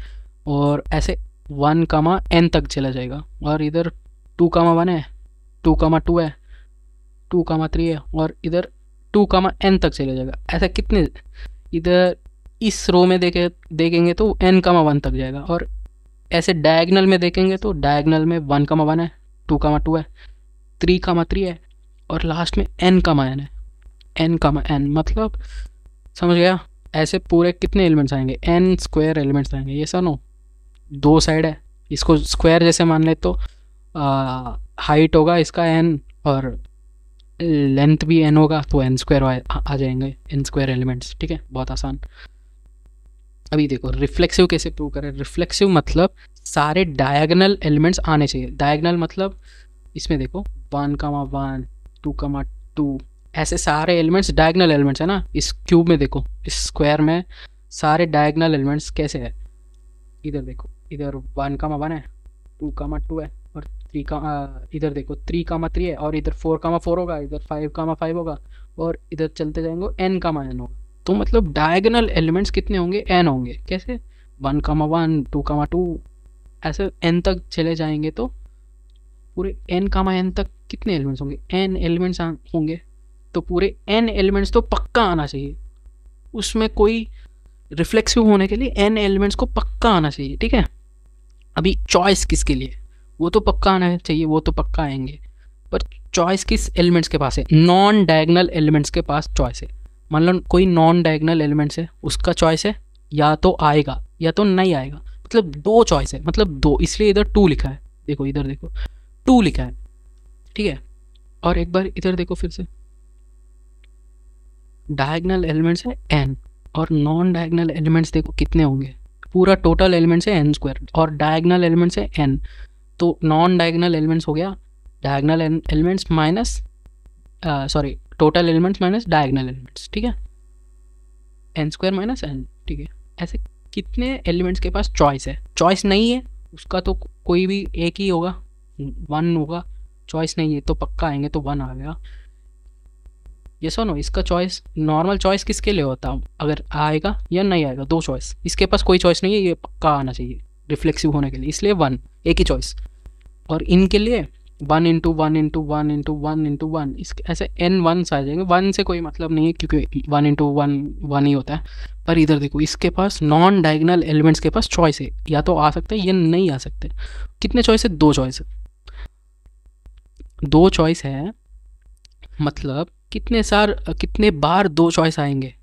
और ऐसे 1,n तक चला जाएगा, और इधर 2,1 है, 2,2 है, 2,3 है, और इधर 2,n तक चला जाएगा। ऐसा कितने, इधर इस रो में देखेंगे तो n,1 तक जाएगा, और ऐसे डायगनल में देखेंगे तो डायगनल में 1,1 है, 2,2 है, 3,3 है, और लास्ट में n,n है, n,n मतलब समझ गया? ऐसे पूरे कितने एलिमेंट्स आएंगे? n² एलिमेंट्स आएंगे, ये सर नो, 2 साइड है, इसको स्क्वायर जैसे मान ले तो हाइट होगा इसका n, और लेंथ भी n होगा, तो n² आ जाएंगे, n² एलिमेंट्स, ठीक है, बहुत आसान। अभी देखो रिफ्लेक्सिव कैसे प्रूव करें। रिफ्लेक्सिव मतलब सारे डायगोनल एलिमेंट्स आने चाहिए। डायगोनल मतलब इसमें देखो 1,1 2,2 ऐसे सारे एलिमेंट्स डायगोनल एलिमेंट्स है ना। इस क्यूब में देखो, इस स्क्वायर में सारे डायगोनल एलिमेंट्स कैसे है, इधर देखो, इधर 1,1 है, 2,2 है, और 3 का इधर देखो 3,3 है, और इधर 4,4 होगा, इधर 5,5 होगा, और इधर चलते जाएंगे n,n होगा। तो मतलब डायगोनल एलिमेंट्स कितने होंगे? n होंगे। कैसे? 1,1 2,2 ऐसे n तक चले जाएंगे, तो पूरे n,n तक कितने एलिमेंट्स होंगे? n एलिमेंट्स होंगे, तो पूरे n एलिमेंट्स तो पक्का आना चाहिए, उसमें कोई रिफ्लेक्सिव होने के लिए n एलिमेंट्स को पक्का आना चाहिए, ठीक है। अभी चॉइस किसके लिए? वो तो पक्का आना चाहिए, वो तो पक्का आएंगे, पर चॉइस किस एलिमेंट्स के पास है? नॉन डायगोनल एलिमेंट्स के पास चॉइस है। मान लो कोई नॉन डायगोनल एलिमेंट्स है, उसका चॉइस है या तो आएगा या तो नहीं आएगा, मतलब 2 चॉइस है, मतलब 2, इसलिए इधर 2 लिखा है। देखो इधर देखो 2 लिखा है, ठीक है। और एक बार इधर देखो फिर से, डायगोनल एलिमेंट्स है n, और नॉन डायगोनल एलिमेंट्स देखो कितने होंगे, पूरा टोटल एलिमेंट्स है n², और डायगोनल एलिमेंट्स है n, तो नॉन डायगोनल एलिमेंट्स हो गया diagonal elements minus sorry total elements minus diagonal elements, ठीक है, n² - n, ठीक है। ऐसे कितने एलिमेंट्स के पास चॉइस है? चॉइस नहीं है उसका तो कोई भी एक ही होगा, 1 होगा। चॉइस नहीं है तो पक्का आएंगे, तो 1 आ गया। ये सुनो, इसका चॉइस, नॉर्मल चॉइस किसके लिए होता है? अगर आएगा या नहीं आएगा, 2 चॉइस। इसके पास कोई चॉइस नहीं है, ये पक्का आना चाहिए रिफ्लेक्सिव होने के लिए, इसलिए 1, एक ही चॉइस। और इनके लिए 1 × 1 × 1 × 1 × 1, इस ऐसे n 1s आ जाएंगे। 1 से कोई मतलब नहीं है, क्योंकि 1 × 1 1 ही होता है। पर इधर देखो, इसके पास नॉन डायगोनल एलिमेंट्स के पास चॉइस है, या तो आ सकते हैं या नहीं आ सकते। कितने चॉइस है? 2 चॉइस है। 2 चॉइस है मतलब कितने बार 2 चॉइस आएंगे?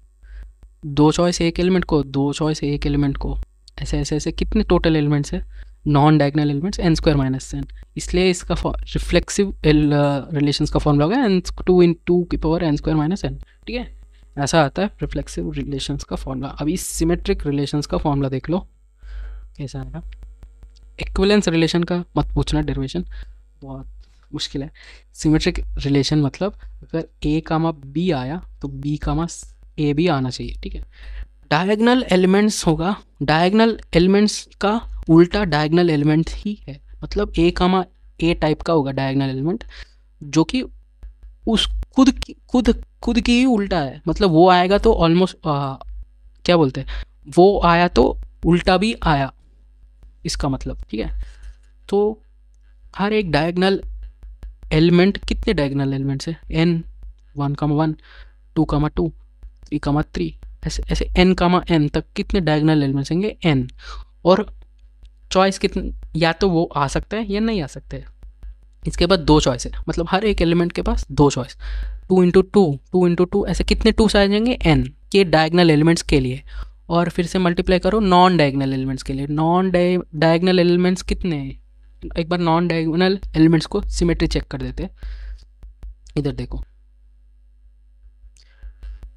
2 चॉइस एक एलिमेंट को, 2 चॉइस एक एलिमेंट को, ऐसे ऐसे ऐसे कितने टोटल एलिमेंट्स है? Non diagonal elements n² - n, इसलिए इसका रिफ्लेक्सिव रिलेशंस का फॉर्मूला होगा n2 × 2 n²- n, ठीक है। ऐसा आता है रिफ्लेक्सिव रिलेशंस का फॉर्मूला। अभी सिमेट्रिक रिलेशंस का फॉर्मूला देख लो कैसा आएगा। इक्विवेलेंस रिलेशन का मत पूछना, डेरिवेशन बहुत मुश्किल है। सिमेट्रिक रिलेशन मतलब अगर a, b आया तो b, a भी आना चाहिए, ठीक है। डायगोनल एलिमेंट्स होगा, डायगोनल एलिमेंट्स का उल्टा डायगोनल एलिमेंट ही है, मतलब ए कामा ए टाइप का होगा डायगोनल एलिमेंट, जो कि उस खुद की ही उल्टा है, मतलब वो आएगा तो ऑलमोस्ट क्या बोलते हैं, वो आया तो उल्टा भी आया, इसका मतलब, ठीक है। तो हर एक डायगोनल एलिमेंट, कितने डायगोनल एलिमेंट्स है, एन, 1,1, 2,2, 3,3, ऐसे ऐसे एन कामा एन तक कितने डायगोनल एलिमेंट्स होंगे, एन। और चॉइस कितने, या तो वो आ सकता है या नहीं आ सकता है, इसके बाद दो चॉइस है, मतलब हर एक एलिमेंट के पास दो चॉइस, 2 इंटू 2, 2 इंटू 2, ऐसे कितने टूस आ जाएंगे, एन के डायगोनल एलिमेंट्स के लिए। और फिर से मल्टीप्लाई करो नॉन डायगोनल एलिमेंट्स के लिए, नॉन डायगोनल एलिमेंट्स कितने हैं, एक बार नॉन डायगोनल एलिमेंट्स को सिमेट्री चेक कर देते हैं। इधर देखो,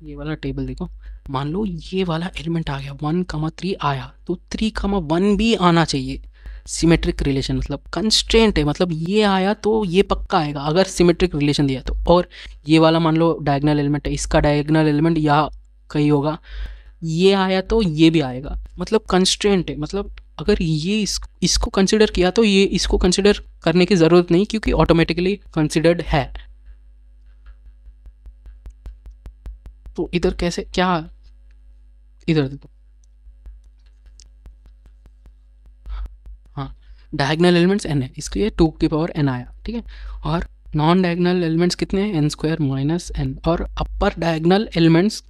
ये वाला टेबल देखो, मान लो ये वाला एलिमेंट आ गया, 1,3 आया, तो 3,1 भी आना चाहिए, सिमेट्रिक रिलेशन, मतलब कंस्ट्रेंट है, मतलब ये आया तो ये पक्का आएगा अगर सिमेट्रिक रिलेशन दिया तो। और ये वाला मान लो डायगोनल एलिमेंट है, इसका डायगोनल एलिमेंट यहाँ कहीं होगा, ये आया तो ये भी आएगा, मतलब कंस्ट्रेंट है, मतलब अगर ये इसको कंसिडर किया तो ये इसको कंसिडर करने की ज़रूरत नहीं, क्योंकि ऑटोमेटिकली कंसिडर्ड है। तो इधर कैसे क्या, इधर देखो, हाँ, डायगोनल एलिमेंट्स n है, इसके लिए 2 की पावर n आया, ठीक है। और नॉन डायगोनल एलिमेंट्स कितने हैं, n² माइनस n। और अपर डायगोनल एलिमेंट्स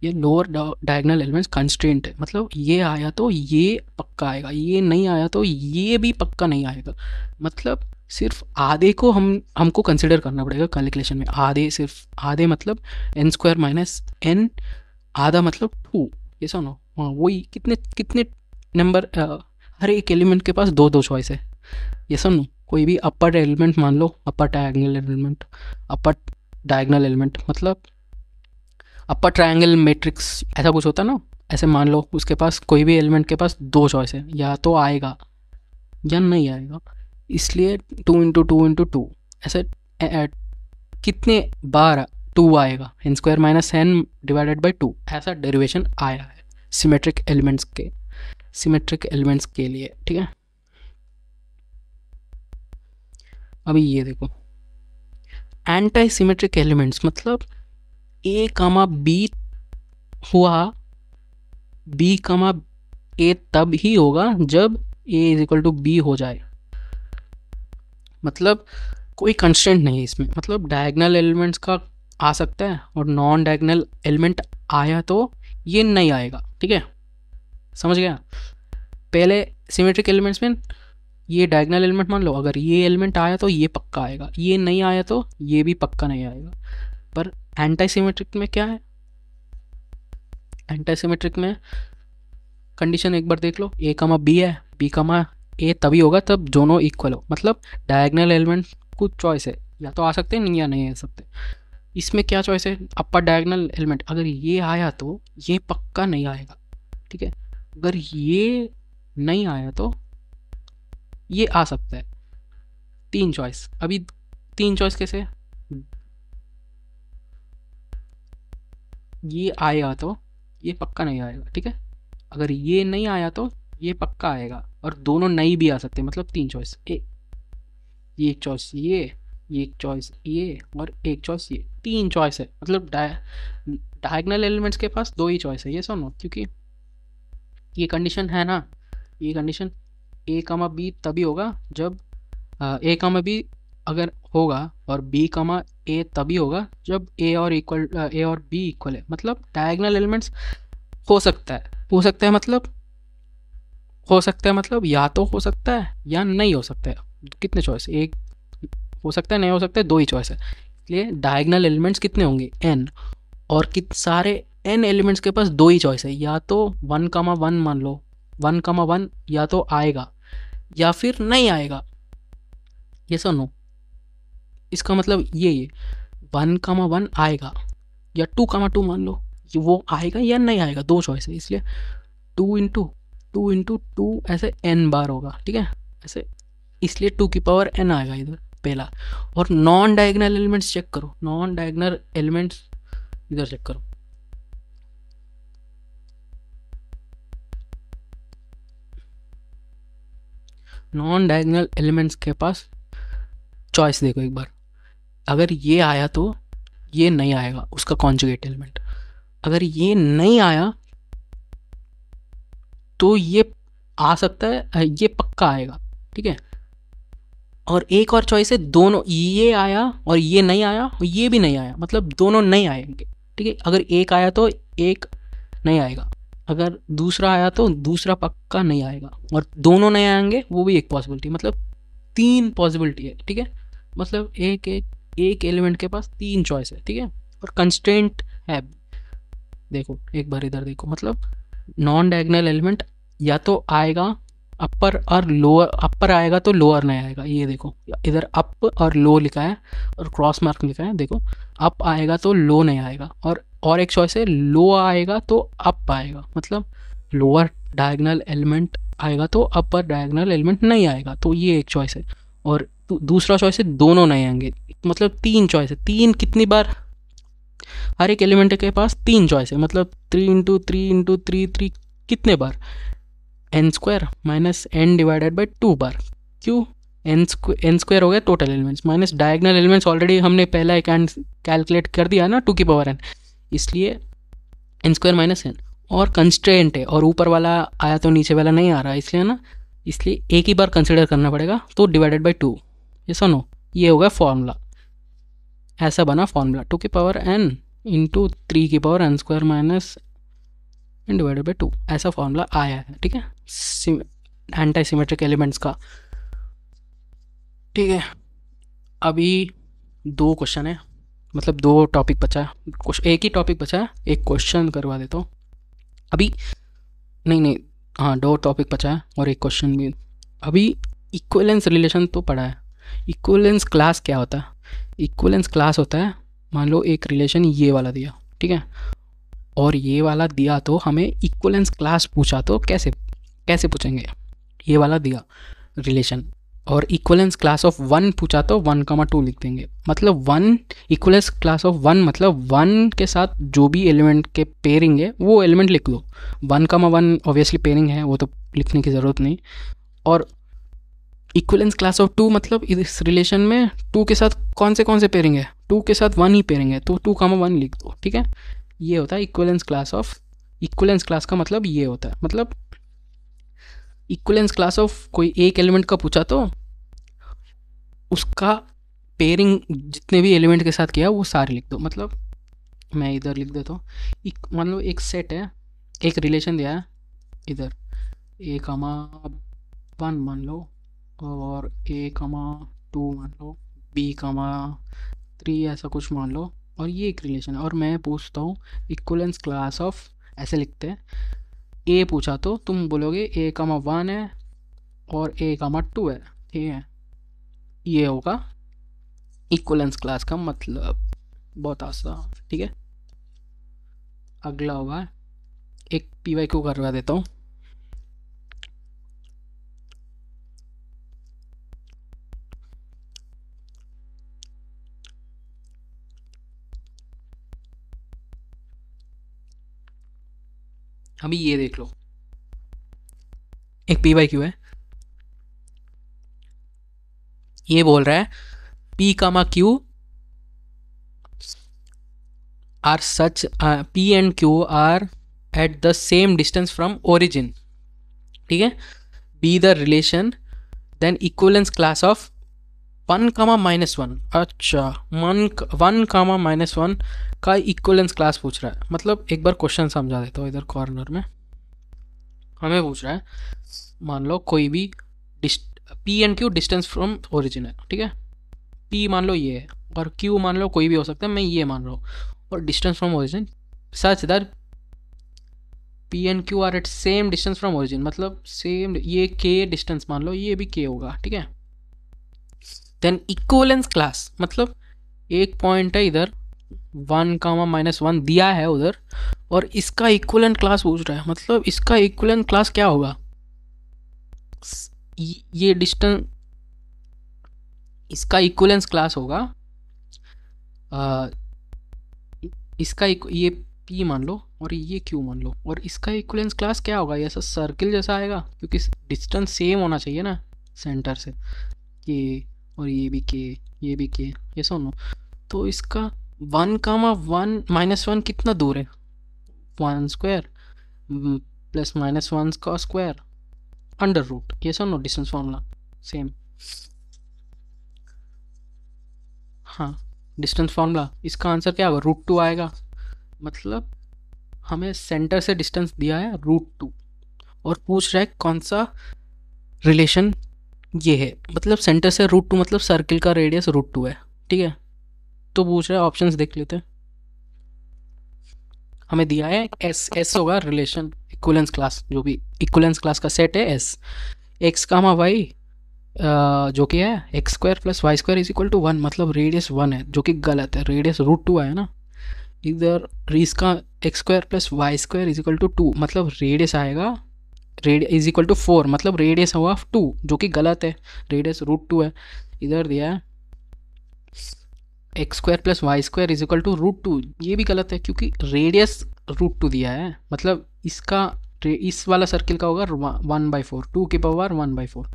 ये लोअर डायगोनल एलिमेंट्स कंस्ट्रेंट है, मतलब ये आया तो ये पक्का आएगा, ये नहीं आया तो ये भी पक्का नहीं आएगा, मतलब सिर्फ आधे को हमको कंसिडर करना पड़ेगा कैलकुलेशन में, आधे, सिर्फ आधे, मतलब n² माइनस n, आधा मतलब 2, ये सुनो, हाँ वही, कितने कितने नंबर, हर एक एलिमेंट के पास दो दो चॉइस है, ये सुनो, कोई भी अपर एलिमेंट मान लो, अपर डायगोनल एलिमेंट, अपर डायगोनल एलिमेंट मतलब अपर ट्रायंगल मैट्रिक्स, ऐसा कुछ होता ना, ऐसे मान लो उसके पास कोई भी एलिमेंट के पास दो चॉइस है, या तो आएगा या नहीं आएगा, इसलिए 2 इंटू 2 ऐसे कितने बार 2 आएगा, n² minus n divided by 2, ऐसा डेरिवेशन आया है सिमेट्रिक एलिमेंट्स के लिए, ठीक है। अभी ये देखो, एंटी सिमेट्रिक एलिमेंट्स मतलब a कामा b हुआ, b कामा a तब ही होगा जब a is equal to b हो जाए, मतलब कोई कंस्टेंट नहीं है इसमें, मतलब डायगोनल एलिमेंट्स का आ सकता है और नॉन डायगोनल एलिमेंट आया तो ये नहीं आएगा, ठीक है, समझ गया। पहले सिमेट्रिक एलिमेंट्स में ये डायगोनल एलिमेंट मान लो, अगर ये एलिमेंट आया तो ये पक्का आएगा, ये नहीं आया तो ये भी पक्का नहीं आएगा। पर एंटी सिमेट्रिक में क्या है, एंटी सिमेट्रिक में कंडीशन एक बार देख लो, a कामा b है, b कामा a तभी होगा तब दोनों इक्वल हो, मतलब डायगोनल एलिमेंट कुछ चॉइस है, या तो आ सकते हैं या नहीं आ सकते। इसमें क्या चॉइस है, अपर डायगोनल एलिमेंट, अगर ये आया तो ये पक्का नहीं आएगा, ठीक है, अगर ये नहीं आया तो ये आ सकता है, तीन चॉइस। अभी तीन चॉइस कैसे, ये आएगा तो ये पक्का नहीं आएगा, ठीक है, अगर ये नहीं आया तो ये पक्का आएगा, और दोनों नहीं भी आ सकते, मतलब तीन चॉइस, ये एक चॉइस, ये एक चॉइस, ये और एक चॉइस, ये तीन चॉइस है, मतलब डायगोनल एलिमेंट्स के पास दो ही चॉइस है, ये सुनो, क्योंकि ये कंडीशन है ना, ये कंडीशन a कामा b तभी होगा जब a कामा b अगर होगा, और b कामा a तभी होगा जब a और b इक्वल है, मतलब डायगोनल एलिमेंट्स हो सकता है, मतलब हो सकता है, मतलब या तो हो सकता है या नहीं हो सकता है, कितने चॉइस, एक हो सकता है, नहीं हो सकता है, दो ही चॉइस है, इसलिए डायगोनल एलिमेंट्स कितने होंगे, n, और सारे n एलिमेंट्स के पास दो ही चॉइस है, या तो 1,1 मान लो, 1,1 या तो आएगा या फिर नहीं आएगा, ये सुनो, इसका मतलब ये 1,1 आएगा, या 2,2 मान लो, ये वो आएगा या नहीं आएगा, दो चॉइस है, इसलिए 2 इंटू 2 ऐसे n बार होगा, ठीक है, ऐसे, इसलिए 2 की पावर n आएगा इधर पहला। और नॉन डायगोनल एलिमेंट्स चेक करो, नॉन डायगोनल एलिमेंट्स इधर चेक करो, नॉन डायगोनल एलिमेंट्स के पास चॉइस देखो एक बार, अगर ये आया तो ये नहीं आएगा उसका कॉन्जुगेट एलिमेंट, अगर ये नहीं आया तो ये आ सकता है, ये पक्का आएगा, ठीक है। और एक और चॉइस है, दोनों ये आया और ये नहीं आया और ये भी नहीं आया, मतलब दोनों नहीं आएंगे, ठीक है। अगर एक आया तो एक नहीं आएगा, अगर दूसरा आया तो दूसरा पक्का नहीं आएगा, और दोनों नहीं आएंगे वो भी एक पॉसिबिलिटी, मतलब 3 पॉसिबिलिटी है, ठीक है। मतलब एक एलिमेंट के पास 3 चॉइस है, ठीक है। और कंस्ट्रेंट है, देखो एक बार इधर देखो, मतलब नॉन डायगोनल एलिमेंट या तो आएगा अपर और लोअर, अपर आएगा तो लोअर नहीं आएगा, ये देखो इधर अप और लो लिखा है और क्रॉस मार्क लिखा है, देखो अप आएगा तो लो नहीं आएगा, और एक चॉइस है लो आएगा तो अप आएगा, मतलब लोअर डायगोनल एलिमेंट आएगा तो अपर डायगोनल एलिमेंट नहीं आएगा, तो ये एक चॉइस है। और दूसरा चॉइस है दोनों नहीं आएंगे, मतलब 3 चॉइस है। 3 कितनी बार, हर एक एलिमेंट के पास 3 चॉइस है, मतलब 3 × 3 × 3 कितने बार, N square minus N divided by 2 बार। क्यों, एन स्क्वायर हो गया total elements minus diagonal elements, already हमने पहला एक कैलकुलेट कर दिया ना 2n, इसलिए एन स्क्वायर माइनस एन। और कंस्ट्रेंट है और ऊपर वाला आया तो नीचे वाला नहीं आ रहा, इसलिए ना, इसलिए एक ही बार कंसिडर करना पड़ेगा, तो डिवाइडेड बाई 2, ये सुनो, ये होगा फॉर्मूला, ऐसा बना formula 2n into 3n square minus N divided by 2, ऐसा फॉर्मूला आया है, ठीक है, एंटी सिमेट्रिक एलिमेंट्स का, ठीक है। अभी 2 क्वेश्चन है, मतलब 2 टॉपिक बचा है, कुछ एक ही टॉपिक बचा है, एक क्वेश्चन करवा देता हूँ अभी, नहीं हाँ 2 टॉपिक बचा है और एक क्वेश्चन भी। अभी इक्विवेलेंस रिलेशन तो पढ़ा है, इक्विवेलेंस क्लास क्या होता है, इक्विवेलेंस क्लास होता है, मान लो एक रिलेशन ये वाला दिया, ठीक है, और ये वाला दिया तो हमें इक्विवेलेंस क्लास पूछा तो कैसे पूछेंगे, ये वाला दिया रिलेशन, और इक्विवेलेंस क्लास ऑफ 1 पूछा तो 1,2 लिख देंगे, मतलब 1 इक्विवेलेंस क्लास ऑफ 1 मतलब 1 के साथ जो भी एलिमेंट के पेयरिंग है वो एलिमेंट लिख लो, 1,1 ऑब्वियसली पेयरिंग है, वो तो लिखने की ज़रूरत नहीं। और इक्विवेलेंस क्लास ऑफ 2 मतलब इस रिलेशन में 2 के साथ कौन से पेयरिंग है, 2 के साथ 1 ही पेयरिंग है, तो 2,1 लिख दो, ठीक है। ये होता है equivalence class of, equivalence class का मतलब ये होता है, मतलब इक्विवेलेंस क्लास ऑफ कोई एक एलिमेंट का पूछा तो उसका पेयरिंग जितने भी एलिमेंट के साथ किया वो सारे लिख दो, मतलब मैं इधर लिख देता हूँ, मान लो एक सेट है, एक रिलेशन दिया है इधर A,1 मान लो और A,2 मान लो, B,3 ऐसा कुछ मान लो, और ये एक रिलेशन है, और मैं पूछता हूँ इक्विवेलेंस क्लास ऑफ, ऐसे लिखते हैं, ए पूछा तो तुम बोलोगे A,1 है और A,2 है, ठीक है, ये होगा इक्विवेलेंस क्लास का मतलब, बहुत आसान, ठीक है। अगला होगा एक PYQ करवा देता हूँ, अभी ये देख लो, एक PYQ है, ये बोल रहा है P,Q are such P and Q are at the same distance from origin, ठीक है, be the relation then equivalence class of 1,-1, अच्छा 1,-1 का इक्विवेलेंस क्लास पूछ रहा है, मतलब एक बार क्वेश्चन समझा देता हूँ, इधर कॉर्नर में हमें पूछ रहा है, मान लो कोई भी P and Q distance from origin है, ठीक है, P मान लो ये है और Q मान लो कोई भी हो सकता है, मैं ये मान रहा हूँ, और distance from origin such that P and Q are at same distance from origin, मतलब सेम, ये K डिस्टेंस मान लो, ये भी K होगा, ठीक है। देन इक्विवेलेंस क्लास मतलब एक पॉइंट है इधर 1,-1 दिया है उधर, और इसका इक्विवेलेंट क्लास पूछ रहा है, मतलब इसका इक्विवेलेंट क्लास क्या होगा, ये डिस्टेंस, इसका इक्विवेलेंस क्लास होगा इसका ये P मान लो और ये Q मान लो, और इसका इक्विवेलेंस क्लास क्या होगा, ये ऐसा सर्किल जैसा आएगा, क्योंकि डिस्टेंस सेम होना चाहिए ना, सेंटर से के, और ये भी के, ये भी के, ये सुनो। तो इसका 1, 1 - 1 कितना दूर है? 1² प्लस -1 का स्क्वायर अंडर रूट, ये सुनो डिस्टेंस फॉर्मूला सेम। हाँ, डिस्टेंस फॉर्मूला, इसका आंसर क्या होगा? √2 आएगा। मतलब हमें सेंटर से डिस्टेंस दिया है √2 और पूछ रहा है कौन सा रिलेशन ये है। मतलब सेंटर से √2 मतलब सर्किल का रेडियस √2 है, ठीक है। तो पूछ रहा है, ऑप्शंस देख लेते हैं। हमें दिया है एस, एस होगा रिलेशन इक्विवेलेंस क्लास, जो भी इक्विवेलेंस क्लास का सेट है एस। एक्स कामा वाई जो कि है x² + y² = 1, मतलब रेडियस 1 है, जो कि गलत है, रेडियस √2 आया ना इधर। इसका x² + y² = 2, मतलब रेडियस आएगा इज इक्वल टू 4, मतलब रेडियस होगा 2, जो कि गलत है, रेडियस √2 है। इधर दिया है x² + y² = √2, ये भी गलत है क्योंकि रेडियस √2 दिया है, मतलब इसका इस वाला सर्किल का होगा 1/4, 2⁴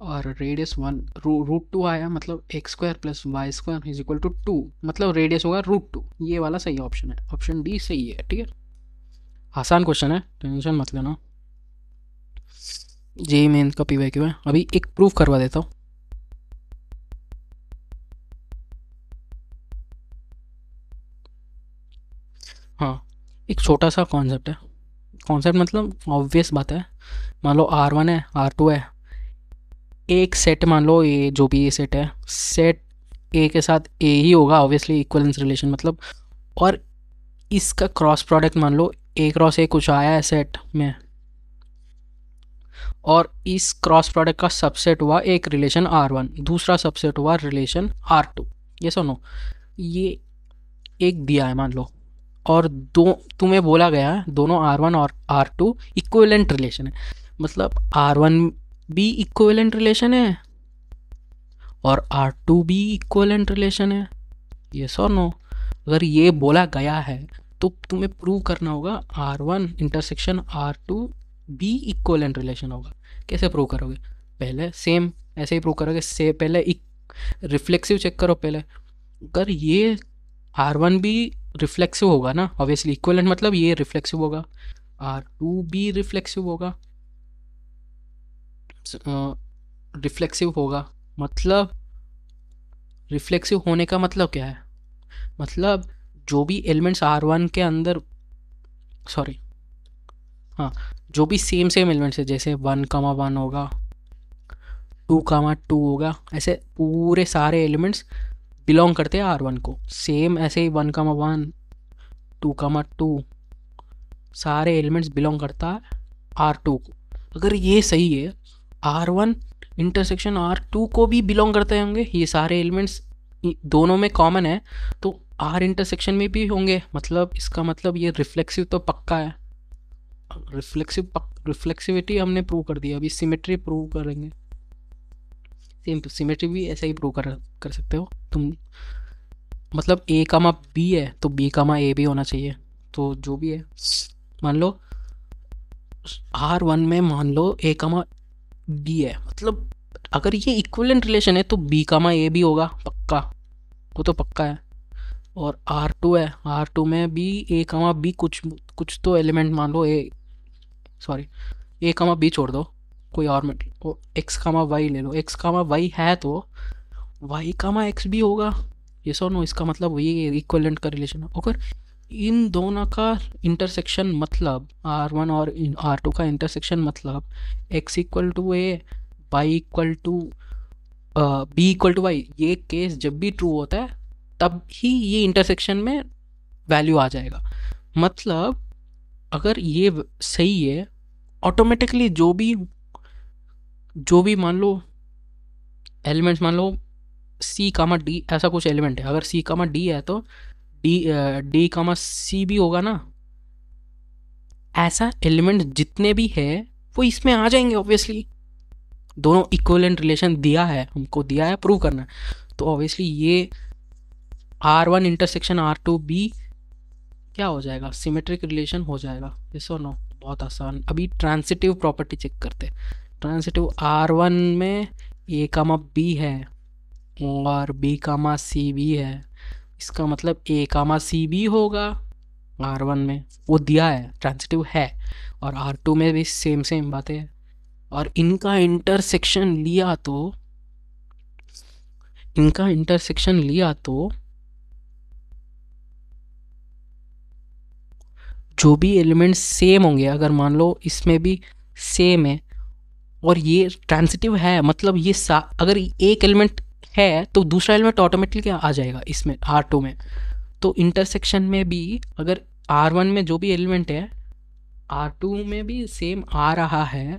और रेडियस 1 √2 आया, मतलब x² + y² = 2, मतलब रेडियस होगा √2। ये वाला सही ऑप्शन है, ऑप्शन डी सही है, ठीक है। आसान क्वेश्चन है, टेंशन मत लेना। जेई मेन का PYQ है, अभी एक प्रूफ करवा देता हूँ। हाँ, एक छोटा सा कॉन्सेप्ट है, कॉन्सेप्ट मतलब ऑब्वियस बात है। मान लो R1 है, R2 है, एक सेट मान लो ए, जो भी ये सेट है, सेट ए के साथ ए ही होगा ऑब्वियसली, इक्वलेंस रिलेशन मतलब। और इसका क्रॉस प्रोडक्ट मान लो A×A कुछ आया है सेट में, और इस क्रॉस प्रोडक्ट का सबसेट हुआ एक रिलेशन R1, दूसरा सबसेट हुआ रिलेशन R2। ये सुनो, ये एक दिया है मान लो, और दो तुम्हें बोला गया है दोनों R1 और R2 इक्विवेलेंट रिलेशन है, मतलब R1 भी इक्विवेलेंट रिलेशन है और R2 भी इक्विवेलेंट रिलेशन है। ये सो नो, अगर ये बोला गया है तो तुम्हें प्रूव करना होगा R1 इंटरसेक्शन R2 भी इक्विवेलेंट रिलेशन होगा। कैसे प्रूव करोगे? पहले सेम ऐसे ही प्रूव करोगे, से पहले रिफ्लेक्सिव चेक करो पहले। अगर ये R1 भी रिफ्लेक्सिव होगा ना, ऑब्वियसली इक्विवेलेंट मतलब ये रिफ्लेक्सिव होगा, R2 भी रिफ्लेक्सिव होगा, रिफ्लेक्सिव होगा, मतलब रिफ्लेक्सिव होने का मतलब क्या है? मतलब जो भी एलिमेंट्स R1 के अंदर, सॉरी हाँ, जो भी सेम सेम एलिमेंट्स है, जैसे 1,1 होगा, 2,2 होगा, ऐसे पूरे सारे एलिमेंट्स बिलोंग करते हैं R1 को। सेम ऐसे ही 1,1 2,2 सारे एलिमेंट्स बिलोंग करता है R2 को। अगर ये सही है, R1 इंटरसेक्शन R2 को भी बिलोंग करते होंगे ये सारे एलिमेंट्स, दोनों में कॉमन है, तो R इंटरसेक्शन में भी होंगे, मतलब इसका मतलब ये रिफ्लेक्सिव तो पक्का है। रिफ्लेक्सिविटी हमने प्रूव कर दिया, अभी सिमेट्री प्रूव करेंगे। सेम सिमेट्री भी ऐसे ही प्रूव कर सकते हो तुम, मतलब A,B है तो B,A भी होना चाहिए। तो जो भी है, मान लो R1 में मान लो A,B है, मतलब अगर ये इक्विवेलेंट रिलेशन है तो B,A भी होगा पक्का, वो तो पक्का है। और R2 है, R2 में भी A,B कुछ कुछ तो एलिमेंट मान लो सॉरी A,B छोड़ दो, कोई और X,Y ले लो, X,Y है तो Y,X भी होगा। ये सो नो, इसका मतलब वही इक्विवेलेंट का रिलेशन है। अगर इन दोनों का इंटरसेक्शन मतलब R1 और R2 का इंटरसेक्शन मतलब X = A, Y = B = Y, ये केस जब भी ट्रू होता है तब ही ये इंटरसेक्शन में वैल्यू आ जाएगा। मतलब अगर ये सही है, ऑटोमेटिकली जो भी मान लो एलिमेंट्स, मान लो C,D ऐसा कुछ एलिमेंट है, अगर C,D है तो D,C भी होगा ना। ऐसा एलिमेंट जितने भी है वो इसमें आ जाएंगे ऑब्वियसली, दोनों इक्विवेलेंट रिलेशन दिया है, हमको दिया है, प्रूव करना है। तो ऑब्वियसली ये R1 इंटरसेक्शन R2 भी क्या हो जाएगा? सिमेट्रिक रिलेशन हो जाएगा। यस और नो? बहुत आसान। अभी ट्रांसिटिव प्रॉपर्टी चेक करते हैं। ट्रांसिटिव R1 में A कामा B है और B कामा C भी है, इसका मतलब A कामा C भी होगा R1 में, वो दिया है, ट्रांसिटिव है। और R2 में भी सेम सेम बातें हैं। और इनका इंटरसेक्शन लिया तो जो भी एलिमेंट्स सेम होंगे, अगर मान लो इसमें भी सेम है और ये ट्रांसिटिव है, मतलब ये अगर एक एलिमेंट है तो दूसरा एलिमेंट ऑटोमेटिकली आ जाएगा इसमें R2 में। तो इंटरसेक्शन में भी अगर R1 में जो भी एलिमेंट है R2 में भी सेम आ रहा है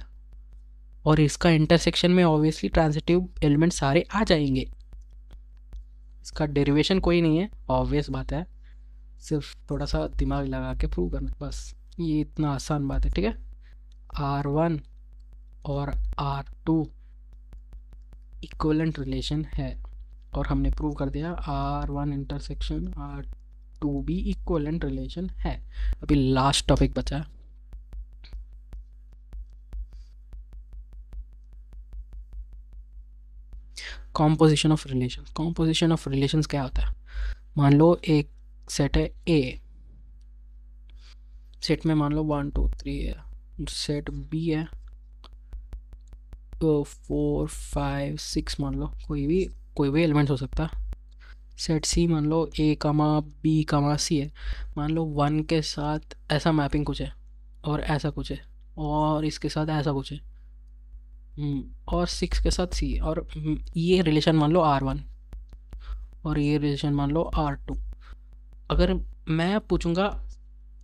और इसका इंटरसेक्शन में ऑब्वियसली ट्रांसिटिव एलिमेंट सारे आ जाएंगे। इसका डेरिवेशन कोई नहीं है, ऑब्वियस बात है, सिर्फ थोड़ा सा दिमाग लगा के प्रूव करना बस, ये इतना आसान बात है। ठीक है, R1 और R2 इक्विवेलेंट रिलेशन है और हमने प्रूव कर दिया R1 इंटरसेक्शन R2 भी इक्विवेलेंट रिलेशन है। अभी लास्ट टॉपिक बचा है, composition of relation. Composition of relations क्या होता है? मान लो एक सेट है A, सेट में मान लो 1 2 3 है, सेट B है तो 4 5 6 मान लो, कोई भी एलिमेंट हो सकता है। सेट C मान लो A comma B comma C है, मान लो 1 के साथ ऐसा मैपिंग कुछ है और ऐसा कुछ है और इसके साथ ऐसा कुछ है, और 6 के साथ C, और ये रिलेशन मान लो R1 और ये रिलेशन मान लो R2। अगर मैं पूछूंगा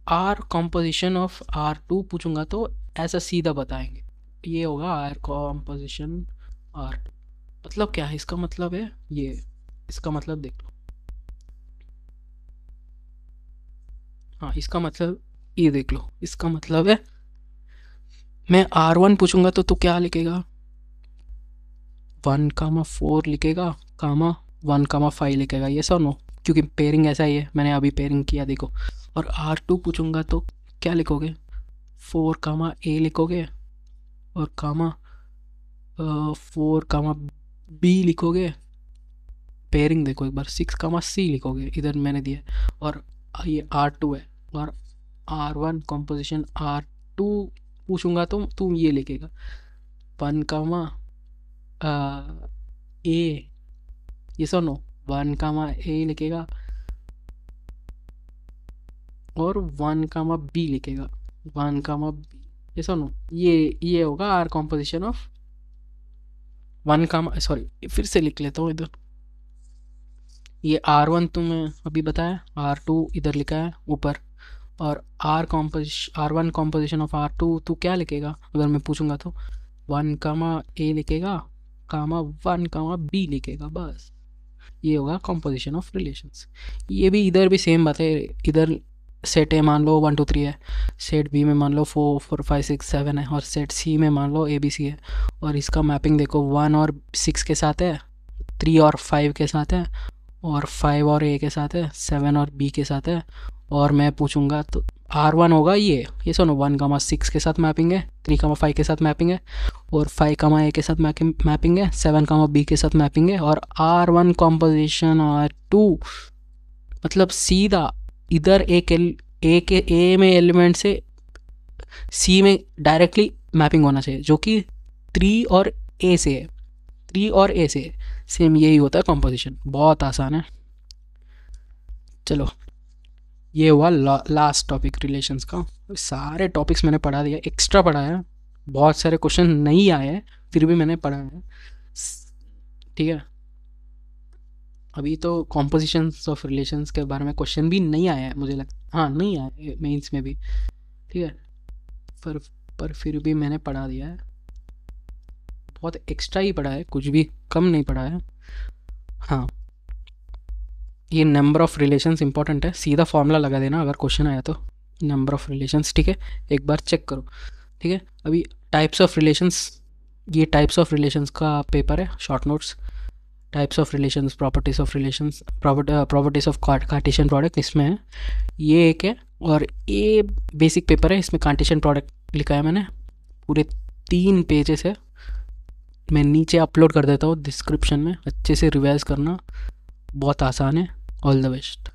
R कॉम्पोजिशन ऑफ R2 पूछूंगा तो ऐसा सीधा बताएंगे, ये होगा R कॉम्पोजिशन R2। मतलब क्या है इसका? मतलब है ये, इसका मतलब देख लो, हाँ इसका मतलब ये देख लो, इसका मतलब है मैं R1 पूछूंगा तो क्या लिखेगा? 1,4 लिखेगा कामा 1,5 लिखेगा, ये सब नो, क्योंकि पेयरिंग ऐसा ही है, मैंने अभी पेयरिंग किया देखो। और R2 पूछूंगा तो क्या लिखोगे? 4,A लिखोगे और कामा 4,B लिखोगे। पेयरिंग देखो एक बार, 6,C लिखोगे, इधर मैंने दिया। और ये R2 है और R1 कॉम्पोजिशन R2 पूछूंगा तो तुम ये लिखेगा 1, A, ये सुनो 1, A लिखेगा और 1, B लिखेगा, 1, B, ये सुनो, ये होगा R कॉम्पोजिशन ऑफ 1, सॉरी फिर से लिख लेता हूँ इधर। ये R1 तुम्हें अभी बताया, R2 इधर लिखा है ऊपर, और R1 कॉम्पोजिशन ऑफ R2 तो क्या लिखेगा अगर मैं पूछूंगा तो 1, A लिखेगा कामा 1, B लिखेगा, बस ये होगा कॉम्पोजिशन ऑफ रिलेशंस। ये भी इधर भी सेम बात है, इधर सेट ए मान लो 1 2 3 है, सेट बी में मान लो 4 4 5 6 7 है, और सेट सी में मान लो ABC है। और इसका मैपिंग देखो 1 और 6 के साथ है, 3 और 5 के साथ है, और 5 और A के साथ है, 7 और B के साथ है। और मैं पूछूंगा तो R1 होगा ये सुनो 1, 6 के साथ मैपिंग है, 3, 5 के साथ मैपिंग है, और 5, A के साथ मैपिंग है, 7, B के साथ मैपिंग है। और R1 कॉम्पोजिशन R2 मतलब सीधा इधर A में एलिमेंट से C में डायरेक्टली मैपिंग होना चाहिए, जो कि 3 और A से है, 3 और A से है, सेम यही होता है कॉम्पोजिशन। बहुत आसान है। चलो ये हुआ लास्ट टॉपिक रिलेशंस का। सारे टॉपिक्स मैंने पढ़ा दिया, एक्स्ट्रा पढ़ाया, बहुत सारे क्वेश्चन नहीं आए हैं फिर भी मैंने पढ़ा है। ठीक है, अभी तो कॉम्पोजिशंस ऑफ रिलेशंस के बारे में क्वेश्चन भी नहीं आया है मुझे लगता, हाँ नहीं आया मेंस में भी। ठीक है, पर फिर भी मैंने पढ़ा दिया है, बहुत एक्स्ट्रा ही पढ़ा है, कुछ भी कम नहीं पढ़ा है। हाँ, ये नंबर ऑफ रिलेशंस इंपॉर्टेंट है, सीधा फॉर्मूला लगा देना अगर क्वेश्चन आया तो, नंबर ऑफ रिलेशंस। ठीक है, एक बार चेक करो। ठीक है, अभी टाइप्स ऑफ रिलेशंस, ये टाइप्स ऑफ रिलेशंस का पेपर है, short notes, types of relations, properties of relations, properties of Cartesian product, इसमें है ये एक है। और ये बेसिक पेपर है, इसमें कार्टेशियन प्रोडक्ट लिखा है मैंने, पूरे 3 पेजेस है, मैं नीचे अपलोड कर देता हूँ डिस्क्रिप्शन में, अच्छे से रिवाइज करना, बहुत आसान है। All the best.